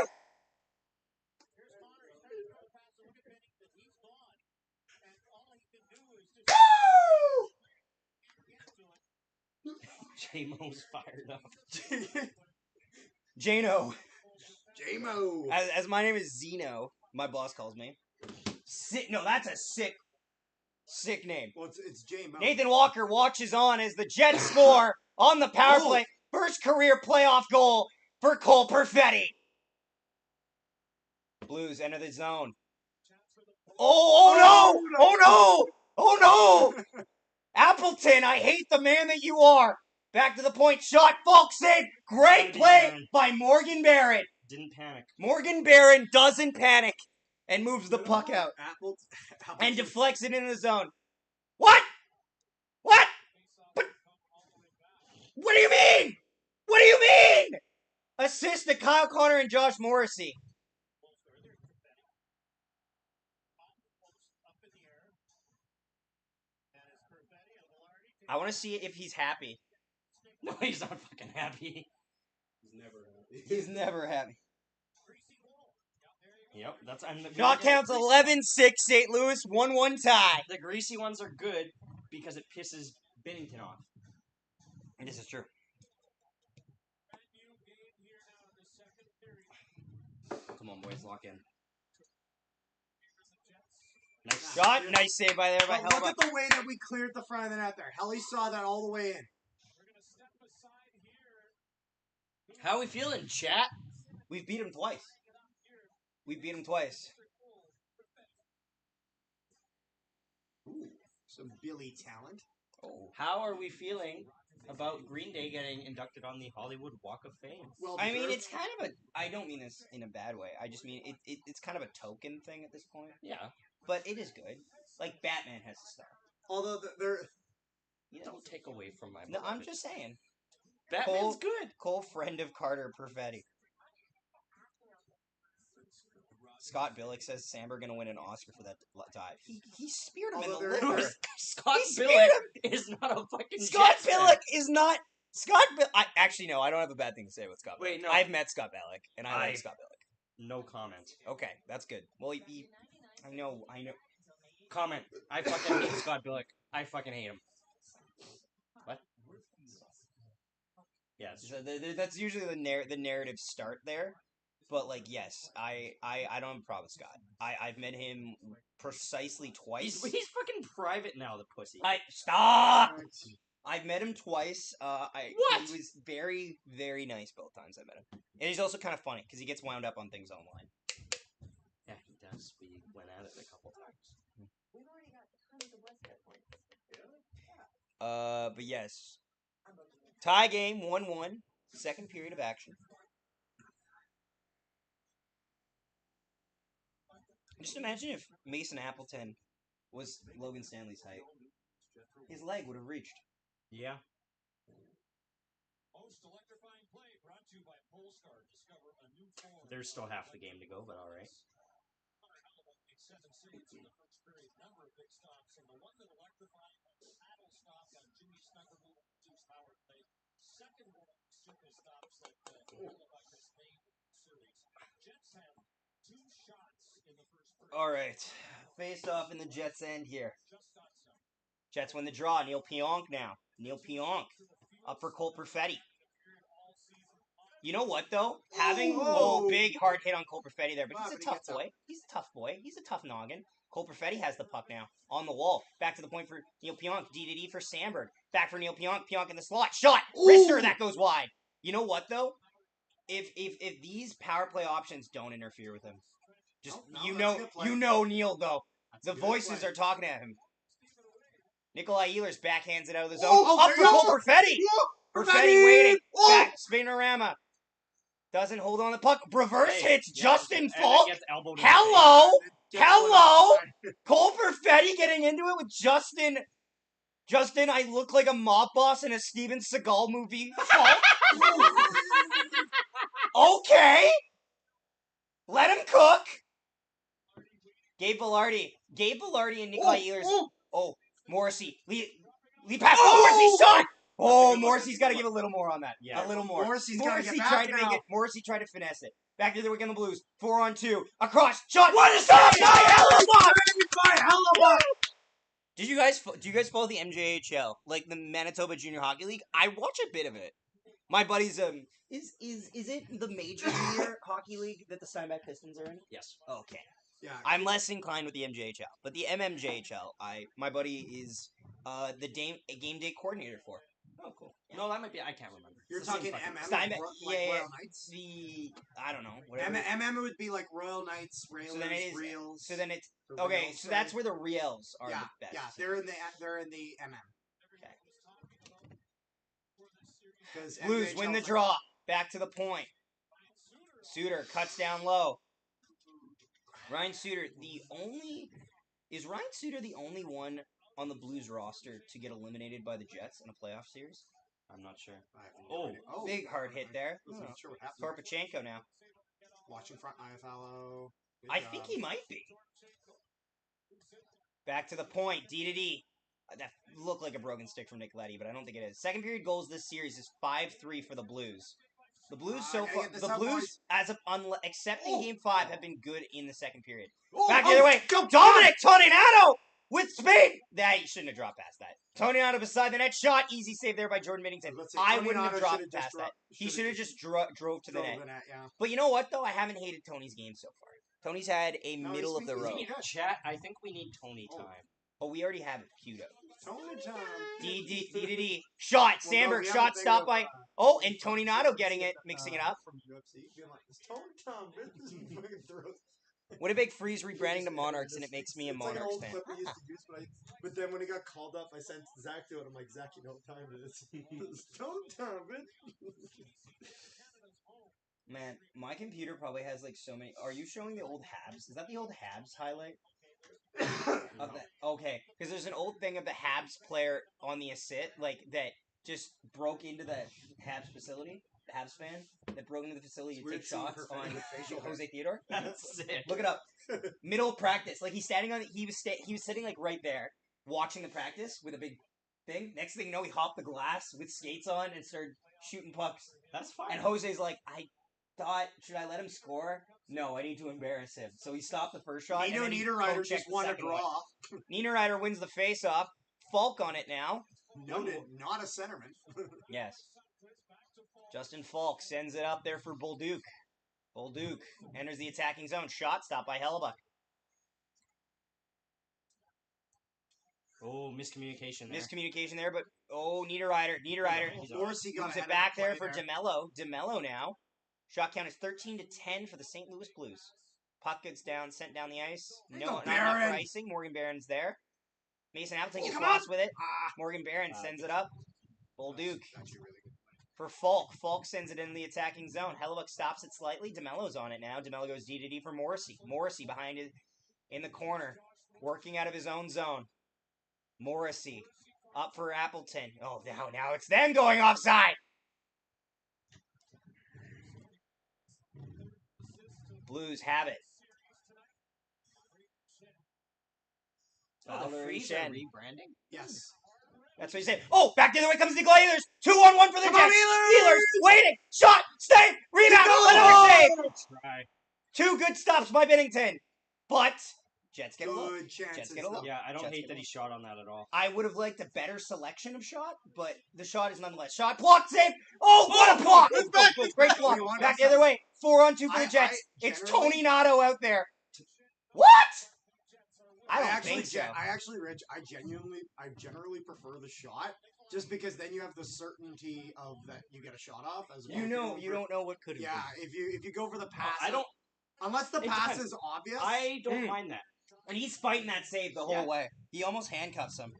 J-Mo's fired up. Jano. J-Mo. As my name is Zeno, my boss calls me. No, that's a sick name. Well, it's J-Mo. Nathan Walker watches on as the Jets score on the power play. First career playoff goal for Cole Perfetti. Blues enter the zone. Oh no! Oh no! Oh no! Appleton, I hate the man that you are. Back to the point. Shot, folks in. Great play by Morgan Barron. Didn't panic. Morgan Barron doesn't panic and moves the puck out Apple. and deflects it into the zone. What? What? But what do you mean? What do you mean? Assist to Kyle Connor and Josh Morrissey. I want to see if he's happy. No, he's not fucking happy. He's never happy. He's never happy. Yep, that's I'm the Shot counts 11-6 St. Louis, 1-1 tie. The greasy ones are good because it pisses Bennington off. This is true. Come on, boys, lock in. Nice shot. Nice save by there by But look Hellebuck. at the way that we cleared the front of the net there. Helly saw that all the way in. How are we feeling, chat? We've beat him twice. We beat him twice. Ooh, some Billy talent. Oh. How are we feeling about Green Day getting inducted on the Hollywood Walk of Fame? Well, I mean, deserved. it's kind of a... I don't mean this in a bad way. I just mean it's kind of a token thing at this point. Yeah. But it is good. Like, Batman has to start. Although they're You know? Don't take away from my. No, I'm beloved. just saying. Batman's Cole- good. Cole, friend of Carter Perfetti. Scott Billick says Samberg gonna win an Oscar for that dive. He speared him Although in there- the liver. there- Scott He speared Billick is not a fucking. Scott Jets fan. Billick is not Scott. Actually, no, I don't have a bad thing to say about Scott. Wait, Billick. no. I've met Scott Billick, and I I- like Scott Billick. No comment. Okay, that's good. Well, I know. Comment. I fucking hate Scott Billick. I fucking hate him. What? Yes. So that's usually the narrative start there. But like, yes, I don't have a problem with Scott. I've met him precisely twice. He's fucking private now, the pussy. Stop. I've met him twice. What? He was very, very nice both times I met him, and he's also kind of funny because he gets wound up on things online. Yeah, he does. We went at it a couple times. We've already got tons of Western points. But yes, tie game 1-1, second period of action. Just imagine if Mason Appleton was Logan Stanley's height. His leg would have reached. Yeah. There's still half the game to go, but all right. All right, faced off in the Jets' end here. Jets win the draw. Neil Pionk now. Neil Pionk up for Cole Perfetti. You know what though? Having big hard hit on Cole Perfetti there, but he's a tough boy. He's a tough boy. He's a tough noggin. Cole Perfetti has the puck now on the wall. Back to the point for Neil Pionk. D for Samberg. Back for Neil Pionk. Pionk in the slot. Shot. Wrister that goes wide. You know what though? If these power play options don't interfere with him, just you know Neil though. The voices are talking at him. Nikolai Ehlers backhands it out of the zone. Up for Cole Perfetti. Perfetti waiting. Back spinorama. Doesn't hold on the puck. Reverse hits Justin Falk. Hello. Cole Perfetti getting into it with Justin. Justin, I look like a mob boss in a Steven Seagal movie. Falk. Okay. Let him cook. Gabe Velarde and Nikolai Ehlers. Oh, Morrissey. Lee pass. Morrissey shot. Oh, Morrissey's got to give a little more on that. Yeah. A little more. Morrissey's got to get back tried to now. make it. Morrissey tried to finesse it. Back to the Wigan Blues. 4-on-2. Across. Shot. What is Stop that? by Hellebuck! By Hellebuck! Do you guys follow the MJHL, like the Manitoba Junior Hockey League? I watch a bit of it. My buddy's is it the major junior hockey league that the Steinbach Pistons are in? Yes. Okay. Yeah. I'm less inclined with the MJHL, but the MMJHL, my buddy is the game day coordinator for. Oh, cool. Yeah. No, that might be. I can't remember. You're It's the talking same fucking- MM, Steinbeck- like yeah, Royal Knights? I don't know. Whatever. MM would be like Royal Knights, Railers, So then it is. Reels. So then it's the okay. Reels, So that's sorry. where the Reals are yeah, the best. yeah, they're in the MM. Okay. 'Cause Blues win the NHL's draw. Back to the point. Suter cuts down low. Ryan Suter, is Ryan Suter the only one on the Blues roster to get eliminated by the Jets in a playoff series? I'm not sure. I have no Oh. idea. Big hard hit there. Wasn't sure what happened. Torpachenko now. Watching front eye follow. Good I job. think he might be. Back to the point. D. That looked like a broken stick from Nick Leddy, but I don't think it is. Second period goals this series is 5-3 for the Blues. The Blues so gotta far, get this the up, Blues, boys. as of excepting Game 5, have been good in the second period. Oh, Back the other way. Dominic Toninato with speed. That he shouldn't have dropped past that. Tony Otto beside the net shot. Easy save there by Jordan Middington. Let's say I Tony wouldn't have Otto dropped should've just past that. He should've should have just drove to the net. Yeah. But you know what, though? I haven't hated Tony's game so far. Tony's had a No, middle of the he's road. been good. Chat, I think we need Tony Oh. time. Oh, we already have it queued up. Tony time. D. Shot. Well, Sandberg we have shot a thing stopped of, by. Oh, and Tony Nato getting it, mixing it up. From UFC, being like, it's Tony time, bitch. Fucking throws. Winnipeg Freeze rebranding to Monarchs, and it makes me a It's like an Monarchs old fan. clip we used to use, but then when he got called up, I sent Zach to it. I'm like, Zach, you know what time it is? It's Tony time, bitch. Man, my computer probably has like so many. Are you showing the old Habs? Is that the old Habs highlight? Of that? Okay, because there's an old thing of the Habs player on the assist, like that just broke into the Habs facility. The Habs fan that broke into the facility to Weird take seeing shots her on with facial hair. Jose Theodore. That's sick. Look it up. Middle of practice, like he's standing on. He was sitting like right there, watching the practice with a big thing. Next thing you know, he hopped the glass with skates on and started shooting pucks. That's fine. And Jose's like, I thought, should I let him score? No, I need to embarrass him. So he stopped the first shot. Nino and then he Niederreiter checked just the won a second one. draw. Niederreiter wins the face-off. Falk on it now. Noted, not a centerman. Yes. Justin Falk sends it up there for Bolduc. Bolduc enters the attacking zone. Shot stopped by Hellebuck. Oh, miscommunication there. Miscommunication there, but Niederreiter. Of course he got Moves ahead it of back the there play for DeMello. DeMello now. Shot count is 13-10 for the St. Louis Blues. Puck gets down, sent down the ice. There No, you go, not enough for Barron. icing. Morgan Barron's there. Mason Appleton gets come lost on. with it. Ah. Morgan Barron sends it up. Bolduc Actually really good. for Falk. Falk sends it in the attacking zone. Hellebuck stops it slightly. DeMello's on it now. DeMello goes D for Morrissey. Morrissey behind it in the corner, working out of his own zone. Morrissey up for Appleton. Oh, now it's them going offside. Blues have it. Oh, the Valerie Freeze Shen. are rebranding? Yes. That's what he said. Oh, back the other way comes the Glazers. 2-on-1 for the Come on, Jets. Ehlers! Steelers waiting. Shot. Stay. Rebound. Go! Another save. Try. Two good stops by Binnington. But Jets get a look. Good chances. Jets get a look. Yeah, I don't Jets hate get that a he shot on that at all. I would have liked a better selection of shot, but the shot is nonetheless shot. Block save. Oh, what a block! It's back, it's Great back. block. You want Back the offside? other way. 4-on-2 for the I Jets. It's generally- Tony Nato out there. What? I don't think so. I generally prefer the shot, just because then you have the certainty of that you get a shot off. As well. You If know, go you for- don't know what could have Yeah, if you go for the pass, I don't. unless the It pass depends. is obvious. I don't Mm. mind that. And he's fighting that save the whole Yeah. way. He almost handcuffs him.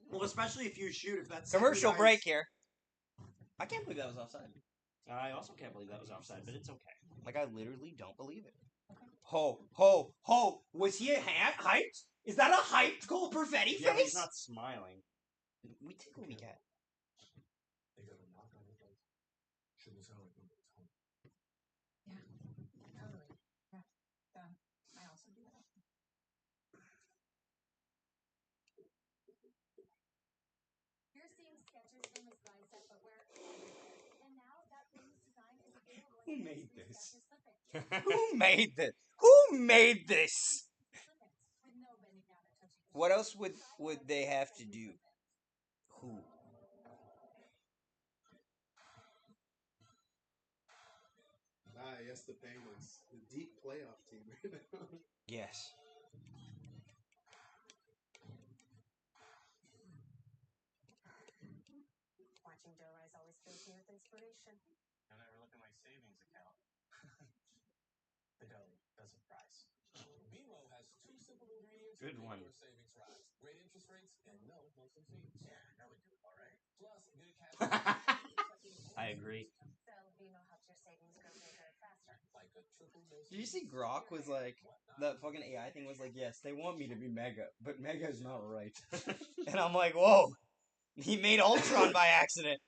Well, especially if you shoot, if that's Commercial break here. I can't believe that was offside. I also can't believe that was offside, but it's okay. Like, I literally don't believe it. Ho. Was he hyped? Is that a hyped Cole Perfetti Yeah, but face? he's not smiling. We take what we get. They got a knock on it, like, shouldn't sound like nobody's home. Totally. Yeah. I also do that. You're seeing Skechers famous glide set footwear everywhere. And now that famous design is available Who in made new this? Skechers slippers. Who made this? Who made this? Slippers with no bending down or touching the What shoe. else would they have to do? Who? Yes, the Penguins. The deep playoff team right now. Yes. Watching Joe Rise always fills me with inspiration. Don't ever look at my savings account. The dough doesn't rise. BMO has two simple ingredients Good to one. make your savings rise. Great interest rates and no monthly fees. Yeah, I know we do all right. Plus, get a cash I agree. So BMO helps your savings grow bigger and faster. like a triple dose. Did you see Grok was like, the fucking AI thing was like, yes, they want me to be Mega, but Mega is not right. And I'm like, whoa. He made Ultron by accident.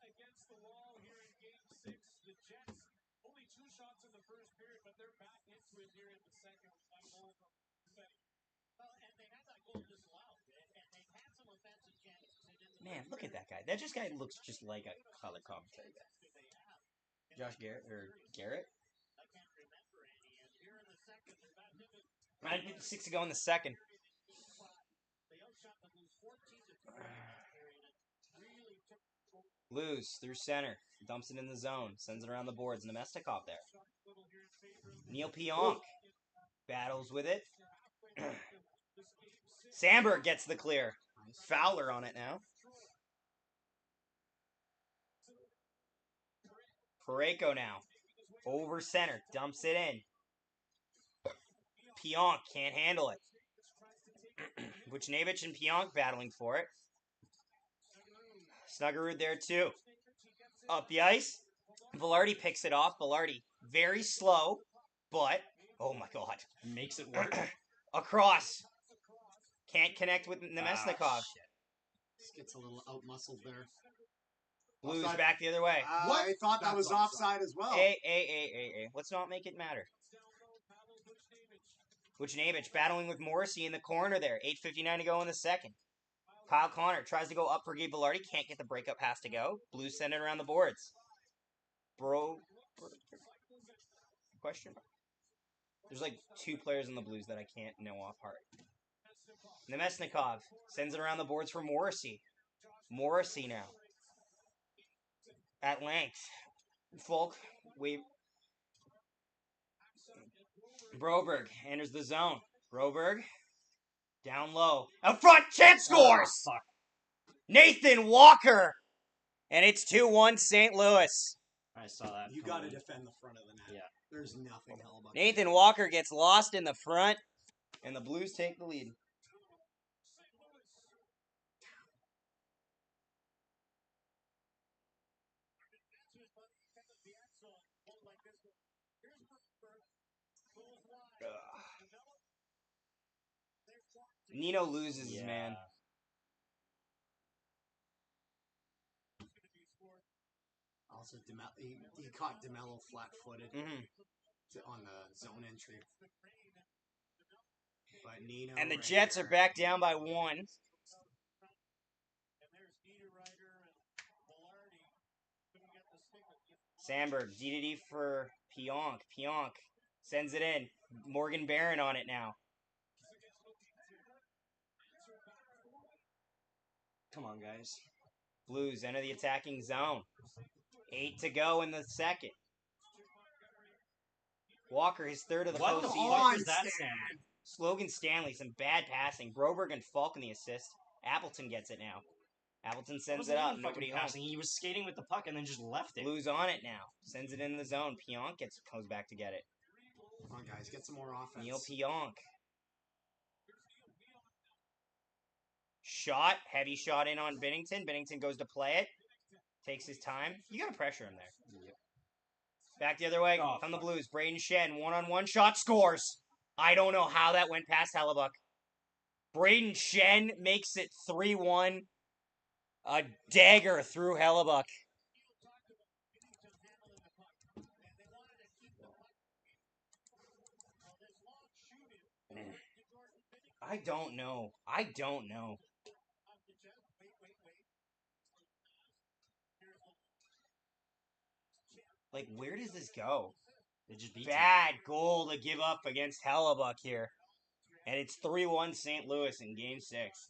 Against the wall here in Game 6. The Jets, only 2 shots in the first period, but they're back into it here in the second with that goal from Perfetti. Well, and they had that goal disallowed, and they've had some offensive chances. Man, look at that guy. That just guy looks just like a color commentary guy. Josh Garrett, or Garrett? I can't remember any. And here in the second, they're back into it. 9:56 to go in the second. Blues through center. Dumps it in the zone. Sends it around the boards. Nemestikov there. Neil Pionk battles with it. Sandberg gets the clear. Fowler on it now. Pareko now. Over center. Dumps it in. Pionk can't handle it. Vucinovic and Pionk battling for it. Snuggerud there too. Up the ice. Velarde picks it off. Velarde very slow, but oh my god. Makes it work. Across. Can't connect with Nemesnikov. Just gets a little out muscled there. Blues Offside. back the other way. I thought that That's was offside as well. Hey. Let's not make it matter. Vucinovic battling with Morrissey in the corner there. 8:59 to go in the second. Kyle Connor tries to go up for Gabe Velarde. Can't get the breakup pass to go. Blues send it around the boards. Question mark. There's like two players in the Blues that I can't know off heart. Nemesnikov sends it around the boards for Morrissey. Morrissey now. At length. Folk, Broberg enters the zone. Broberg, down low. Out front, chance scores! Fuck. Nathan Walker! And it's 2-1 St. Louis. I saw that. You got to defend the front of the net. Yeah. There's nothing hell about Nathan Walker gets lost in the front, and the Blues take the lead. Nino loses, Yeah. man. Also, he caught DeMello flat-footed on the zone entry. But Nino And the right Jets there. are back down by 1. Sandberg, D for Pionk. Pionk sends it in. Morgan Barron on it now. Come on, guys. Blues enter the attacking zone. 8 to go in the second. Walker, his third of the What the postseason. fuck is that Sam? Logan Stanley, some bad passing. Broberg and Falcon the assist. Appleton gets it now. Appleton sends it up. Nobody home. passing. He was skating with the puck and then just left it. Blues on it now. Sends it in the zone. Pionk comes back to get it. Come on, guys, get some more offense. Neil Pionk. Shot. Heavy shot in on Binnington. Binnington goes to play it. Takes his time. You got to pressure him there. Yep. Back the other way. Oh, on the fuck. Blues. Braden Shen. One-on-one shot. Scores. I don't know how that went past Hellebuck. Braden Shen makes it 3-1. A dagger through Hellebuck. I don't know. Like, where does this go? They just beat Bad goal to give up against Hellebuck here. And it's 3-1 St. Louis in Game 6.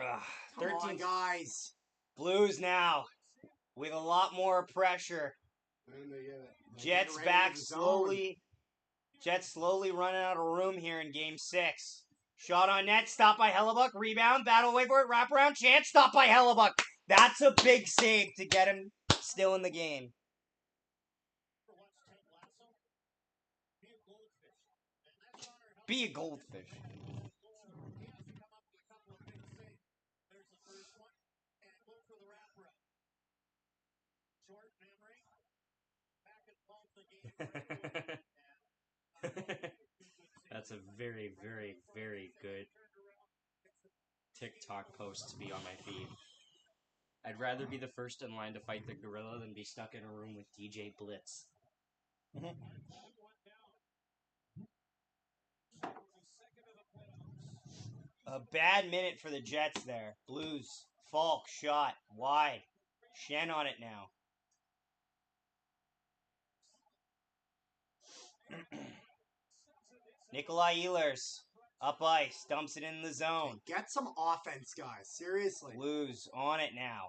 Ugh, Come 13 on, guys. Blues now with a lot more pressure. And they get it. Jets Get ready back for the zone. slowly. Jets slowly running out of room here in Game 6. Shot on net, stopped by Hellebuck. Rebound, battle away for it, wraparound chance, stopped by Hellebuck. That's a big save to get him still in the game. Be a goldfish. That's a very, very, very good TikTok post to be on my feed. I'd rather be the first in line to fight the gorilla than be stuck in a room with DJ Blitz. A bad minute for the Jets there. Blues Falk shot wide. Shen on it now. Nikolai Ehlers up ice, dumps it in the zone. Get some offense, guys. Seriously. Blues on it now.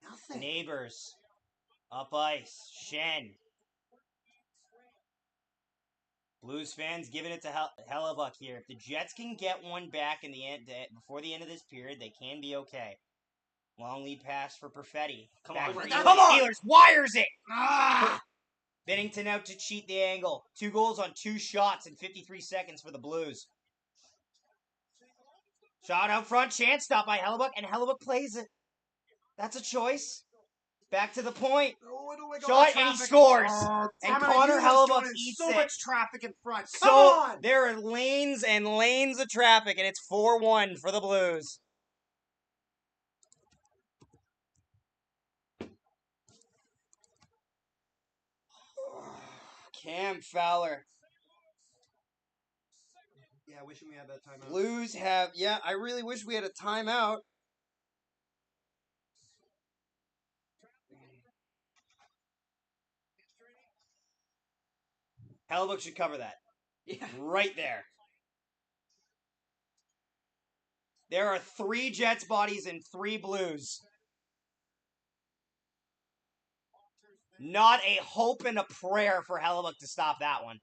Nothing. Neighbors up ice. Shen. Blues fans giving it to Hellebuck here. If the Jets can get one back in the end before the end of this period, they can be okay. Long lead pass for Perfetti. Come Back on, for Ehlers. Ehlers. Come on! Ehlers wires it. Ah! Bennington out to cheat the angle. 2 goals on 2 shots in 53 seconds for the Blues. Shot out front, chance stop by Hellebuck, and Hellebuck plays it. That's a choice. Back to the point. Oh, Shot, and he scores. Oh, And damn it, Connor he was Hellebuck doing eats so it. much traffic in front. Come So on! there are lanes and lanes of traffic, and it's 4-1 for the Blues. Cam Fowler. Yeah, wishing we had that timeout. Blues have, yeah, I really wish we had a timeout. Hellebuck should cover that. Yeah. Right there. There are 3 Jets bodies and 3 Blues. Not a hope and a prayer for Hellebuck to stop that one.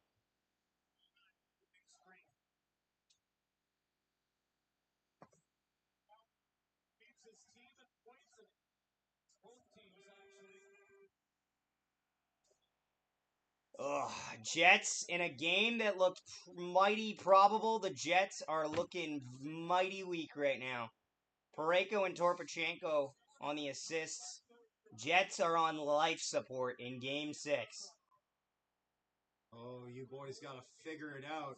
Ugh, Jets in a game that looked mighty probable. The Jets are looking mighty weak right now. Parayko and Torpachenko on the assists. Jets are on life support in Game 6. Oh, you boys gotta figure it out.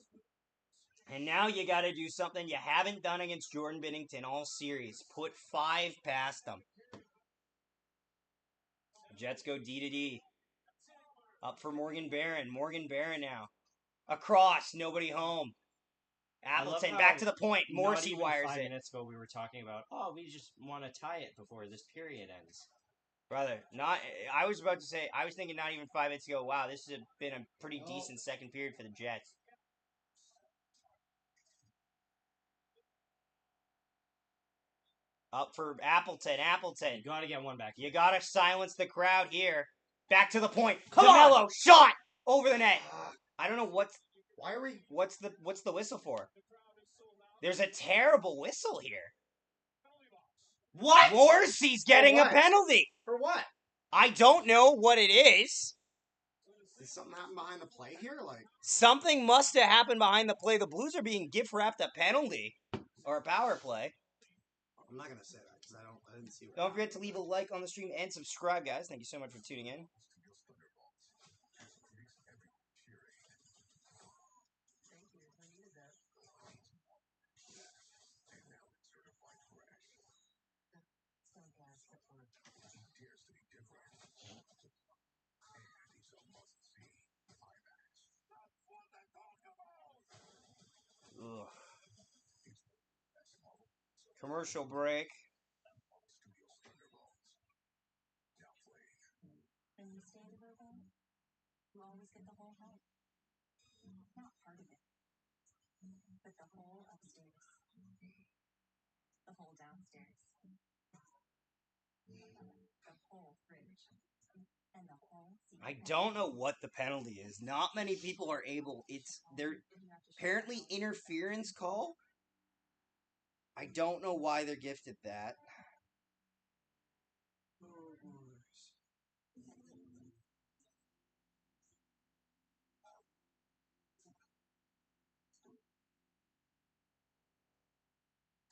And now you got to do something you haven't done against Jordan Binnington all series. Put 5 past them. Jets go D to D. Up for Morgan Barron. Morgan Barron now. Across. Nobody home. Appleton how back to the point. Not Morrissey even wires 5 it. minutes ago, we were talking about, oh, we just want to tie it before this period ends. Brother, I was about to say, I was thinking not even 5 minutes ago, wow, this has been a pretty decent second period for the Jets. Up for Appleton. You got to get one back. You got to silence the crowd here. Back to the point. Come DeMello, shot over the net. I don't know Why are we? what's the whistle for. There's a terrible whistle here. What? Morrissey's getting a what? penalty. For what? I don't know what it is. Did something happen behind the play here? Like, Something must have happened behind the play. The Blues are being gift-wrapped a penalty or a power play. I'm not gonna say that because I didn't see. What Don't forget to leave a like on the stream and subscribe, guys. Thank you so much for tuning in. Ugh. Commercial break. When you stay to Virgo, you always get the whole help. Not part of it, but the whole upstairs, the whole downstairs, the whole fridge, and the whole secret. I don't know what the penalty is. Not many people are able. They're apparently interference call. I don't know why they're gifted that.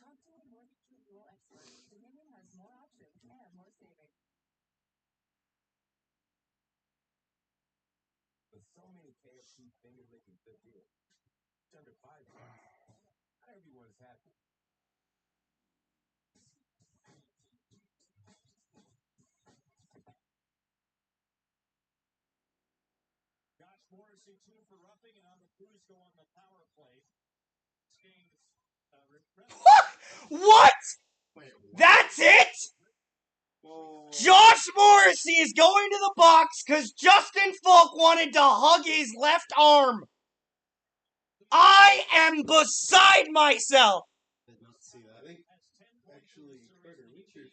Talk to a mortgage renewal expert. Dominion has more options and more savings. With so many KFC finger licking good deals, it's under $5. Not everyone's happy. Josh Morrissey 2 for roughing, and on the Blues go on the power play. This game's What? Wait, what? That's it? Whoa. Josh Morrissey is going to the box because Justin Falk wanted to hug his left arm. I am beside myself. Did not see that. I think actually, Carter, what's your...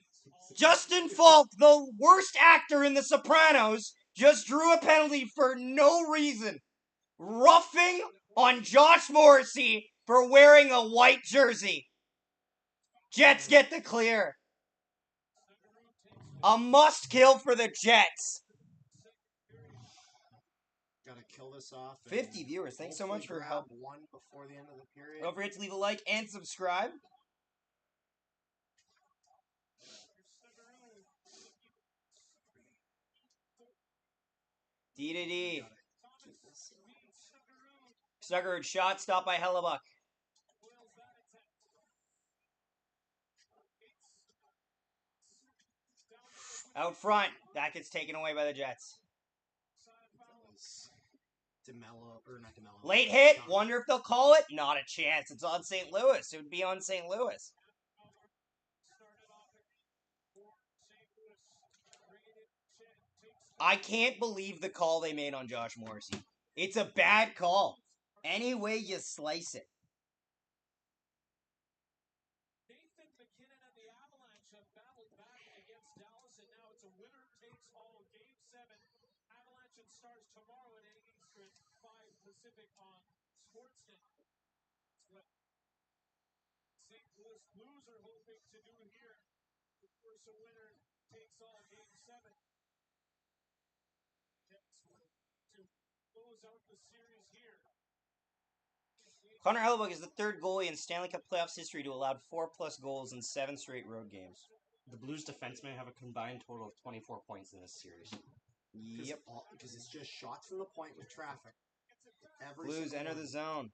Justin Falk, the worst actor in The Sopranos, just drew a penalty for no reason. Roughing on Josh Morrissey for wearing a white jersey. Jets get the clear. A must kill for the Jets. Gotta kill this off. 50 viewers. Thanks so much for grab help. one before the end of the period. Don't forget to leave a like and subscribe. D. Snuggerud shot, stopped by Hellebuck. Out front. That gets taken away by the Jets. DeMello, or not DeMello. Late hit. Sean. Wonder if they'll call it. Not a chance. It's on St. Louis. It would be on St. Louis. I can't believe the call they made on Josh Morrissey. It's a bad call. Any way you slice it. Nathan McKinnon and the Avalanche have battled back against Dallas, and now it's a winner-takes-all Game 7. Avalanche and Stars tomorrow at 8 Eastern, 5 Pacific on Sportsnet. That's what St. Louis Blues are hoping to do here to force a winner-takes-all Game 7. Jets to close out the series here. Connor Hellebuck is the third goalie in Stanley Cup playoffs history to allow 4+ goals in 7 straight road games. The Blues defensemen have a combined total of 24 points in this series. Yep. Because it's just shots from the point with traffic. Every Blues single enter one. the zone.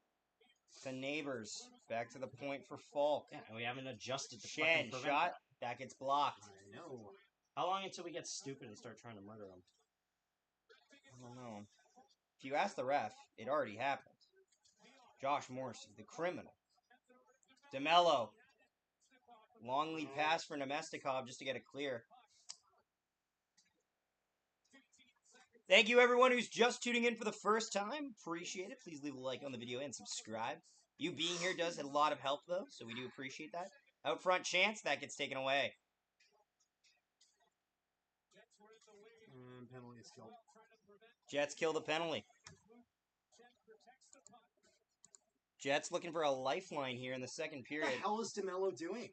The neighbors. Back to the point for Falk. Yeah, and we haven't adjusted to Shen fucking prevent shot. that. That gets blocked. I know. How long until we get stupid and start trying to murder them? I don't know. If you ask the ref, it already happened. Josh Morrissey, the criminal. DeMello. Long lead pass for Nemestikov just to get it clear. Thank you, everyone who's just tuning in for the first time. Appreciate it. Please leave a like on the video and subscribe. You being here does a lot of help, though, so we do appreciate that. Out front chance, that gets taken away. And penalty is killed. Jets kill the penalty. Jets looking for a lifeline here in the second What period. the hell is DeMello doing?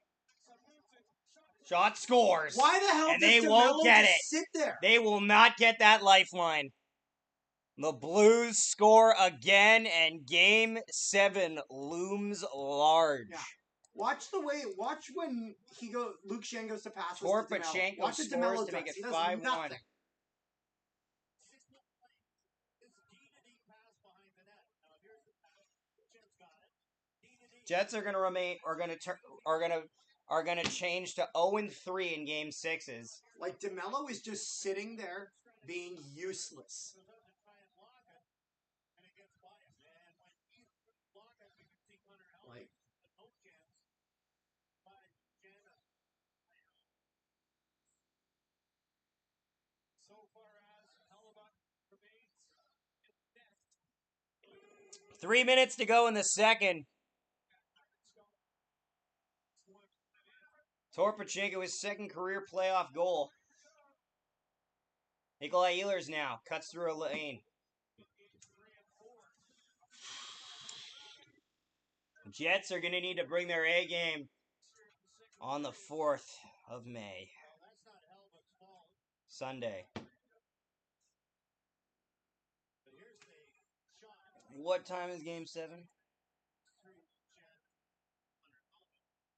Shot scores. Why the hell And does they DeMello won't get just it. sit there? They will not get that lifeline. The Blues score again, and Game 7 looms large. Yeah. Watch when Luke Shen goes to pass this to DeMello. Torpachenko Watch what scores DeMello to make does. it He does 5-1. nothing. Jets are going to change to 0-3 in Game 6s. Like, DeMello is just sitting there being useless. Like, So far as Hellebuck remains in net. 3 minutes to go in the second. Torpachenko, his second career playoff goal. Nikolai Ehlers now cuts through a lane. Jets are going to need to bring their A game on the 4th of May. Sunday. What time is Game 7?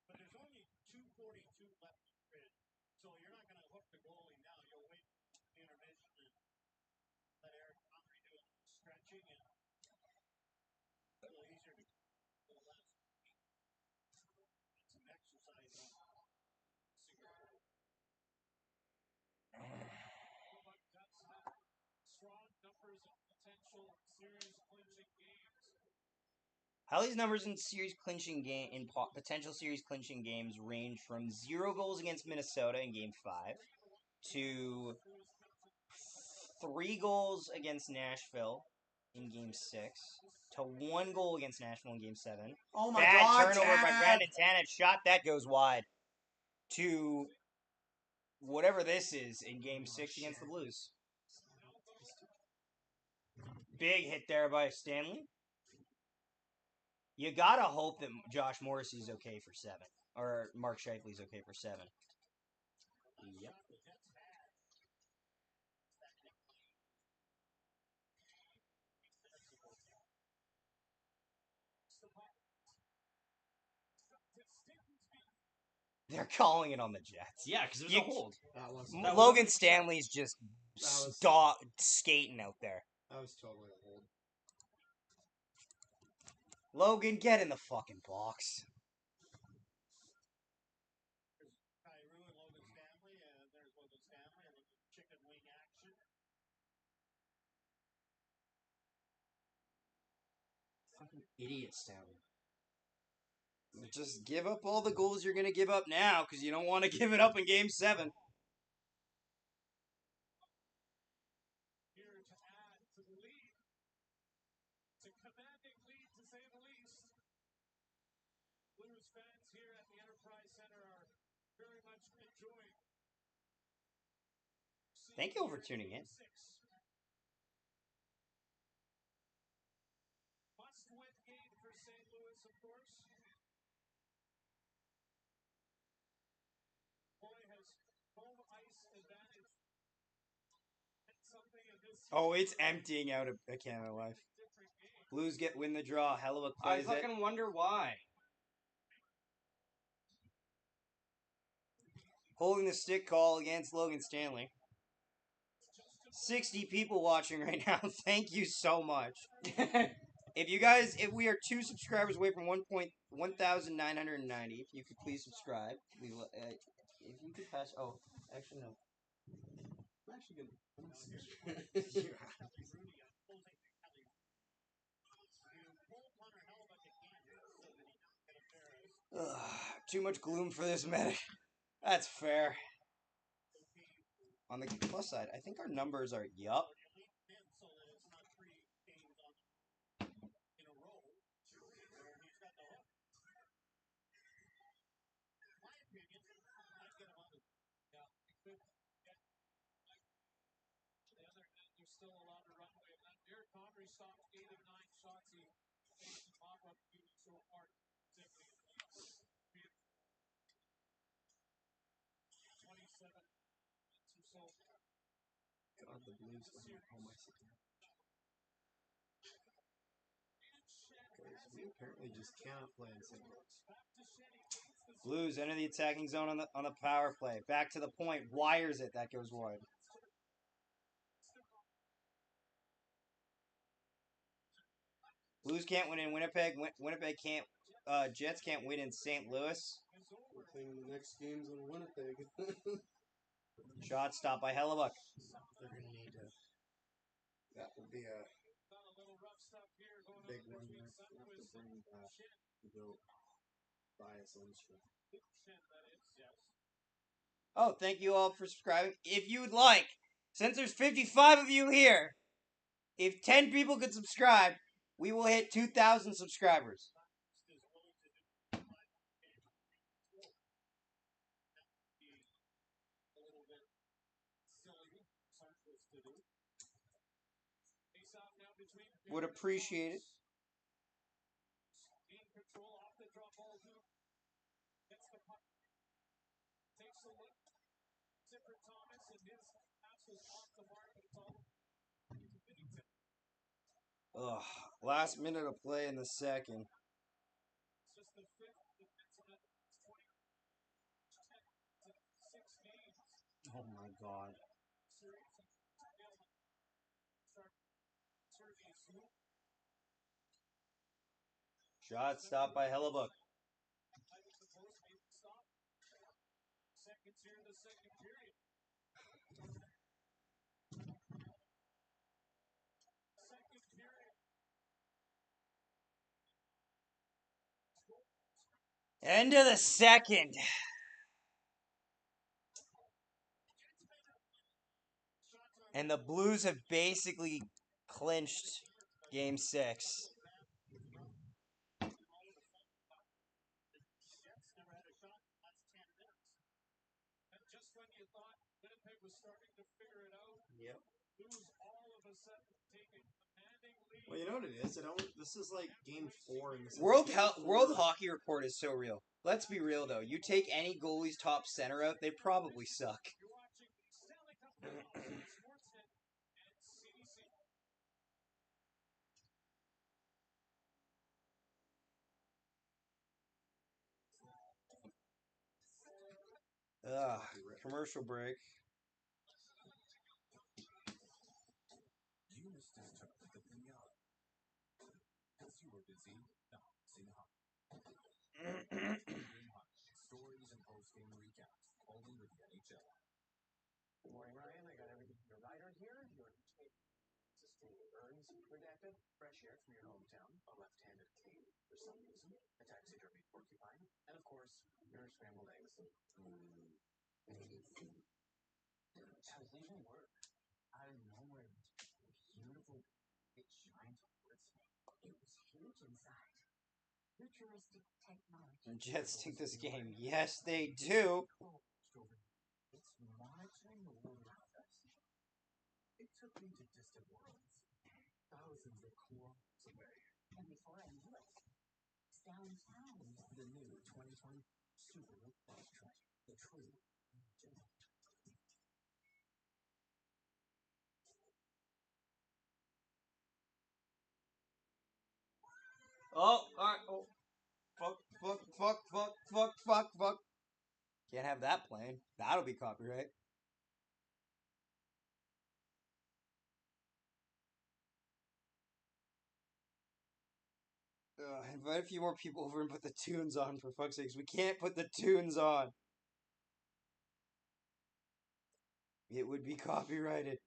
But there's only 2:42 left in the grid, so you're not going to hook the goalie now. You'll wait the intermission and let Eric Henry do stretching and a little easier to go last week. Some exercise on cigar. Hellebuck does have strong numbers of potential series clinching games. Halley's numbers in series clinching game in potential series clinching games range from 0 goals against Minnesota in Game 5 to 3 goals against Nashville in Game 6 to 1 goal against Nashville in Game 7. Oh my Bad God, turnover by Tanev! Brandon Tanev. Shot that goes wide. To whatever this is in Game 6 against the Blues. Big hit there by Stanley. You gotta hope that Josh Morrissey's okay for 7. Or Mark Scheifele's okay for 7. Yep. They're calling it on the Jets. Yeah, because it was You- a hold. That was Logan Stanley's just was- skating out there. that was totally a hold. Logan, get in the fucking box. Kyrou and Logan Stanley, and there's Logan Stanley, and the chicken wing action. Fucking idiot, Stanley. Just give up all the goals you're gonna give up now, because you don't want to give it up in Game 7. Here to add to the lead. It's a commanding lead, to say the least. Blues fans here at the Enterprise Center are very much enjoying. Thank you all for tuning in. Must-win game for St. Louis, of course. Boy has home ice advantage. And something in this Oh, it's emptying out of Canada Life. different game. Blues win the draw. Hellebuck I plays it. fucking wonder why. Holding the stick call against Logan Stanley. 60 people watching right now. Thank you so much. If we are 2 subscribers away from 1,990, if you could please subscribe. If you could pass. Oh, actually no. I'm actually gonna. Ugh, too much gloom for this medic. That's fair. On the plus side, I think our numbers are yup. There's still a lot of runway left. Derek Connery stopped 8 of 9 shots he faced in pop-up games so far. 27 or so. God, the Blues don't have home ice again. Because we apparently just cannot play in St. Louis. Blues enter the attacking zone on the power play. Back to the point. Wires it. That goes wide. Blues can't win in Winnipeg. Winnipeg can't. Jets can't win in St. Louis. We're playing the next games in Winnipeg. Shot stopped by Hellebuck. They're gonna need to. That would be a big one. They have to bring back the goat Bias Lindstrom. Oh, thank you all for subscribing. If you would like, since there's 55 of you here, if 10 people could subscribe, we will hit 2,000 subscribers. Would appreciate it. Ugh, last minute of play in the second. Oh my god. Shot stopped by Hellebuck. End of the second. And the Blues have basically clinched Game 6. Just when you thought Winnipeg was starting to figure it out, Yep. Blues all of a sudden take a commanding lead. Well, you know what it is? This is like game 4 in this. World Hockey Report is so real. Let's be real though. You take any goalie's top center out, they probably suck. You're watching the Stanley Cup playoffs on Sportsnet and CBC. Ugh. Commercial break. You missed his touch at the pinata. Because you were busy balancing hockey. Stories and post-game recaps, only with the NHL. Good morning, Ryan. I got everything from your rider here. Your sustained burns redacted. Fresh air from your hometown. A left-handed cane for some reason. A taxidermy porcupine. And of course, your scrambled eggs. How does it even work? Out of nowhere, beautiful, it shines towards me. It was huge inside. Futuristic technology. The Jets take this game. Yes, they do. It's monitoring the world around us. It took me to distant worlds, thousands of kilometers away. And before I knew it, it's downtown. The new 2020 Subaru Crosstrek, the true engine. Oh, alright. Oh. Fuck. Can't have that playing. That'll be copyright. Invite a few more people over and put the tunes on, for fuck's sakes. We can't put the tunes on. It would be copyrighted.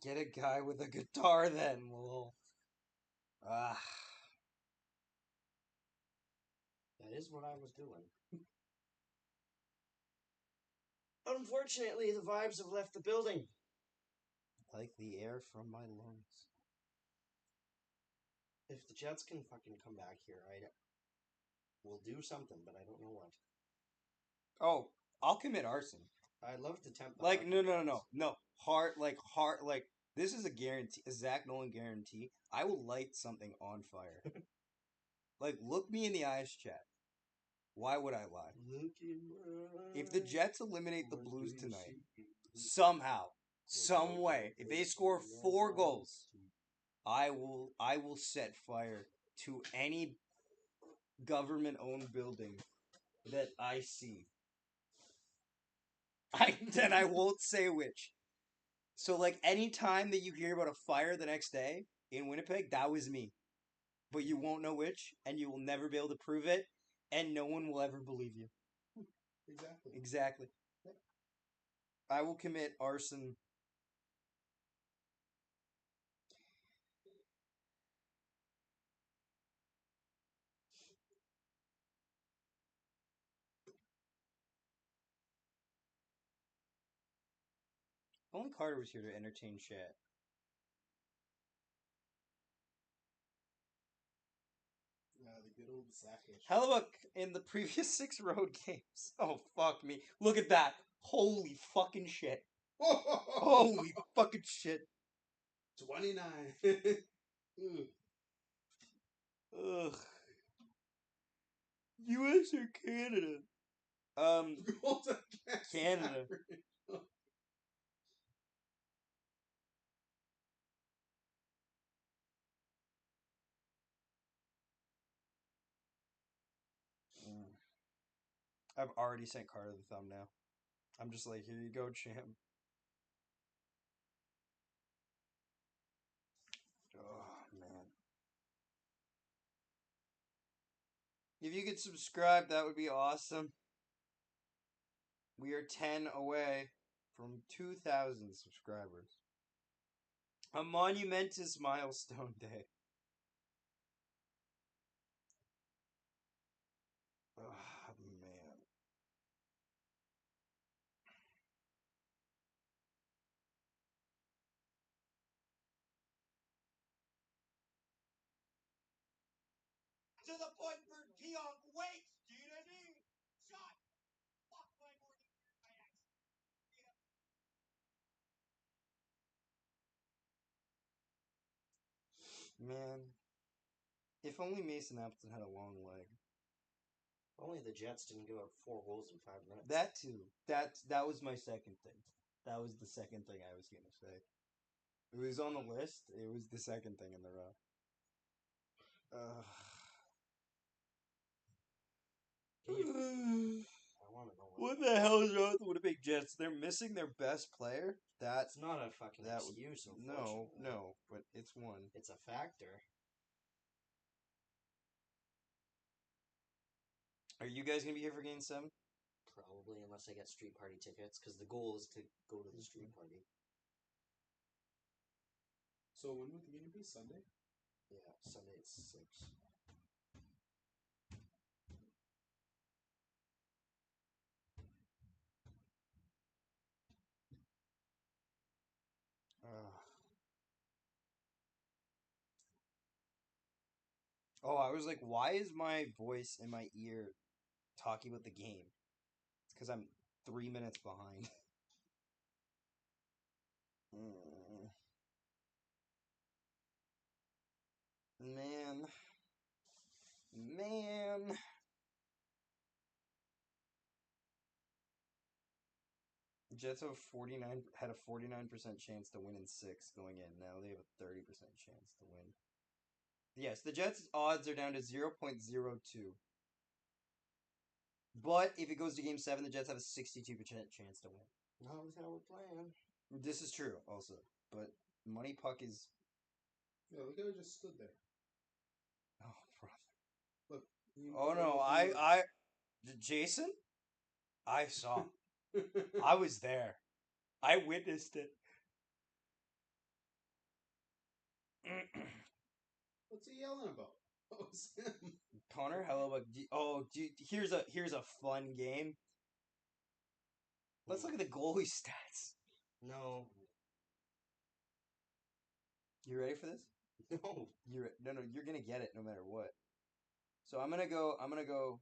Get a guy with a guitar then, lol. Ah. That is what I was doing. Unfortunately, the vibes have left the building. Like the air from my lungs. If the Jets can fucking come back here, we'll do something, but I don't know what. Oh, I'll commit arson. I'd love to tempt the Like, hockey no. gods. Hard, this is a guarantee, a Zach Nolan guarantee. I will light something on fire. Like, look me in the eyes, chat. Why would I lie? If the Jets eliminate the Blues tonight, somehow, some way, if they score 4 goals, I will set fire to any government-owned building that I see. Then I won't say which. So, like, any time that you hear about a fire the next day in Winnipeg, that was me. But you won't know which, and you will never be able to prove it, and no one will ever believe you. Exactly. I will commit arson. If only Carter was here to entertain chat. The good old Zackish. Hellebuck in the previous 6 road games. Oh, fuck me. Look at that. Holy fucking shit. Holy fucking shit. 29. Ugh. U.S. or Canada? Goals against Canada. I've already sent Carter the thumbnail. I'm just like, here you go, champ. Oh, man. If you could subscribe, that would be awesome. We are 10 away from 2,000 subscribers. A monumentous milestone day. Oh, man. To the point for Keonk. Wait, Keenan. Shot. Fuck my Morgan by accident. Man. If only Mason Appleton had a long leg. Only the Jets didn't give up 4 goals in 5 minutes. That too. That was my second thing. That was the second thing I was gonna say. It was on the list. It was the second thing in the row. I want to know What the hell is wrong with the Winnipeg Jets? They're missing their best player. That's not a fucking that excuse. no, Unfortunately. no, but it's one. It's a factor. Are you guys gonna be here for Game 7? Probably, unless I get street party tickets, because the goal is to go to the street party. So when would the game be? Sunday? Yeah, Sunday at 6. Oh, I was like, why is my voice in my ear talking about the game? It's because I'm 3 minutes behind. Man. Jets have 49 had a 49% chance to win in 6 going in. Now they have a 30% chance to win. Yes, the Jets' odds are down to 0.02. But if it goes to Game 7, the Jets have a 62% chance to win. Not with how we're playing. This is true, also. But Money Puck is... Yeah, look how it just stood there. Oh, brother. Look. Oh, no, Jason? I saw. I was there. I witnessed it. What's he yelling about? Oh, it's him. Connor Hellebuck. Here's a fun game. Let's look at the goalie stats. No. You ready for this? No. No, you're gonna get it no matter what. So I'm gonna go.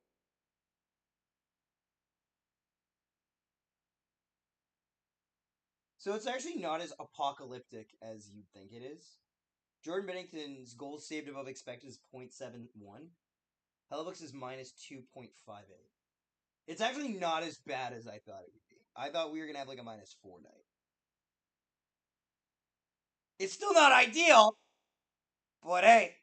So it's actually not as apocalyptic as you'd think it is. Jordan Bennington's goals saved above expected is .71. Hellebuck's is minus 2.58. It's actually not as bad as I thought it would be. I thought we were gonna have like a -4 night. It's still not ideal, but hey.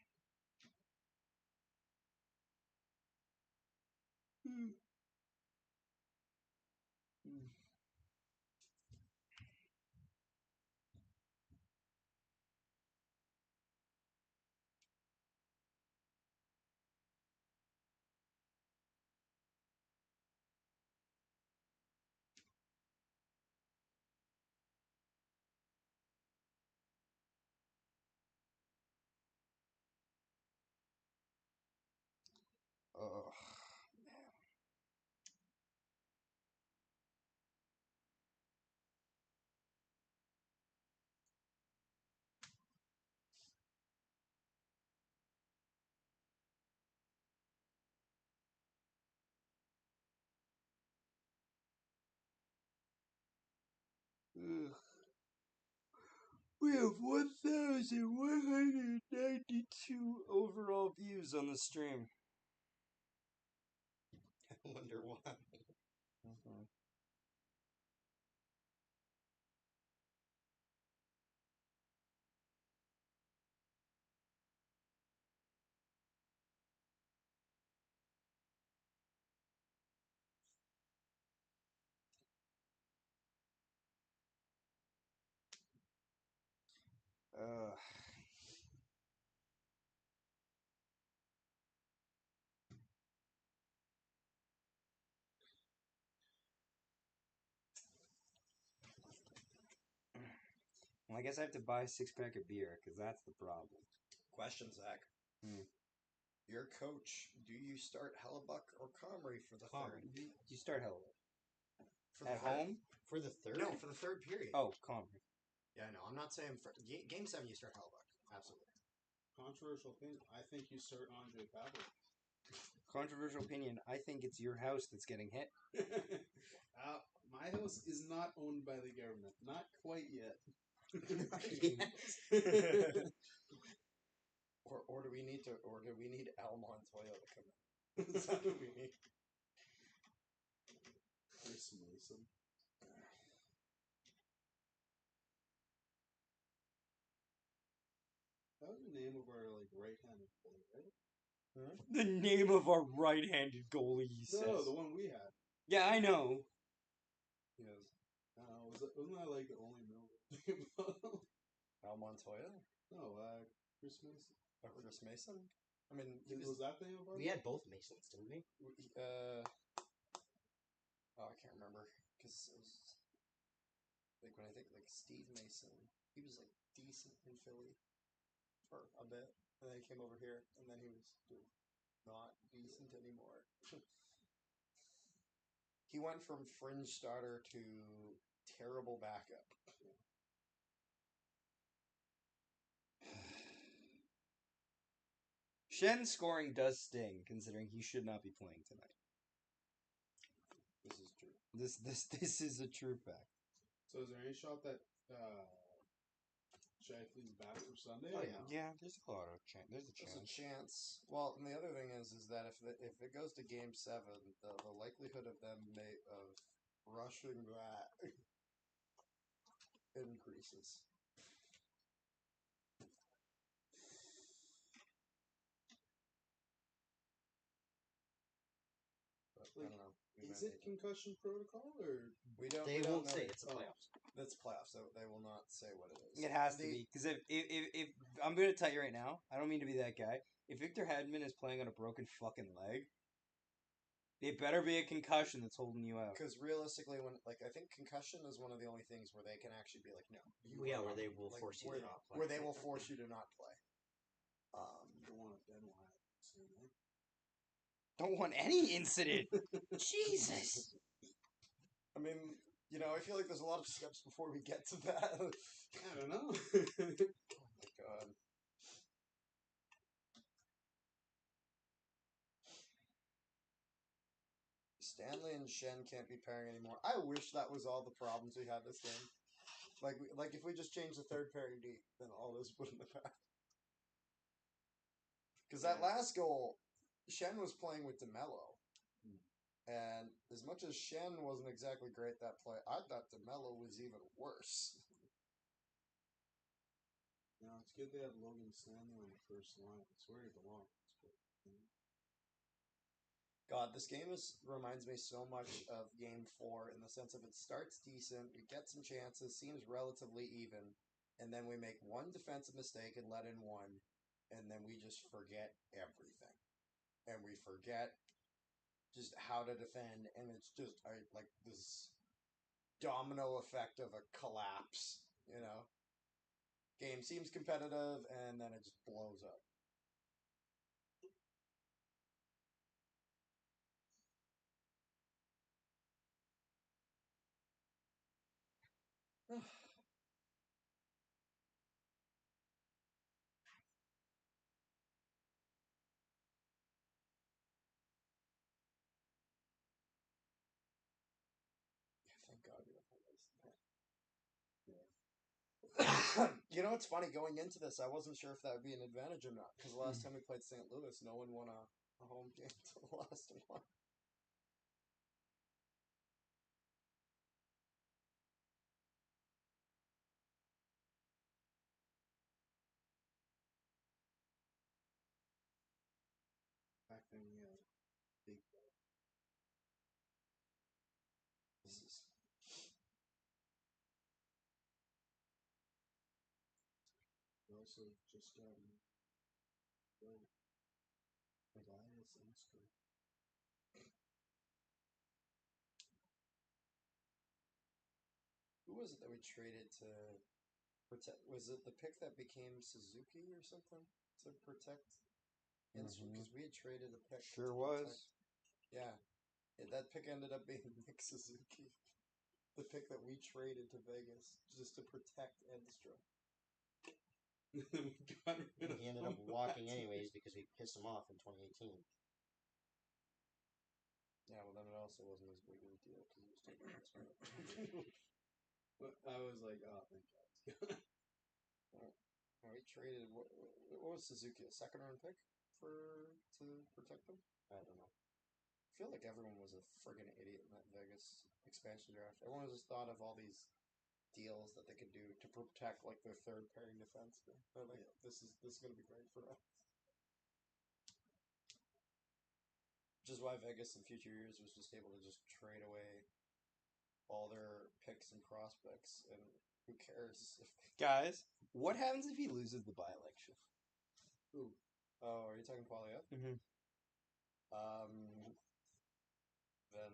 Ugh, man. We have 1,192 overall views on the stream. I wonder why. Well, I guess I have to buy a 6-pack of beer, because that's the problem. Question, Zach. Hmm. Your coach, do you start Hellebuck or Comrie for the third? You start hell For the at third? home? For the third? No, for the third period. Oh, Comrie. Yeah, no, I'm not saying for game 7 you start Hellebuck. Absolutely. Controversial opinion. I think you start Andre Pavlik. Controversial opinion. I think it's your house that's getting hit. My house is not owned by the government. Not quite yet. Or do we need Al Montoya to come in? Is that what we need? Chris Mason. That was the name of our right-handed goalie, right? The name of our right-handed goalie, he says. No, the one we had. Yeah, I know. Yes. Wasn't that like the only middle name? Al Montoya? No, Chris Mason. Chris Mason? I mean, Was that the name of our We had both Masons, didn't we? I can't remember because it was like when I think like Steve Mason, he was like decent in Philly for a bit, and then he came over here, and then he was not decent anymore. He went from fringe starter to terrible backup. Shen's scoring does sting, considering he should not be playing tonight. This is true. This is a true fact. So is there any shot that Shifley's back for Sunday? Oh, or yeah. no? Yeah, there's a lot of chance. There's a There's chance. a chance. Well, and the other thing is that if it goes to Game 7, the likelihood of them of rushing that increases. But I don't know. Is it concussion protocol or We don't. They we don't won't know say yet. it's the playoffs. That's playoffs, so they will not say what it is. It has to be, because if I'm going to tell you right now, I don't mean to be that guy. If Victor Hedman is playing on a broken fucking leg, it better be a concussion that's holding you out. Because realistically, I think concussion is one of the only things where they can actually be like, no, Yeah, where they will force you to not play. Where they will force you to not play. you don't want a dead one? Don't want any incident. Jesus. I mean, I feel like there's a lot of steps before we get to that. I don't know. Oh my god. Stanley and Shen can't be pairing anymore. I wish that was all the problems we had this game. Like if we just changed the third pairing deep, then all this wouldn't have happened. Because that last goal, Shen was playing with DeMello. And as much as Shen wasn't exactly great that play, I thought DeMello was even worse. It's good they have Logan Stanley on the first line. It's where he belongs. God, this game reminds me so much of Game 4 in the sense of it starts decent, we get some chances, seems relatively even, and then we make one defensive mistake and let in one, and then we just forget everything. And we forget just how to defend, and it's just like this domino effect of a collapse, Game seems competitive, and then it just blows up. Thank God we don't have this. Yeah. You know, it's funny, going into this, I wasn't sure if that would be an advantage or not, because the last time we played St. Louis, no one won a home game until the last one. Back then, yeah. Big. This is We also just got Elias and Screw. who was it that we traded to protect? Was it the pick that became Suzuki or something to protect? Because we had traded a pick. Sure to was. protect- Yeah. That pick ended up being Nick Suzuki. The pick that we traded to Vegas just to protect Edstrom. We got rid of He ended him up walking last year. anyways because we pissed him off in 2018. Yeah, well, then it also wasn't as big of a deal because he was taking Edstrom. But I was like, oh, thank God. We traded what was Suzuki, a second round pick to protect him? I don't know. I feel like everyone was a friggin' idiot in that Vegas expansion draft. Everyone just thought of all these deals that they could do to protect like their third pairing defenseman. They're like, this is gonna be great for us. Which is why Vegas in future years was just able to just trade away all their picks and prospects, and who cares if Guys, what happens if he loses the by-election? who? Oh, are you talking Poilievre? Mm-hmm. Then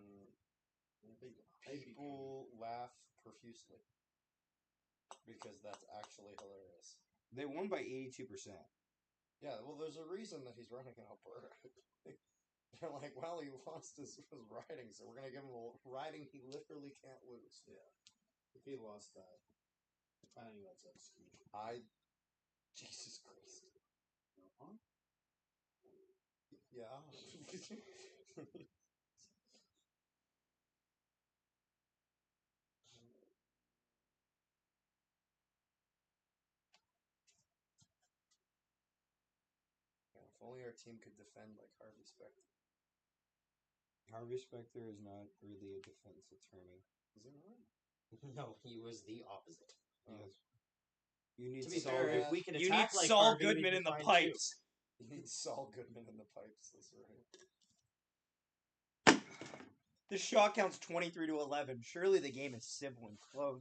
people laugh profusely because that's actually hilarious. They won by 82%. Yeah, well, there's a reason that he's running in Alberta. They're like, well, he lost his riding, so we're gonna give him a riding he literally can't lose. Yeah. If he lost that, I think that's excuse. Jesus Christ. Huh? Yeah. Yeah, if only our team could defend like Harvey Specter. Harvey Specter is not really a defense attorney. Is he not? No, he was the opposite. Yes. You need To be Saul fair, Good- if we can you attack need like Saul Harvey, Goodman we'd be in the fine, too. pipes. You need Saul Goodman in the pipes, that's right. The shot count's 23-11. Surely the game is civil and close.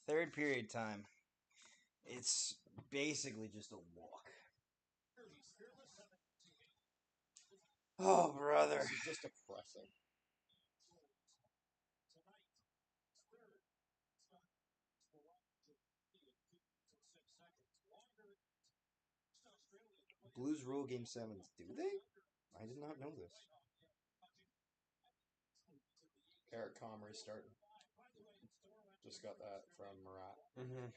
Third period time. It's basically just a walk. Oh, brother. This is just depressing. Blues rule game 7. Do they? I did not know this. Eric Comrie starting. Just got that from Murat. Mm-hmm.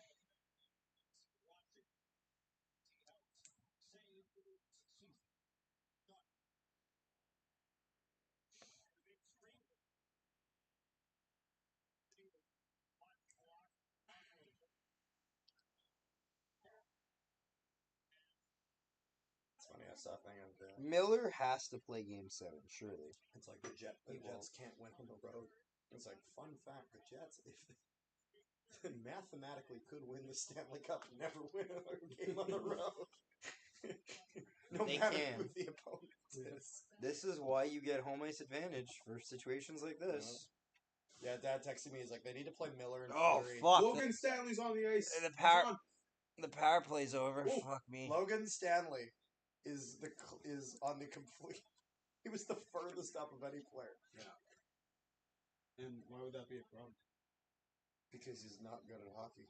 It's funny, I saw a thing of Miller has to play game 7, surely. it's like the Jets can't win on the road. It's like, fun fact, the Jets, if they mathematically could win the Stanley Cup and never win another game on the road. No They matter can. who the opponent is. This is why you get home ice advantage for situations like this. Yeah, Dad texted me. He's like, they need to play Miller and Oh, Fleury. fuck. Logan Stanley's on the ice. The He's power- on. The power play's over. Whoa. Fuck me. Logan Stanley is on the complete. He was the furthest up of any player And why would that be a problem? because he's not good at hockey.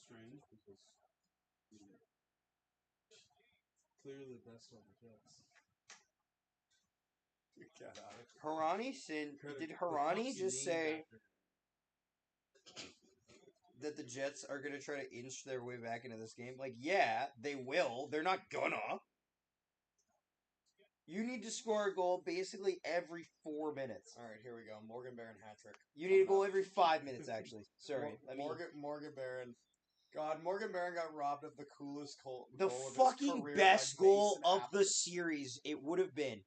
Strange, because he's clearly the best on the Jets. Get out of here. Harani said, did Harani just say that the Jets are going to try to inch their way back into this game? Like, yeah, they will. They're not gonna. You need to score a goal basically every 4 minutes. All right, here we go. Morgan Barron hat trick. You need a goal every 5 minutes, actually. Sorry. Morgan Barron. God, Morgan Barron got robbed of the coolest goal. The of his fucking career best by goal Mason of the Appleton. series, it would have been.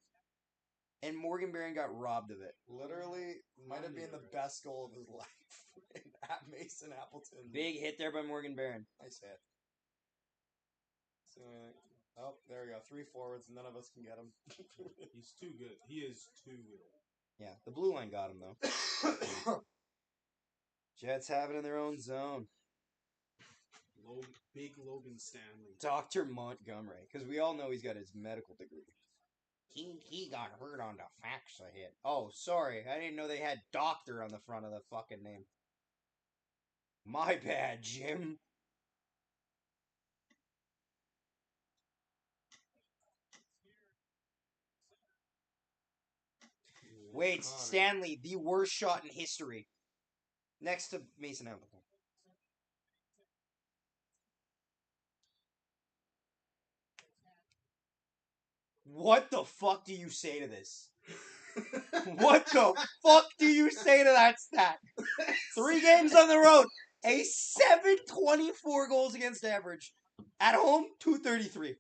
And Morgan Barron got robbed of it. Literally, might have been the best goal of his life at Mason Appleton. Big hit there by Morgan Barron. Nice hit. So, oh, there we go. 3 forwards. None of us can get him. He's too good. He is too good. Yeah, the blue line got him, though. Jets have it in their own zone. Big Logan Stanley. Dr. Montgomery, because we all know he's got his medical degree. He got hurt on the faxa hit. Oh, sorry. I didn't know they had doctor on the front of the fucking name. My bad, Jim. Wade Stanley, the worst shot in history. Next to Mason Appleton. What the fuck do you say to this? What the fuck do you say to that stat? 3 games on the road. A 724 goals against average. At home, 233.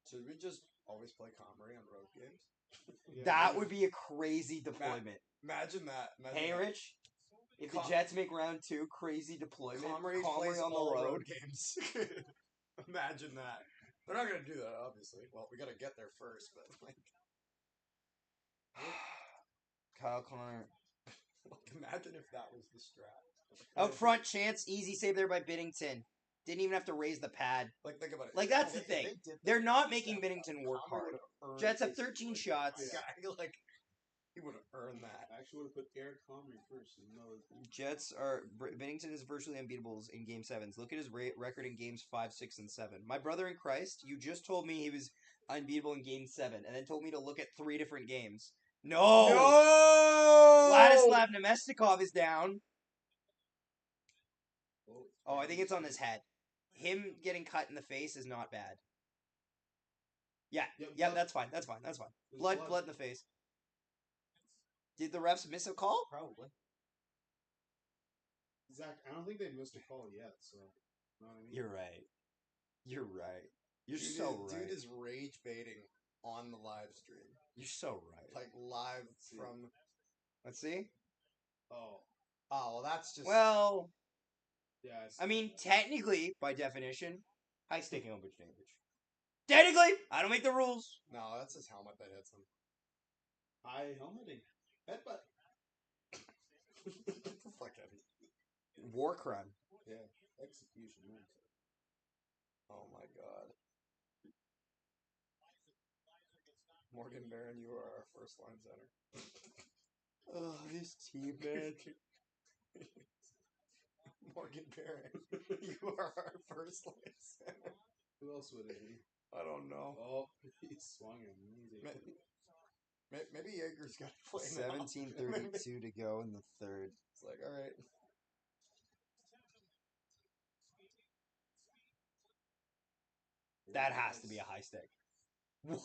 Should we just always play Comrie on road games? Yeah, That would be a crazy deployment. Imagine that. Hey, Rich, if the Jets make round 2, crazy deployment. Comrie Comrie plays on the all road. games. Imagine that. They're not gonna do that, obviously. Well, we gotta get there first, but like, Kyle Connor. imagine if that was the strat. Out front, chance, easy save there by Binnington. Didn't even have to raise the pad. Like, think about it. Like, that's the If thing. they did They're that, not making Binnington work Comrie hard. would've earned Jets have his- 13 shots. Yeah, like he would have earned that. I actually would have put Eric Comrie first. Jets are... Binnington is virtually unbeatable in Game 7s. Look at his record in Games 5, 6, and 7. My brother in Christ, you just told me he was unbeatable in Game 7, and then told me to look at 3 different games. No! Vladislav Nemestikov is down. Oh, I think it's on his head. Him getting cut in the face is not bad. Yeah, yeah, that's fine. That's fine. That's fine. Blood in the face. Did the refs miss a call? Probably. Zach, I don't think they missed a call yet, so. You know what I mean? You're right. You're right. You're Dude so is, right. Dude is rage baiting on the live stream. You're so right. Like, live from... Let's see. Oh, well, that's just... Well, Yeah. I mean, technically, by definition, high sticking over damage. Technically, I don't make the rules. No, that's his helmet that hits him. High helmeting. Headbutt. Get the fuck out of here. War crime. Yeah. Execution. Man. Oh my god. Morgan Barron, you are our first line center. Oh, this team, man. Morgan Barron, you are our first line center. Who else would it be? I don't know. Oh, he swung him. Maybe Jaeger's got to play now. 17:32 to go in the third. It's like, all right. That has to be a high stick. What?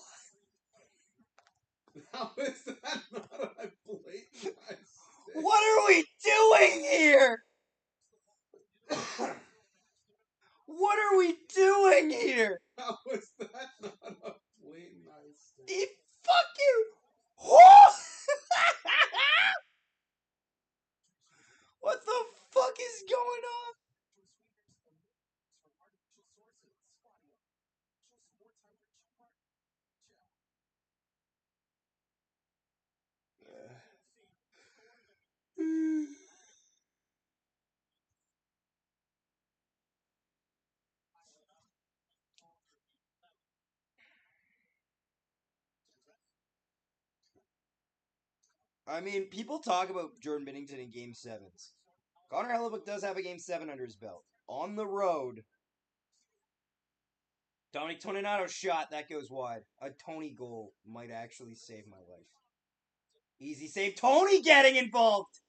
How is that not a blatant high stick? What are we doing here? What are we doing here? How is that not a blatant high stick? Fuck you! What? What the fuck is going on? I mean, people talk about Jordan Binnington in Game 7s. Connor Hellebuck does have a Game 7 under his belt. On the road. Dominic Toninato shot. That goes wide. A Tony goal might actually save my life. Easy save. Tony getting involved.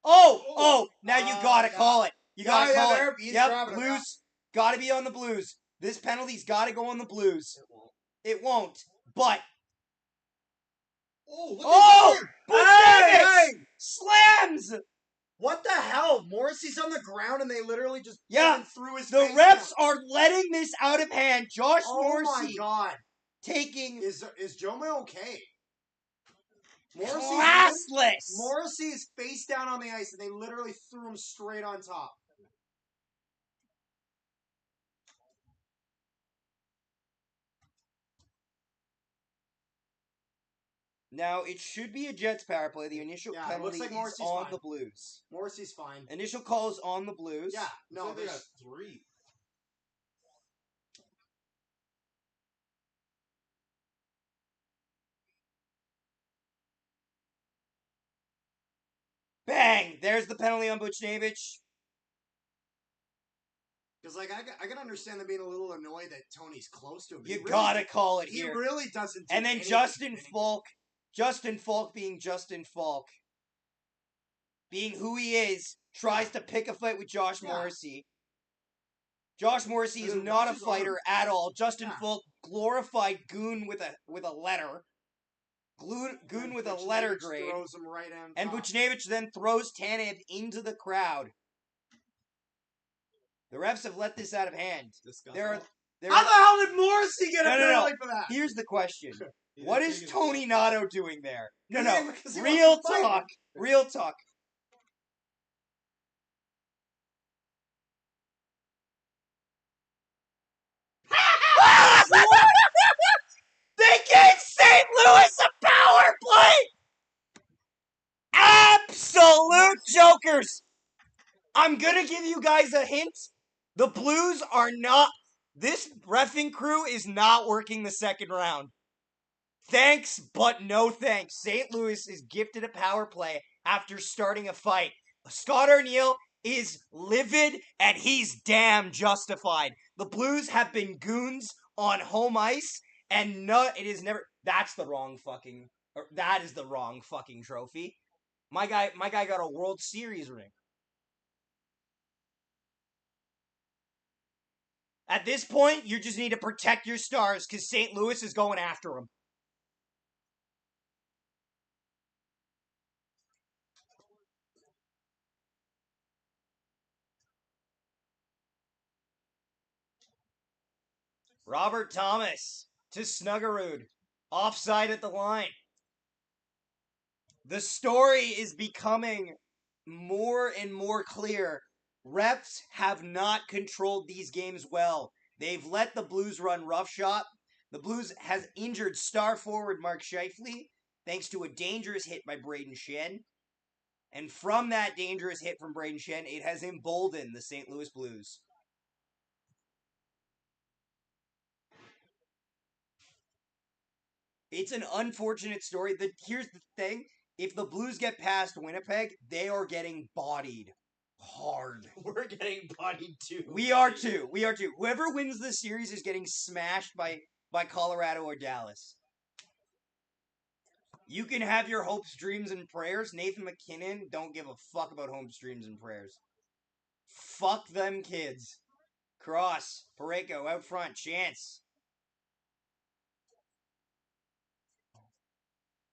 Oh, now you gotta call it. You gotta call it. He's Yep, grabbing it. Blues. Gotta be on the Blues. This penalty's got to go on the Blues. It won't. But Oh, look oh, at Buchnevich hey! slams. What the hell? Morrissey's on the ground and they literally just Yeah, fucking threw his The face refs down. are letting this out of hand. Josh Oh my Morrissey god. taking Is Joma okay? classless. Morrissey's face down on the ice and they literally threw him straight on top. Now, it should be a Jets power play. The initial Yeah, it looks penalty like is Morrissey's on fine. the Blues. Morrissey's fine. Initial call is on the Blues. Yeah, No, no, they got there's 3. Bang! There's the penalty on Buchnevich. because like I can understand them being a little annoyed that Tony's close to him. You gotta call it He here. really doesn't. Do And then anything. Justin Falk being Justin Falk, being who he is, tries to pick a fight with Josh Yeah. Morrissey. Josh Morrissey is Dude, not watch a his fighter at all. Justin Yeah. Falk, glorified goon with a letter. Goon And with a Buchnevich letter grade. throws him right on And top. Buchnevich then throws Tanev into the crowd. The refs have let this out of hand. There How the hell did Morrissey get a No. penalty for that? Here's the question. He What just is taking Tony Nato doing there? No. Because he Real wants to fight. talk. Real talk. They gave St. Louis a power play! Absolute jokers! I'm gonna give you guys a hint. The Blues are not... This reffing crew is not working the second round. Thanks, but no thanks. St. Louis is gifted a power play after starting a fight. Scott Arniel is livid, and he's damn justified. The Blues have been goons on home ice, and it is never... That is the wrong fucking trophy. My guy got a World Series ring. At this point, you just need to protect your stars, because St. Louis is going after him. Robert Thomas to Snuggerud. Offside at the line. The story is becoming more and more clear. Refs have not controlled these games well. They've let the Blues run roughshod. The Blues has injured star forward Mark Scheifele thanks to a dangerous hit by Braden Shen. And from that dangerous hit from Braden Shen, it has emboldened the St. Louis Blues. It's an unfortunate story. Here's the thing. If the Blues get past Winnipeg, they are getting bodied hard. We're getting bodied too. We are too. Whoever wins this series is getting smashed by Colorado or Dallas. You can have your hopes, dreams, and prayers. Nathan McKinnon don't give a fuck about hopes, dreams, and prayers. Fuck them kids. Cross. Pareko out front. Chance.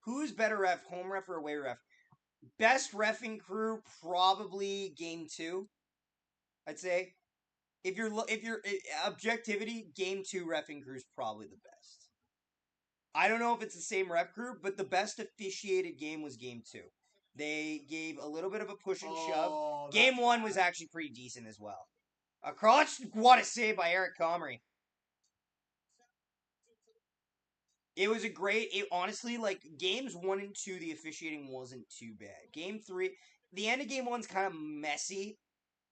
Who's better ref, home ref or away ref? Best reffing crew, probably game 2. I'd say. If you're objectivity, game 2 reffing crew is probably the best. I don't know if it's the same ref crew, but the best officiated game was game 2. They gave a little bit of a push and shove. Game 1 was actually pretty decent as well. A crotch, what a save by Eric Comrie. It was honestly, like, games 1 and 2, the officiating wasn't too bad. Game 3, the end of game 1's kind of messy.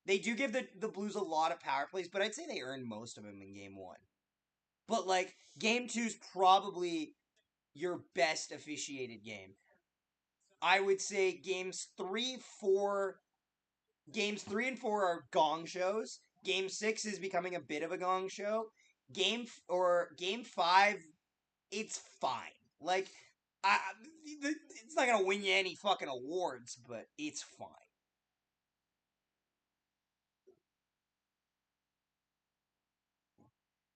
They do give the Blues a lot of power plays, but I'd say they earned most of them in game 1. But, like, game 2's probably your best officiated game. I would say games 3 and 4 are gong shows. Game 6 is becoming a bit of a gong show. Game 5, it's fine. Like, it's not gonna win you any fucking awards, but it's fine.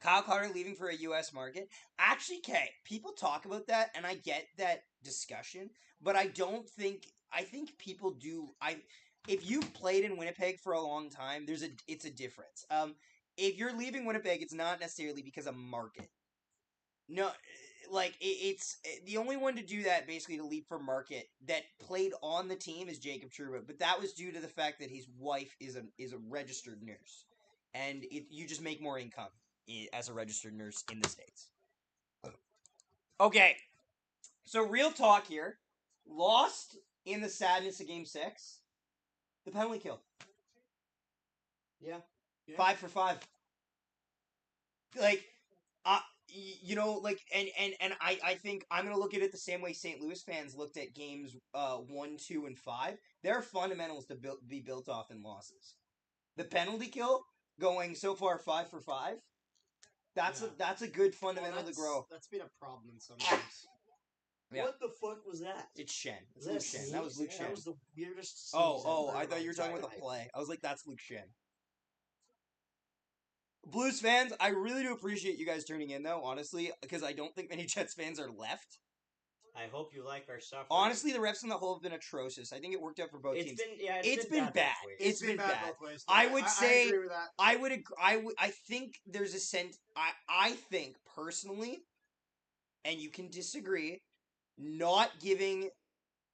Kyle Carter leaving for a U.S. market. Actually, okay, people talk about that, and I get that discussion, but I don't think. I think people do. If you've played in Winnipeg for a long time, it's a difference. If you're leaving Winnipeg, it's not necessarily because of market. No, like it's the only one to do that basically to leap for market that played on the team is Jacob Trouba, but that was due to the fact that his wife is a registered nurse, and you just make more income as a registered nurse in the States. Okay, so real talk here. Lost in the sadness of Game 6. The penalty kill. Yeah. 5 for 5. Like, you know, like, and I think I'm going to look at it the same way St. Louis fans looked at games 1, 2, and 5. There are fundamentals to be built off in losses. The penalty kill going so far 5 for 5. That's a good fundamental to grow. That's been a problem in some games. Yeah. What the fuck was that? It's Shen. It's Is that Luke a Shen. sneeze? That was Luke Yeah, Shen. That was the weirdest sneeze Oh, I've heard I in thought my you were talking about entire the life. play. I was like, that's Luke Shen. Blues fans, I really do appreciate you guys tuning in, though, honestly, because I don't think many Jets fans are left. I hope you like our suffering. Honestly, the refs on the whole have been atrocious. I think it worked out for both teams. It's been bad. both ways. It's been bad. both ways. I would say I agree with that. I would agree. I think there's a sense. I think personally, and you can disagree. Not giving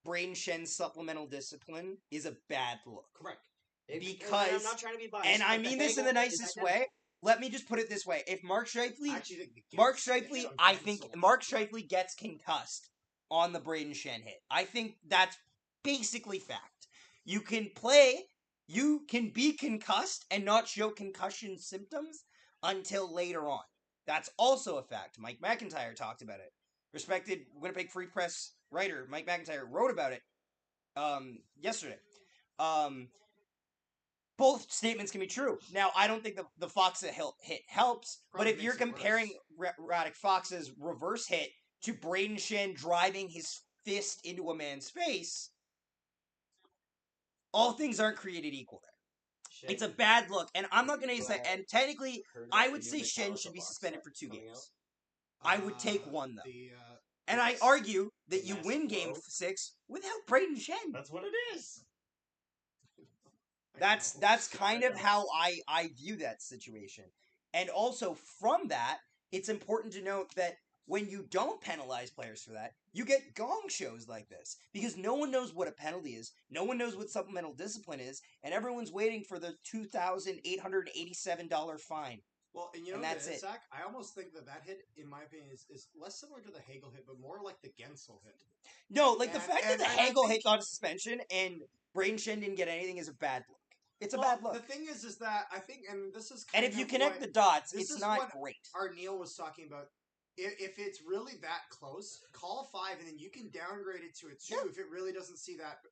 Braden Shen supplemental discipline is a bad look. Correct. Because I'm not trying to be biased. and I but the mean this in Hagel the hit is nicest identical. way. Let me just put it this way: if Mark Scheifele, I actually think the Mark Gets- Scheifele, yeah, I Gensel. think Mark Scheifele gets concussed on the Braden Shen hit. I think that's basically fact. You can be concussed and not show concussion symptoms until later on. That's also a fact. Mike McIntyre talked about it. Respected Winnipeg Free Press writer Mike McIntyre wrote about it yesterday. Both statements can be true. Now, I don't think the Fox hit helps, but Probably if you're makes it comparing Radek Fox's reverse hit to Braden Shen driving his fist into a man's face, all things aren't created equal there. It's a bad look, and I'm not going to say. And technically, I would say Shen should be suspended for 2 games. I would take one though, and I argue that you win Game 6 without Braden Shen. That's what it is. That's kind of how I view that situation. And also from that, it's important to note that when you don't penalize players for that, you get gong shows like this. Because no one knows what a penalty is, no one knows what supplemental discipline is, and everyone's waiting for the $2,887 fine. Well, and you know And what that's it is, it. Zach? I almost think that hit, in my opinion, is less similar to the Hagel hit, but more like the Gensel hit. No, like the fact that and the I Hagel think- hit got a suspension and Braden Shen didn't get anything is a bad look. It's a Well, bad look. The thing is that I think, and this is And kind if you of connect what- the dots, this it's is not what great. our Neil was talking about. If it's really that close, call 5, and then you can downgrade it to a 2 if it really doesn't seem that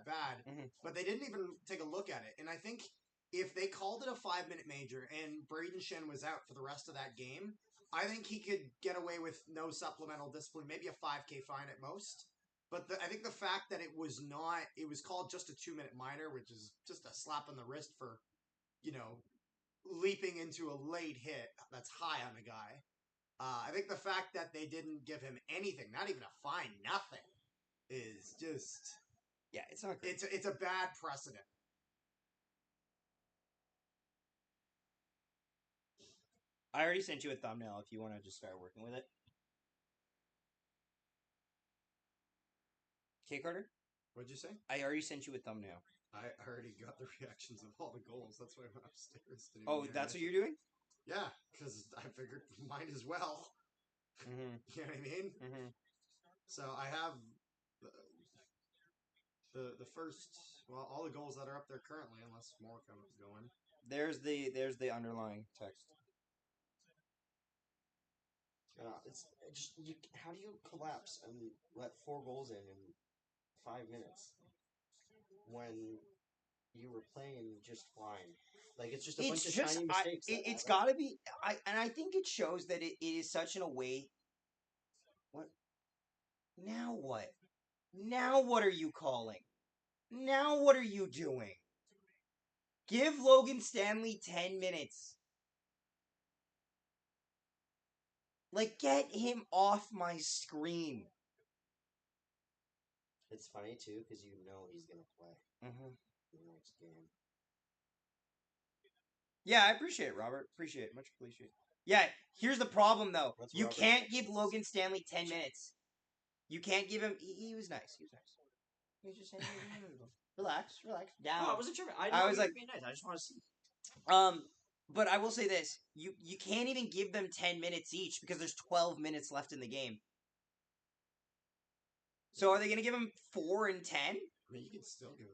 bad. Mhm. But they didn't even take a look at it, and I think if they called it a 5-minute major and Braden Shen was out for the rest of that game, I think he could get away with no supplemental discipline, maybe a 5K fine at most. But I think the fact that it was called just a 2-minute minor, which is just a slap on the wrist for, leaping into a late hit that's high on a guy. I think the fact that they didn't give him anything, not even a fine, nothing, is just Yeah, it's not great. it's a bad precedent. I already sent you a thumbnail if you want to just start working with it. Okay, Carter? What'd you say? I already sent you a thumbnail. I already got the reactions of all the goals. That's why I went upstairs. to do Oh, the that's what intermission. you're doing? Yeah, because I figured might as well. Mm-hmm. You know what I mean? Mm-hmm. So I have the first, all the goals that are up there currently, unless more come going. There's the underlying text. It's just how do you collapse and let 4 goals in 5 minutes when you were playing just fine? Like it's just a bunch of tiny mistakes. It's got to be. I think it shows that it is such an away. What? Now what? Now what are you calling? Now what are you doing? Give Logan Stanley 10 minutes. Like, get him off my screen. It's funny too because you know he's gonna play Mm-hmm. the next game. Yeah, I appreciate it, Robert. Appreciate it. Much appreciate it. Yeah, here's the problem, though. What's You Robert? can't give Logan Stanley 10 minutes. You can't give him... He was nice. He was nice. He was just saying... Relax. Down. Oh, I wasn't tripping. I was like... being nice. I just want to see. But I will say this. You can't even give them 10 minutes each because there's 12 minutes left in the game. So are they going to give him 4 and 10? I mean, you can still give him.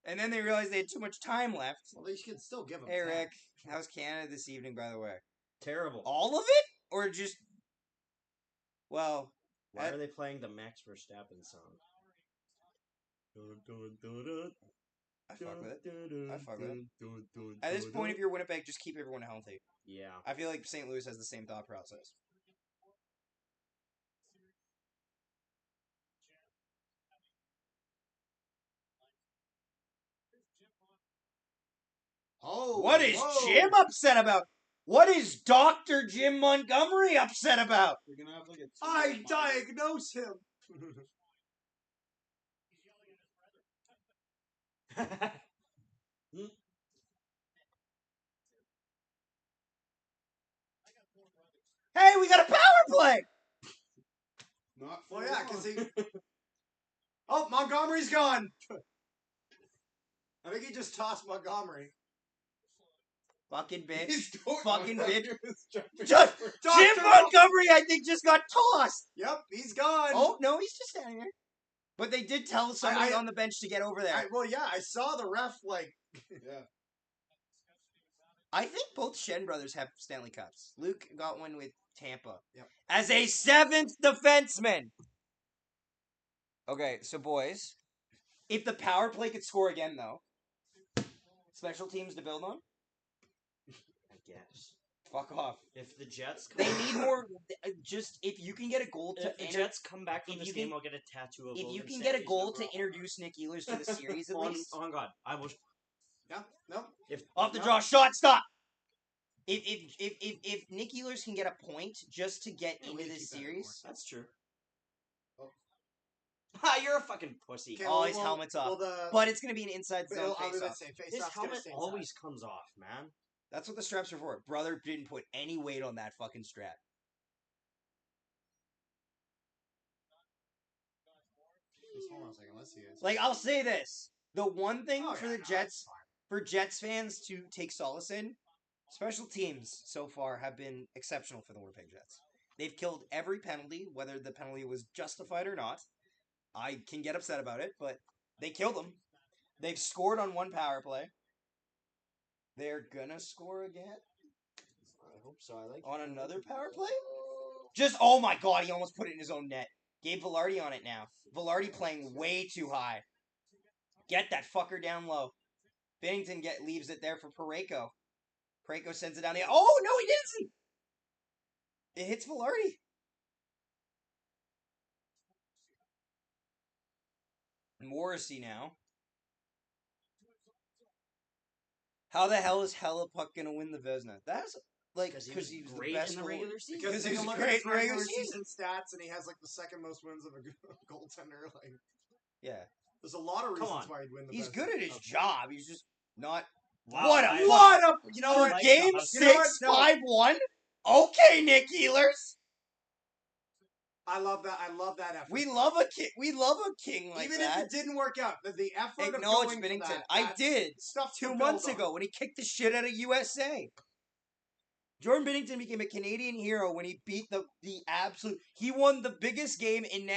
And then they realized they had too much time left. Well, you can still give him. Hey, 10. Rick. How's Canada this evening, by the way? Terrible. All of it? Or just... Well... Why are they playing the Max Verstappen song? I fuck with it. At this point, if you're Winnipeg, just keep everyone healthy. Yeah. I feel like St. Louis has the same thought process. Oh, What is whoa. Jim upset about? What is Dr. Jim Montgomery upset about? You're gonna have like a. I diagnose him. Hey, we got a power play! Not for Well, yeah, long. because he. Oh, Montgomery's gone. I think he just tossed Montgomery. Fucking bitch. He's going Fucking on. bitch. Jumping Just, over. Jim Montgomery, I think, just got tossed. Yep, he's gone. Oh, no, he's just standing there. But they did tell somebody on the bench to get over there. Well, yeah, I saw the ref like. Yeah. I think both Shen brothers have Stanley Cups. Luke got one with Tampa. Yep. As a 7th defenseman. Okay, so boys, if the power play could score again, though, special teams to build on? I guess. Fuck off. If the Jets come They need more. Just if you can get a goal to if the Jets come back from if this you game, can- I'll get a tattoo of if Logan you can get a Stanley's goal number to on. introduce Nick Ehlers to the series at on, least. on God, I will. Yeah, no. If Off the No. draw, shot, stop. If Nick Ehlers can get a point just to get Yeah, into we can this keep that series, that's true. Oh. Ha! You're a fucking pussy. Okay, Oh, his helmet's off. Well, the but it's gonna be an inside zone I was face about off. to say face His off's gonna helmet stay always comes off, man. That's what the straps are for. Brother didn't put any weight on that fucking strap. Just hold on a second. Let's see it. Like, I'll say this: the one thing Oh, for yeah, the no, that's Jets, fine. for Jets fans to take solace in, special teams so far have been exceptional for the Winnipeg Jets. They've killed every penalty, whether the penalty was justified or not. I can get upset about it, but they killed them. They've scored on one power play. They're gonna score again I hope so. I like on another power play. Just, oh my god, he almost put it in his own net. Gabe Velarde on it now. Velarde playing way too high. Get that fucker down low. Binnington leaves it there for Parayko. Parayko sends it down the... Oh, no, he didn't! It hits Velarde. Morrissey now. How the hell is Hellepuck going to win the Vezina? That's... Like, because he was great the best in the goal- regular season. Because Because he he was look great at his in the regular regular season. season stats, and he has like the second most wins of a goaltender. Like, Yeah. there's a lot of Come reasons on. why he'd win the. He's Vezina. good at his Okay. job. He's just not... Wow, What a I- what a You know for what? like game that. You know what? 6, No. 5-1. Okay, Nick Ehlers. I love that. I love that effort. We love a king. We love a king like Even that. if it didn't work out, the effort Acknowledge of going for Binnington. that, I that's did stuff to 2 build months on. ago when he kicked the shit out of USA. Jordan Binnington became a Canadian hero when he beat the absolute. He won the biggest game in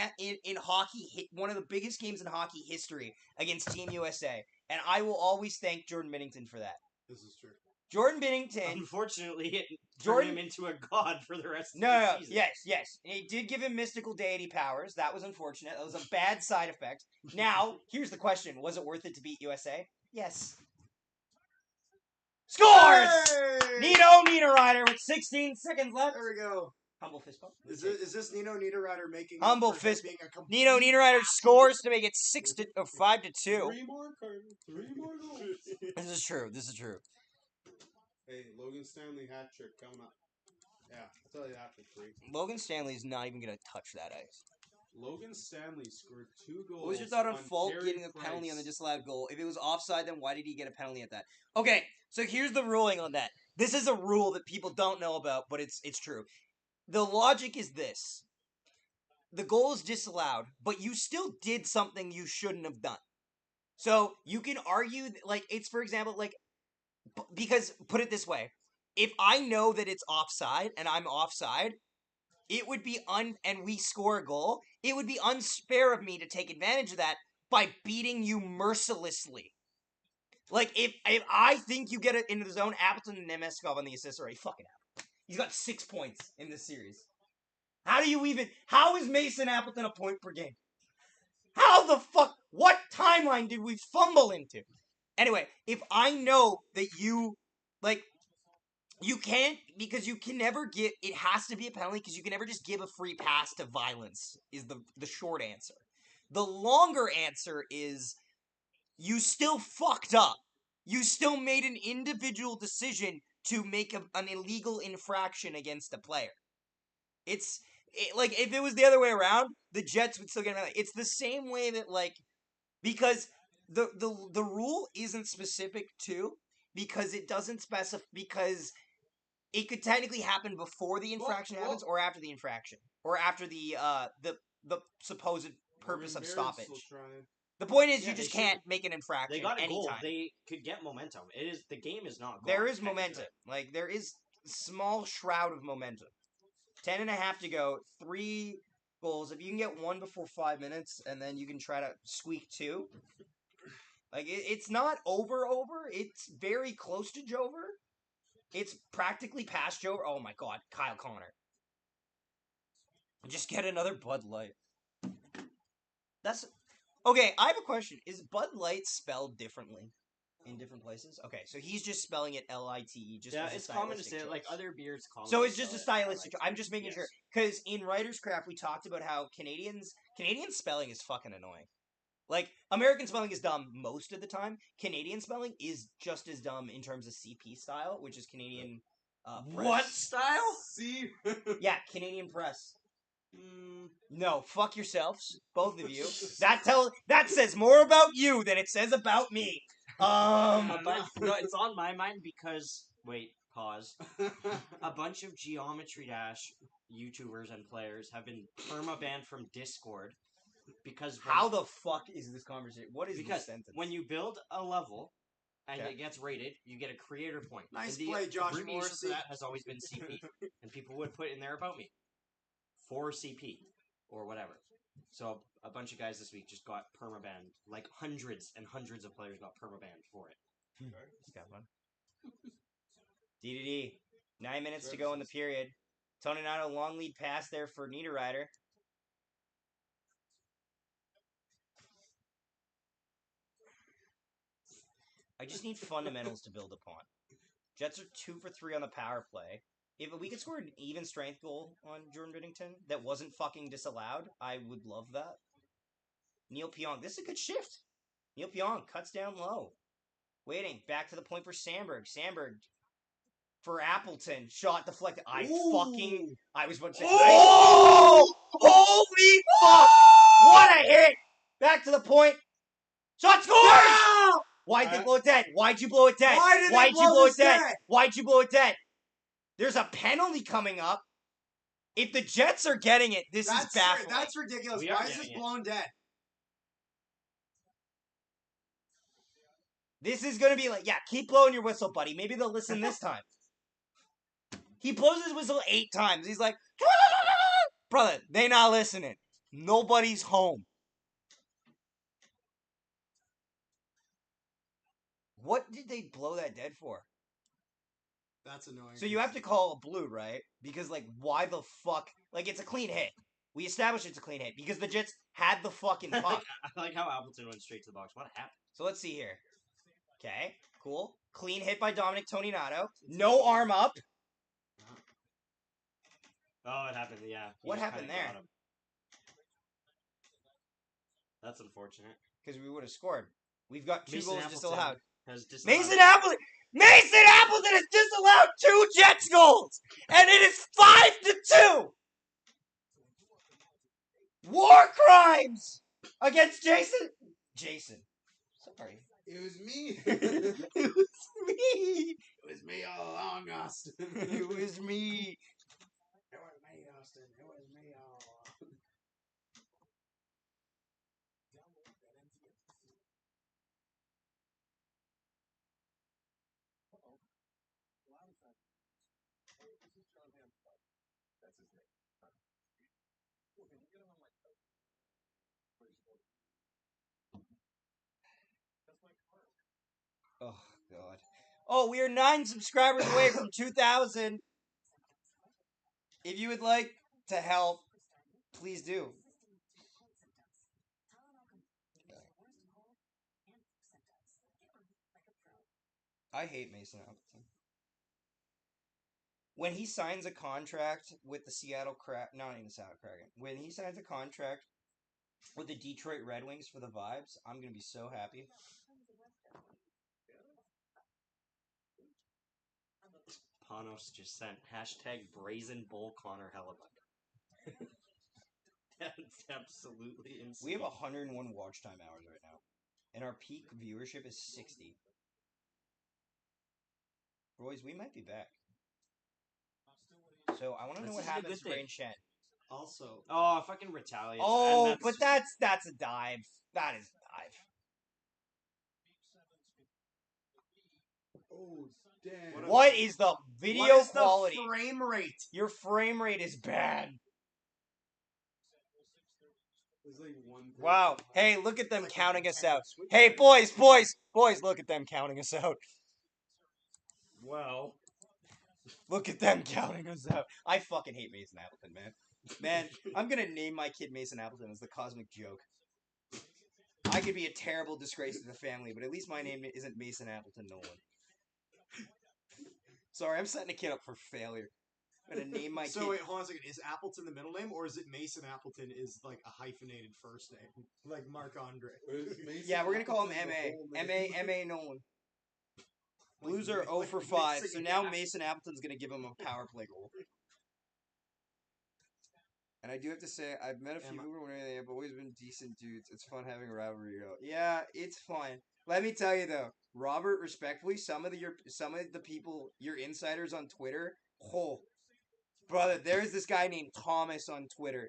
hockey. One of the biggest games in hockey history against Team USA, and I will always thank Jordan Binnington for that. This is true. Jordan Binnington. Unfortunately, it turned Jordan- him into a god for the rest of No, the no, season. yes. It did give him mystical deity powers. That was unfortunate. That was a bad side effect. Now, here's the question: was it worth it to beat USA? Yes. Scores! Hey! Nino Niederreiter with 16 seconds left. There we go. Humble fist bump. Is this Nino Niederreiter making Humble up for him fist- being a complete Nino Niederreiter scores to make it 5-2. 3 more, Carter. 3 more goals. This is true. Hey, Logan Stanley hat trick coming up. Yeah, I'll tell you that for free. Logan Stanley's not even gonna touch that ice. Logan Stanley scored 2 goals. What was your thought on Falk Carey getting a penalty on the Price. disallowed goal? If it was offside, then why did he get a penalty at that? Okay, so here's the ruling on that. This is a rule that people don't know about, but it's true. The logic is this. The goal is disallowed, but you still did something you shouldn't have done. So you can argue, like, it's, for example, like, because, put it this way, if I know that it's offside and I'm offside, it would be and we score a goal, it would be unfair of me to take advantage of that by beating you mercilessly. Like, if I think you get it into the zone, Appleton and Nemeskov on the assist are a fucking Appleton. He's got 6 points in this series. How is Mason Appleton a point per game? How the fuck, what timeline did we fumble into? Anyway, if I know that you, like, you can't, because you can never give, it has to be a penalty, because you can never just give a free pass to violence, is the short answer. The longer answer is, you still fucked up. You still made an individual decision to make an illegal infraction against a player. Like, if it was the other way around, the Jets would still get a penalty. It's the same way that, like, because the rule isn't specific to, because it doesn't specify, because it could technically happen before the infraction happens, or after the infraction, or after the supposed purpose of stoppage. The point is, you just can't make an infraction. They got a goal. anytime. They could get momentum. The game is not gone. There is momentum. Like, there is small shroud of momentum. 10.5 to go. 3 goals. If you can get 1 before 5 minutes, and then you can try to squeak 2. Like, it's not over. It's very close to Jover. It's practically past Jover. Oh my god, Kyle Connor. Just get another Bud Light. That's... Okay, I have a question. Is Bud Light spelled differently in different places? Okay, so he's just spelling it L-I-T-E. Just yeah, as a it's common to stylistic say it, choice. like other beers call So it it's just a spell it stylistic choice. I'm just making sure. Because in Writer's Craft, we talked about how Canadian spelling is fucking annoying. Like, American spelling is dumb most of the time. Canadian spelling is just as dumb in terms of CP style, which is Canadian press. What style? See? Yeah, Canadian press. No, fuck yourselves, both of you. That says more about you than it says about me. No, it's on my mind because wait, pause. A bunch of Geometry Dash YouTubers and players have been perma-banned from Discord because How the fuck is this conversation? What is because this sentence? when you build a level and Okay. it gets rated, you get a creator point. Nice and the play, Josh abbreviation Morrissey. for that has always been CP, and people would put in there about me for CP or whatever. So a bunch of guys this week just got perma-banned. Like hundreds and hundreds of players got perma-banned for it. It's got fun. DDD. 9 minutes to go in the period. Tony Nato, long lead pass there for Niederreiter. I just need fundamentals to build upon. Jets are 2 for 3 on the power play. If we could score an even strength goal on Jordan Binnington that wasn't fucking disallowed, I would love that. Neil Pionk. This is a good shift. Neil Pionk cuts down low. Waiting. Back to the point for Sandberg. Sandberg for Appleton. Shot deflected. I was about to say. Oh! Holy fuck! What a hit! Back to the point. Shot scored! Why'd they blow it dead? Why'd you blow it dead? Why'd you blow it dead? Why'd you blow it dead? There's a penalty coming up. If the Jets are getting it, this is baffling. That's ridiculous. We are Why is this getting it. blown dead? This is going to be like, yeah, keep blowing your whistle, buddy. Maybe they'll listen this time. He blows his whistle 8 times. He's like, brother, they not listening. Nobody's home. What did they blow that dead for? That's annoying. So you have to call a blue, right? Because, like, why the fuck? Like, it's a clean hit. We established it's a clean hit because the Jets had the fucking puck. I like how Appleton went straight to the box. What happened? So let's see here. Okay, cool. Clean hit by Dominic Toninato. No arm up. Oh, it happened, yeah. He What just happened kinda there? got him. That's unfortunate. Because we would have scored. We've got 2 Mason goals Appleton disallowed. has disallowed. Mason Appleton! Mason Appleton has just allowed 2 Jets goals, and it is 5-2. War crimes against Jason. Sorry. It was me. It was me. It was me all along, Austin. It was me. It was me, Austin. It was me all along. Oh God. Oh, we are 9 subscribers away from 2,000. If you would like to help, please do. I hate Mason Appleton. When he signs a contract with the Seattle not even Seattle Kraken. When he signs a contract with the Detroit Red Wings for the Vibes, I'm gonna be so happy. Panos just sent #Brazen Bull Connor Hellebuck. That's absolutely insane. We have 101 watch time hours right now, and our peak viewership is 60. Boys, we might be back. So I want to know what happens to Rain Shen. Also, fucking retaliate. Oh, but that's a dive. That is a dive. oh damn! What is the video What is quality? the frame rate? Your frame rate is bad. There's like one. Wow. Hey, look at them Like a counting us Nintendo out. Switch Hey, game. boys, look at them counting us out. Well, Look at them counting us out. I fucking hate Mason Appleton, man. Man, I'm gonna name my kid Mason Appleton as the cosmic joke. I could be a terrible disgrace to the family, but at least my name isn't Mason Appleton Nolan. Sorry, I'm setting a kid up for failure. I'm gonna name my So kid. wait, hold on a second. Is Appleton the middle name, or is it Mason Appleton is like a hyphenated first name, like Marc Andre? Yeah, we're gonna call him M.A. Nolan. Blues are 0 for 5, so now Mason Appleton's gonna give him a power play goal. And I do have to say, I've met a few people when they've always been decent dudes. It's fun having a rivalry. Yeah, it's fun. Let me tell you though, Robert, respectfully, some of the people, your insiders on Twitter, brother, there's this guy named Thomas on Twitter.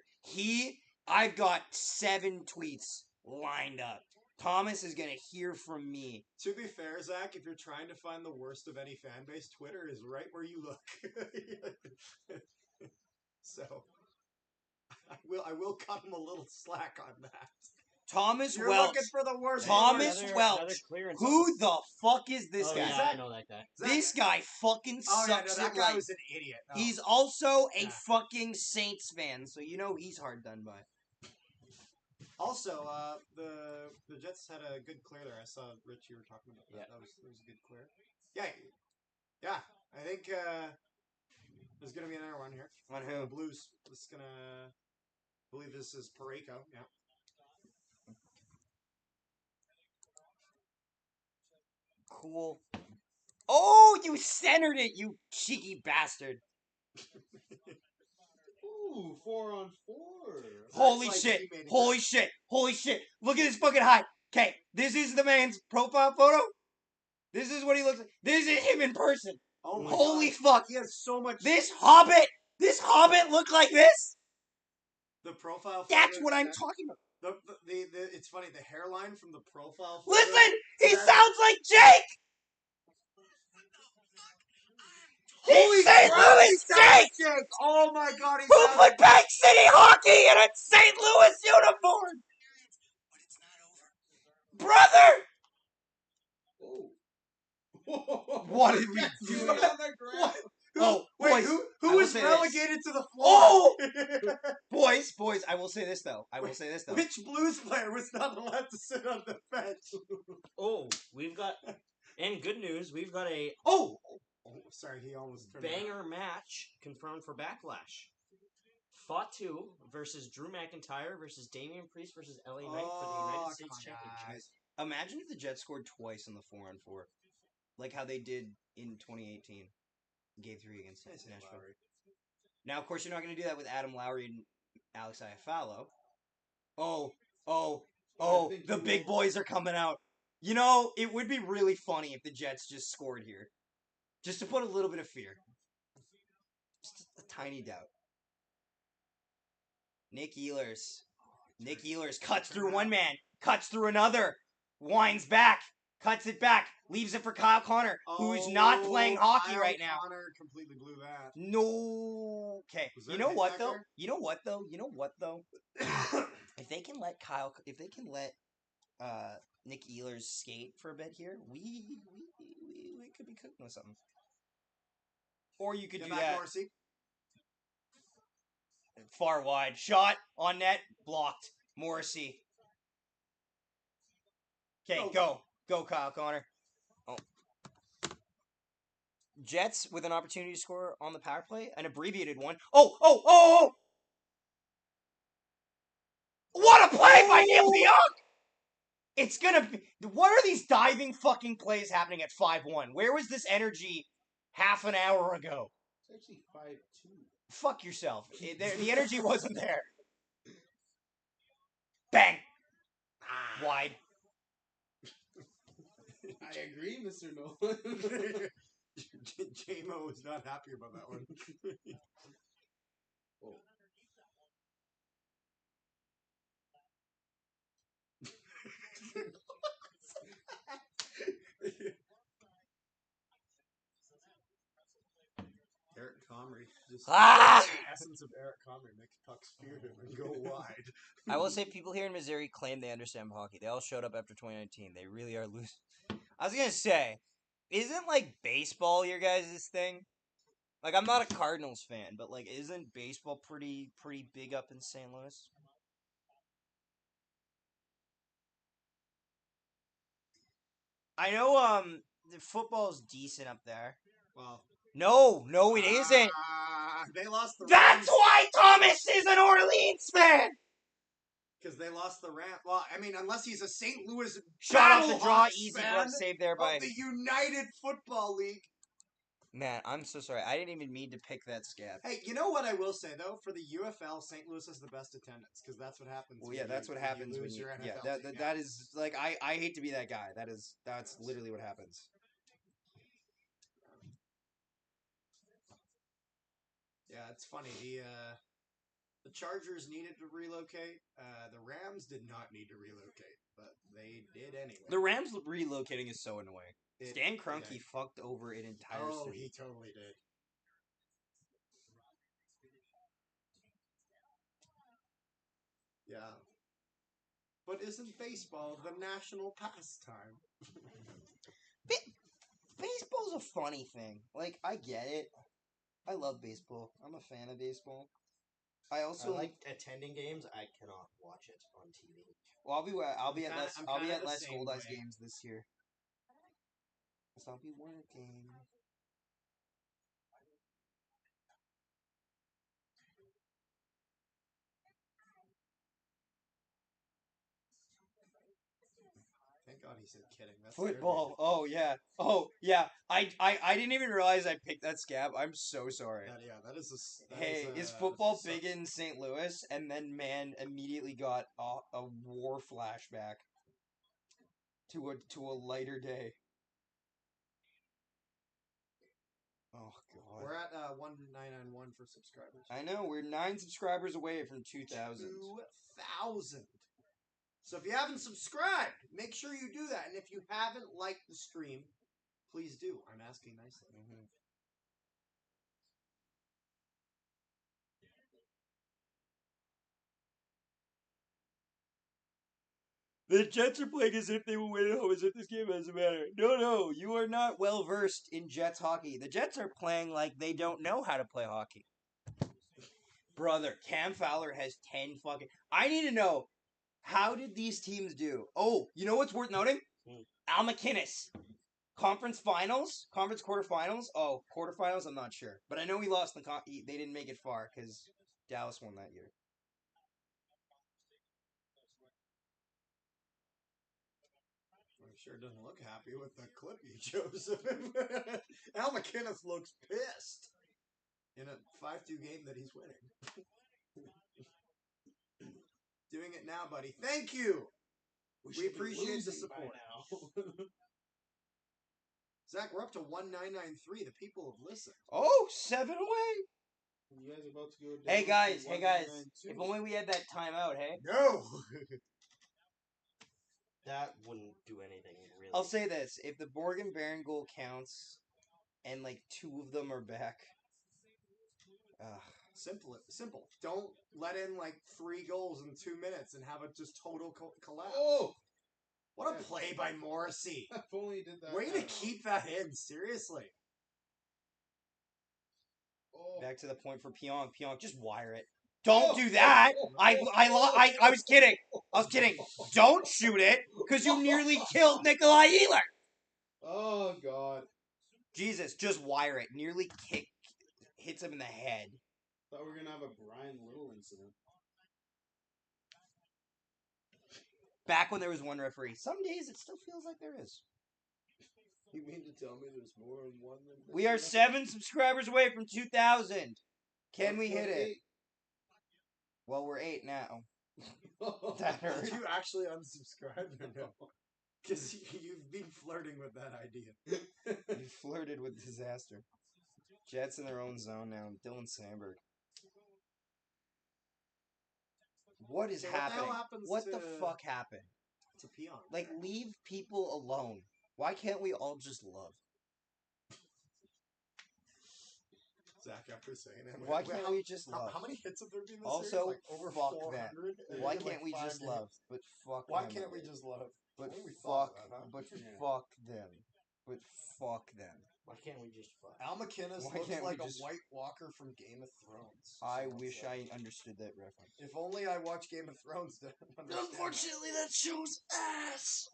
I've got 7 tweets lined up. Thomas is gonna hear from me. To be fair, Zach, if you're trying to find the worst of any fan base, Twitter is right where you look. So I will cut him a little slack on that. Thomas You're Welch. looking for the worst. Thomas another Welch. clearance. Who the fuck is this Oh guy? yeah, I know that guy. This guy fucking Oh yeah, no, sucks that at guy life. was an idiot. Oh. He's also a Yeah. fucking Saints fan, so you know he's hard done by. Also, the Jets had a good clear there. I saw Rich, you were talking about that. Yeah. That was a good clear. Yeah. I think there's gonna be another one here. On The who? Blues. This is gonna. I believe this is Pareko. Yeah. Cool. Oh, you centered it, you cheeky bastard. Ooh, 4-on-4. Holy like shit. he made it Holy shit. Holy shit. Look at this fucking height. Okay, this is the man's profile photo. This is what he looks like. This is him in person. Oh my Holy God. fuck. He has so much. This hobbit look like this? The profile. That's photo- what I'm talking about. The it's funny. The hairline from the profile. Photo Listen, he to that- sounds like Jake. He's St. Louis Jake, Oh my God, who played Bank City hockey in a St. Louis uniform. Brother, what did we He's do? on the ground. Oh, Wait, boys, who I will was say relegated to the floor? Oh! boys, I will say this though. Which Blues player was not allowed to sit on the bench? Oh, we've got, and good news, we've got a Oh, sorry, he almost turned banger match confirmed for Backlash. Fatu versus Drew McIntyre versus Damian Priest versus LA Knight for the United States Championship. Imagine if the Jets scored twice in the 4-on-4. like how they did in 2018, Game 3 against Nashville. Now, of course, you're not going to do that with Adam Lowry and Alex Iafallo. The big boys are coming out. You know, it would be really funny if the Jets just scored here. Just to put a little bit of fear. Just a tiny doubt. Nick Ehlers. Nick Ehlers cuts through one man, cuts through another, winds back, cuts it back, leaves it for Kyle Connor, who's not playing hockey right now. Connor completely blew that. No. Okay. Was there You a know hit what back though? there? You know what though? If they can let Nick Ehlers skate for a bit here, we could be cooking with something. Or you could Get do back, that Morrissey. far wide shot on net, blocked. Morrissey. Okay, go, Kyle Connor. Oh. Jets with an opportunity to score on the power play, an abbreviated one. Oh! What a play by Neil Young! It's gonna be. What are these diving fucking plays happening at 5-1? Where was this energy half an hour ago? It's actually 5-2. Fuck yourself. The energy wasn't there. Bang! Wide. I agree, Mr. Nolan. J-Mo was not happy about that one. Oh. Eric Comrie. Just Ah! the essence of Eric Comrie makes pucks fear him and go wide. I will say people here in Missouri claim they understand hockey. They all showed up after 2019. They really are losing. I was gonna say, isn't like baseball your guys' thing? Like I'm not a Cardinals fan, but like isn't baseball pretty big up in St. Louis? I know the football's decent up there. Well, No, it isn't. they lost the That's Rams why Thomas is an Orleans fan. because they lost the Rams. Well, I mean, unless he's a St. Louis Shot off the draw, Battlehawks easy fan glove save there by. of the United Football League. Man, I'm so sorry. I didn't even mean to pick that scab. Hey, you know what I will say though? For the UFL, St. Louis has the best attendance because that's what happens. Well, yeah, that's what happens when lose you. your NFL Yeah, team. that is like I hate to be that guy. That's literally what happens. Yeah, it's funny. The Chargers needed to relocate. The Rams did not need to relocate, but they did anyway. The Rams relocating is so annoying. Stan Kroenke yeah. fucked over an entire Oh, city. he totally did. Yeah. But isn't baseball the national pastime? Baseball's a funny thing. Like I get it. I love baseball. I'm a fan of baseball. I also like attending games. I cannot watch it on TV. Well, I'll be at kinda the Les same Goldeyes way. games this year. So I'll be working. Thank God he said kidding. That's Football. Oh yeah. I didn't even realize I picked that scab. I'm so sorry. That is a. Hey, is football big in St. Louis? And then man immediately got a war flashback to a lighter day. Oh god. We're at 1991 for subscribers. I know we're 9 subscribers away from 2,000. 2,000. So if you haven't subscribed, make sure you do that. And if you haven't liked the stream, please do. I'm asking nicely. Mm-hmm. The Jets are playing as if they will win at home, as if this game doesn't matter. No, you are not well versed in Jets hockey. The Jets are playing like they don't know how to play hockey. Brother, Cam Fowler has 10 fucking... I need to know, how did these teams do? Oh, you know what's worth noting? Al McInnes. Conference quarterfinals? Oh, quarterfinals, I'm not sure. But I know he lost they didn't make it far, because Dallas won that year. Sure doesn't look happy with the clip you chose of him. Al McInnes looks pissed in a 5-2 game that he's winning. Doing it now, buddy. Thank you. We should be appreciate the losing by support. Zach, we're up to 1993. The people have listened. Oh, 7 away. You guys are about to go down. Hey guys, to hey guys. 192. If only we had that timeout, hey? No. That wouldn't do anything, really. I'll say this. If the Borgen Baron goal counts and like 2 of them are back. Simple. Don't let in like 3 goals in 2 minutes and have it just total collapse. Oh! What a play by Morrissey. If only he did that. Way to keep that in, seriously. Oh. Back to the point for Pionk. Pionk, just wire it. Don't do that. I was kidding. I was kidding. Don't shoot it because you nearly killed Nikolai Ehlers. Oh, God. Jesus, just wire it. Nearly hits him in the head. Thought we were going to have a Brian Little incident. Back when there was one referee. Some days it still feels like there is. You mean to tell me there's more than one than this? We are 7 subscribers away from 2,000. Can we hit it? Well, we're 8 now. That hurt. Did you actually unsubscribe or no? Because you've been flirting with that idea. You flirted with disaster. Jets in their own zone now. Dylan Sandberg. What is Okay, what the hell happening? happens What to- the fuck happened? It's a peon. Like, leave people alone. Why can't we all just love? Zach, after saying it. Why can't we just love? How many hits have there been this Also, series? Like over fuck 400? Why In, like, can't we 5 just games? love? But fuck Why them. can't we just love? But Why we thought fuck. of that, huh? But Yeah. fuck them. But fuck them. Why can't we just fuck? Al McInnes Why looks can't we like a just- White Walker from Game of Thrones. I Someone wish said. I understood that reference. If only I watched Game of Thrones to understand. Unfortunately, that show's ass.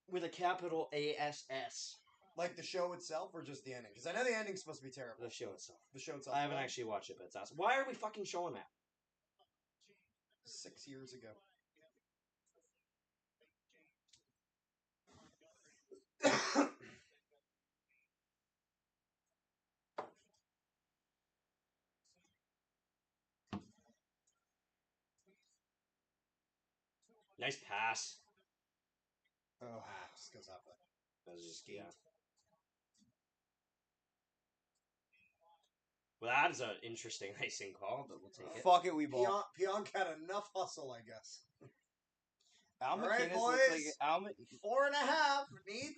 With a capital ASS. Like the show itself or just the ending? Because I know the ending's supposed to be terrible. The show itself. The show itself. I haven't actually watched it, but it's awesome. Why are we fucking showing that? 6 years ago. Nice pass. Oh. Just goes off that. That was just, yeah. Well, that's an interesting icing call, but we'll take it. Fuck it, we ball. Pionk had enough hustle, I guess. Al All right, McInnes looks like boys. Al 4.5. Need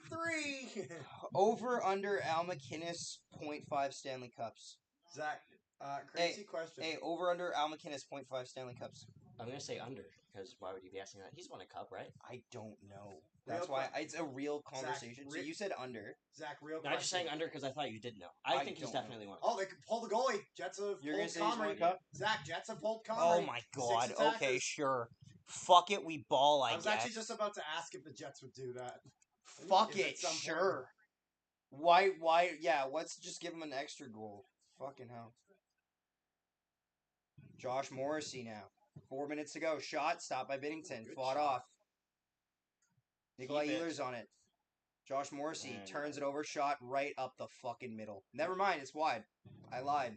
3. over under Al McInnes 0.5 Stanley Cups. Zach, crazy question. Hey, over under Al McInnes 0.5 Stanley Cups. I'm going to say under, because why would you be asking that? He's won a cup, right? I don't know. That's why it's a real conversation. So you said under. Zach, real No, question. I'm just saying under because I thought you did know. I think he's don't know. definitely won. Oh, they could pull the goalie. Jets have You're gonna pulled say he's won a Comrie. cup? Zach, Jets have pulled Comrie. Oh my god. 6 Okay, attackers. sure. Fuck it, we ball. I I was guess. actually just about to ask if the Jets would do that. Fuck If it, at some point- sure. Why? Yeah, let's just give him an extra goal. Fucking hell. Josh Morrissey now. 4 minutes to go. Shot, stopped by Binnington. Good Fought shot. off. Nikolai Keep it. Ehlers on it. Josh Morrissey And- turns it over. Shot right up the fucking middle. Never mind, it's wide. I lied.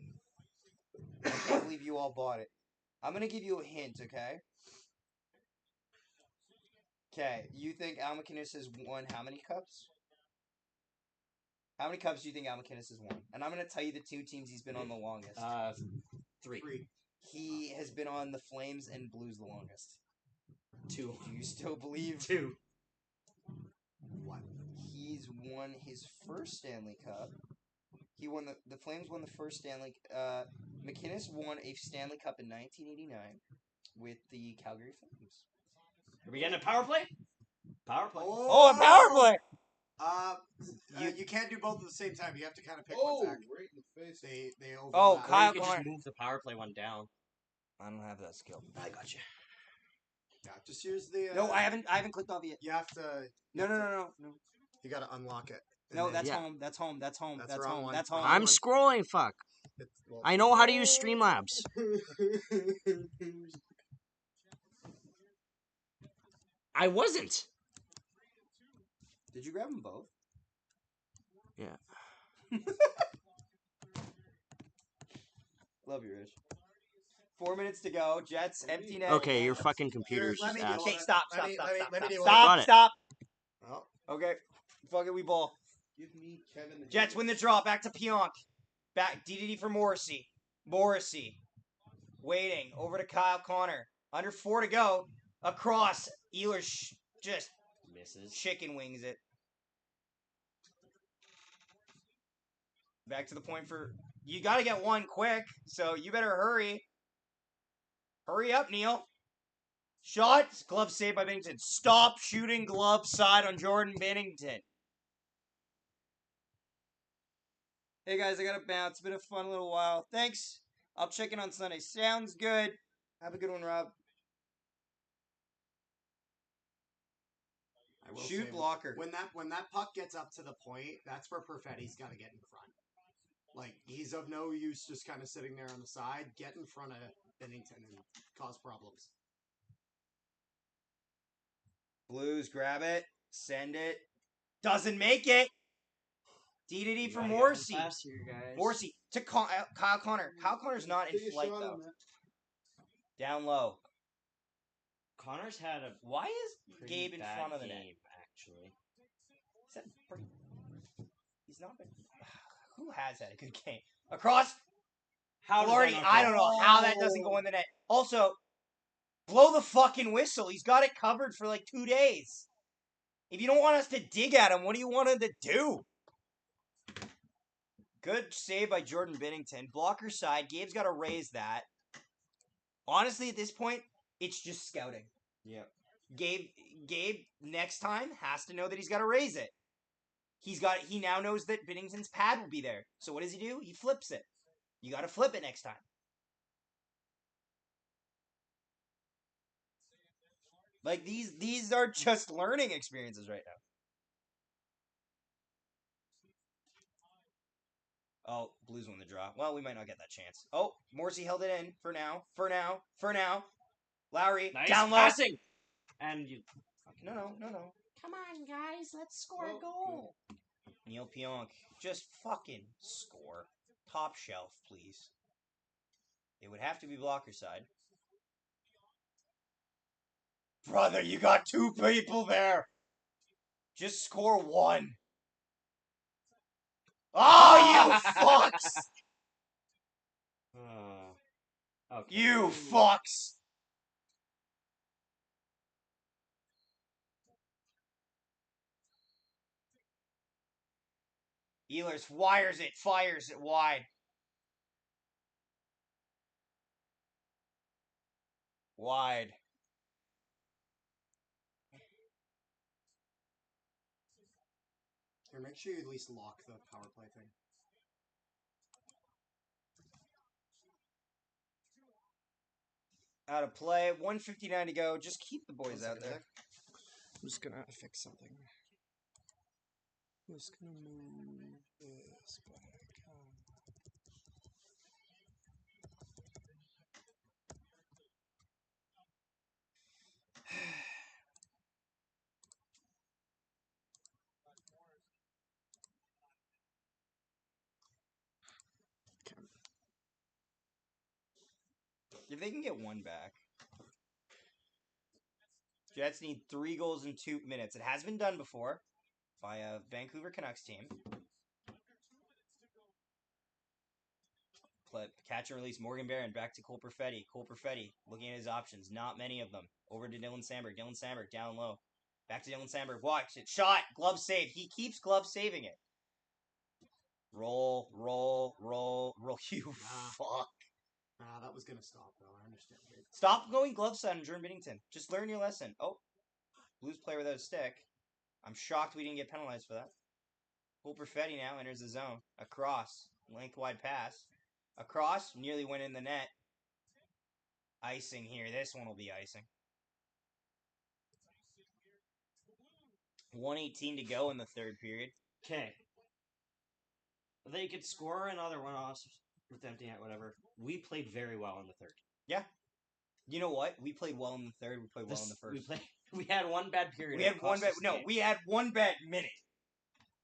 I can't believe you all bought it. I'm gonna give you a hint, okay? Okay, you think Al McInnes has won how many cups? How many cups do you think Al McInnes has won? And I'm gonna tell you the 2 teams he's been on the longest. 3. 3. He has been on the Flames and Blues the longest. 2. Do you still believe 2. What? he's won his first Stanley Cup? He won the Flames won the first Stanley. McInnes won a Stanley Cup in 1989 with the Calgary Flames. Are we getting a power play? Power play. Oh, a power play! You can't do both at the same time. You have to kind of pick Oh, one, Zach. right in the face. They overlap. Oh, Or Kyle- you could Kyle- just move the power play one down. I don't have that skill. I got you. Yeah, just use the. No, I haven't clicked off yet. You have to. No. You got to unlock it. And No, then- that's Yeah. home. That's home. That's home. That's That's the wrong home. one. That's home. I'm scrolling, fuck. well, I know how to use Streamlabs. I wasn't. Did you grab them both? Yeah. Love you, Rich. 4 minutes to go. Jets empty net. Okay, your fucking computer's Let me just deal ass. with Okay, it. stop. Let me deal with Got it. it. Stop. Oh, Okay. Fuck it, we ball. Give me Kevin the Jets win the draw. Back to Pionk. Back DDD for Morrissey. Waiting. Over to Kyle Connor. Under 4 to go. Across. Ehlers just Misses. chicken wings it. Back to the point for... You got to get one quick, so you better hurry. Hurry up, Neil. Shot. Glove saved by Bennington. Stop shooting glove side on Jordan Bennington. Hey guys, I got to bounce. It's been a fun little while. Thanks. I'll check in on Sunday. Sounds good. Have a good one, Rob. I will Shoot say, blocker. When that puck gets up to the point, that's where Perfetti's got to get in front. Like, he's of no use just kind of sitting there on the side. Get in front of Bennington and cause problems. Blues grab it. Send it. Doesn't make it. DDD for Gotta get Morrissey. fast here, guys. Morrissey to Kyle Connor. Kyle Connor's not in Take a flight, shot though. on that. Down low. Connor's had a Why is pretty Gabe in bad front of the game, net? actually. He's not been... Who has had a good game? Across. How does Florey, that not I go? don't know how that doesn't go in the net. Also, blow the fucking whistle. He's got it covered for like 2 days. If you don't want us to dig at him, what do you want him to do? Good save by Jordan Bennington. Blocker side. Gabe's got to raise that. Honestly, at this point, it's just scouting. Yeah. Gabe next time has to know that he's got to raise it. He now knows that Bennington's pad will be there. So what does he do? He flips it. You got to flip it next time. Like these are just learning experiences right now. Oh, Blues won the draw. Well, we might not get that chance. Oh, Morrissey held it in for now. Lowry Nice down low. passing. And you. No. Come on, guys. Let's score a goal. Neil Pionk, just fucking score. Top shelf, please. It would have to be blocker side. Brother, you got 2 people there. Just score 1. Oh, you fucks! Okay. You fucks! Ehlers fires it wide. Wide. Here, make sure you at least lock the power play thing. Out of play. 1:59 to go. Just keep the boys out there. I'm just gonna fix something. I'm just gonna move this back. If they can get 1 back. Jets need 3 goals in 2 minutes. It has been done before by a Vancouver Canucks team. Catch and release. Morgan Barron back to Cole Perfetti. Looking at his options. Not many of them. Over to Dylan Sandberg. Down low. Back to Dylan Sandberg. Watch it. Shot. Glove save. He keeps glove saving it. Roll. You fuck. That was going to stop, though. I understand. Stop going glove side on Jordan Bennington. Just learn your lesson. Oh. Blues player without a stick. I'm shocked we didn't get penalized for that. Cole Perfetti now enters the zone. Across. Lengthwide pass. Across. Nearly went in the net. Icing here. This one will be icing. 1:18 to go in the third period. Okay. They could score another one off with empty net, whatever. We played very well in the third. Yeah. You know what? We played well in the third. We played well in the first. We had one bad period. We that had one cost bad. us the No, game. we had one bad minute.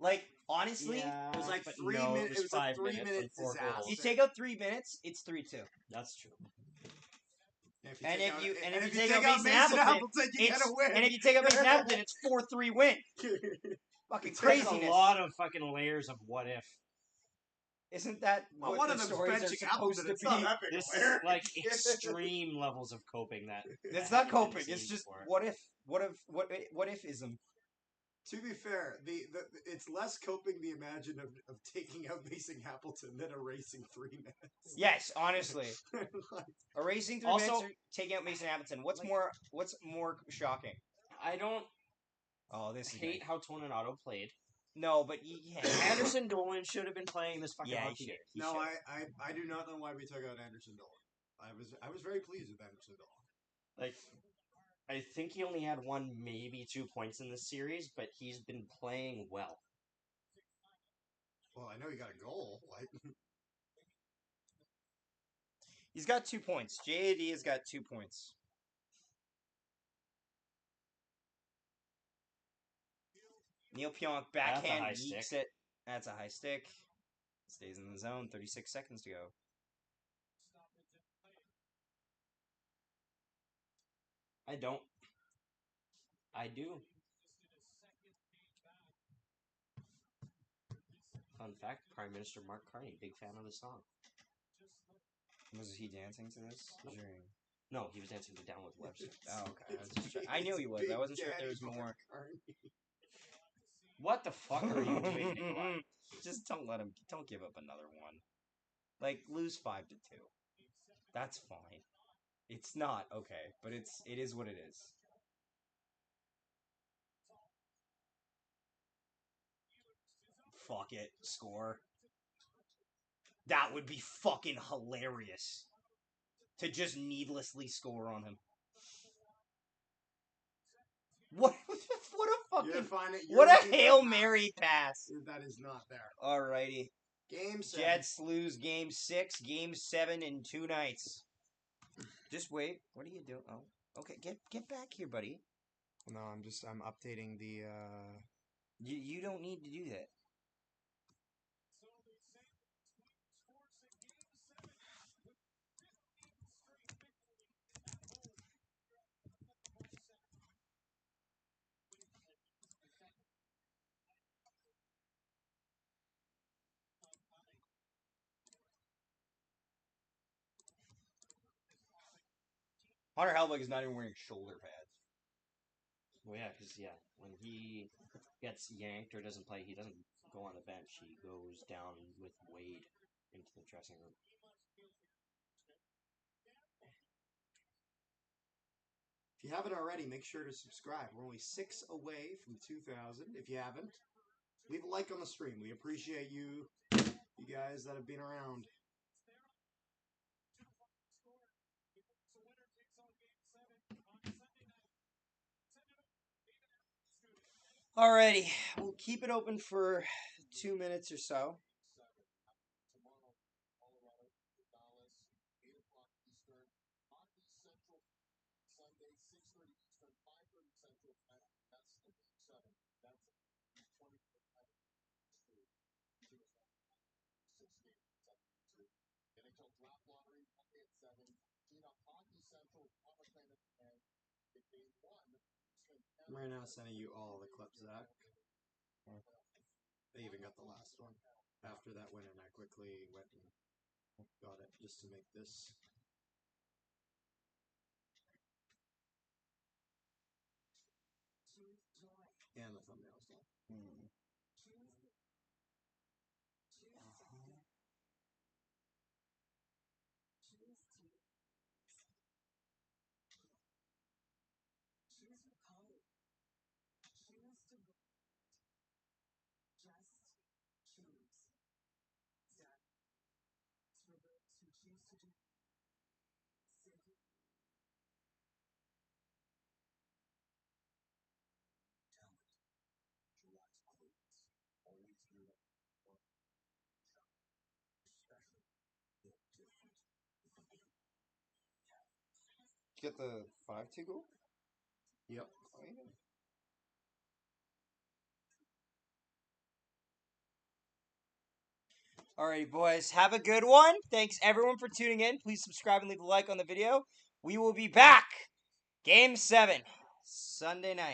Like honestly, Yeah, It was like but 3 no, minutes. it It was was a 5 3 minutes minute and 4 goals. disaster. you take out 3 minutes, it's 3-2. That's true. And if you and take out Mason Appleton, you get it's a win. and if you take out Mason Appleton, it's 4-3 win. Fucking There's craziness. a lot of fucking layers of what if. Isn't that Well, what one the of them's stories are benching supposed Appleton. to It's not be? that big This a is layer. like extreme levels of coping that. It's I not haven't coping. seen It's just before. what if-ism. To be fair, the it's less coping the imagine of taking out Mason Appleton than erasing 3 minutes. Yes, honestly, Like, erasing 3 Also- minutes or taking out Mason Appleton. What's more shocking? I don't Oh, this is hate nice. how Toninato played. No, but yeah. Anderson Dolan should have been playing this fucking Yeah, he hockey should. game. He no, should. I do not know why we took out Anderson Dolan. I was very pleased with Anderson Dolan. Like, I think he only had 1, maybe 2 points in this series, but he's been playing well. Well, I know he got a goal. Like, He's got 2 points. JAD has got 2 points. Neil Pionk backhand high yeeks stick. it. That's a high stick. Stays in the zone. 36 seconds to go. I don't. I do. Fun fact, Prime Minister Mark Carney, big fan of the song. Was he dancing to this? During... No, he was dancing to Down with Webster. Oh, okay. I knew he was. I wasn't sure if there was more. What the fuck are you doing, Nikolai? Just don't let him. Don't give up another one. Like lose 5-2. That's fine. It's not okay, but it is what it is. Fuck it. Score. That would be fucking hilarious. To just needlessly score on him. What? What a fucking. What a Hail Mary pass. That is not there. Alrighty. Game 7. Jets lose game 6, game 7 in 2 nights. Just wait. What are you doing? Oh, okay. Get back here, buddy. No, I'm updating the. You don't need to do that. Hunter Helbig is not even wearing shoulder pads. Well, yeah, because, when he gets yanked or doesn't play, he doesn't go on the bench. He goes down with Wade into the dressing room. If you haven't already, make sure to subscribe. We're only 6 away from 2,000. If you haven't, leave a like on the stream. We appreciate you guys that have been around. Alrighty. We'll keep it open for 2 minutes or so. I'm right now sending you all the clips, Zach. They even got the last one. After that win, and I quickly went and got it just to make this. And the thumbnails done. Get the 5-2 goal? Yep. Alrighty, boys. Have a good one. Thanks, everyone, for tuning in. Please subscribe and leave a like on the video. We will be back. Game 7. Sunday night.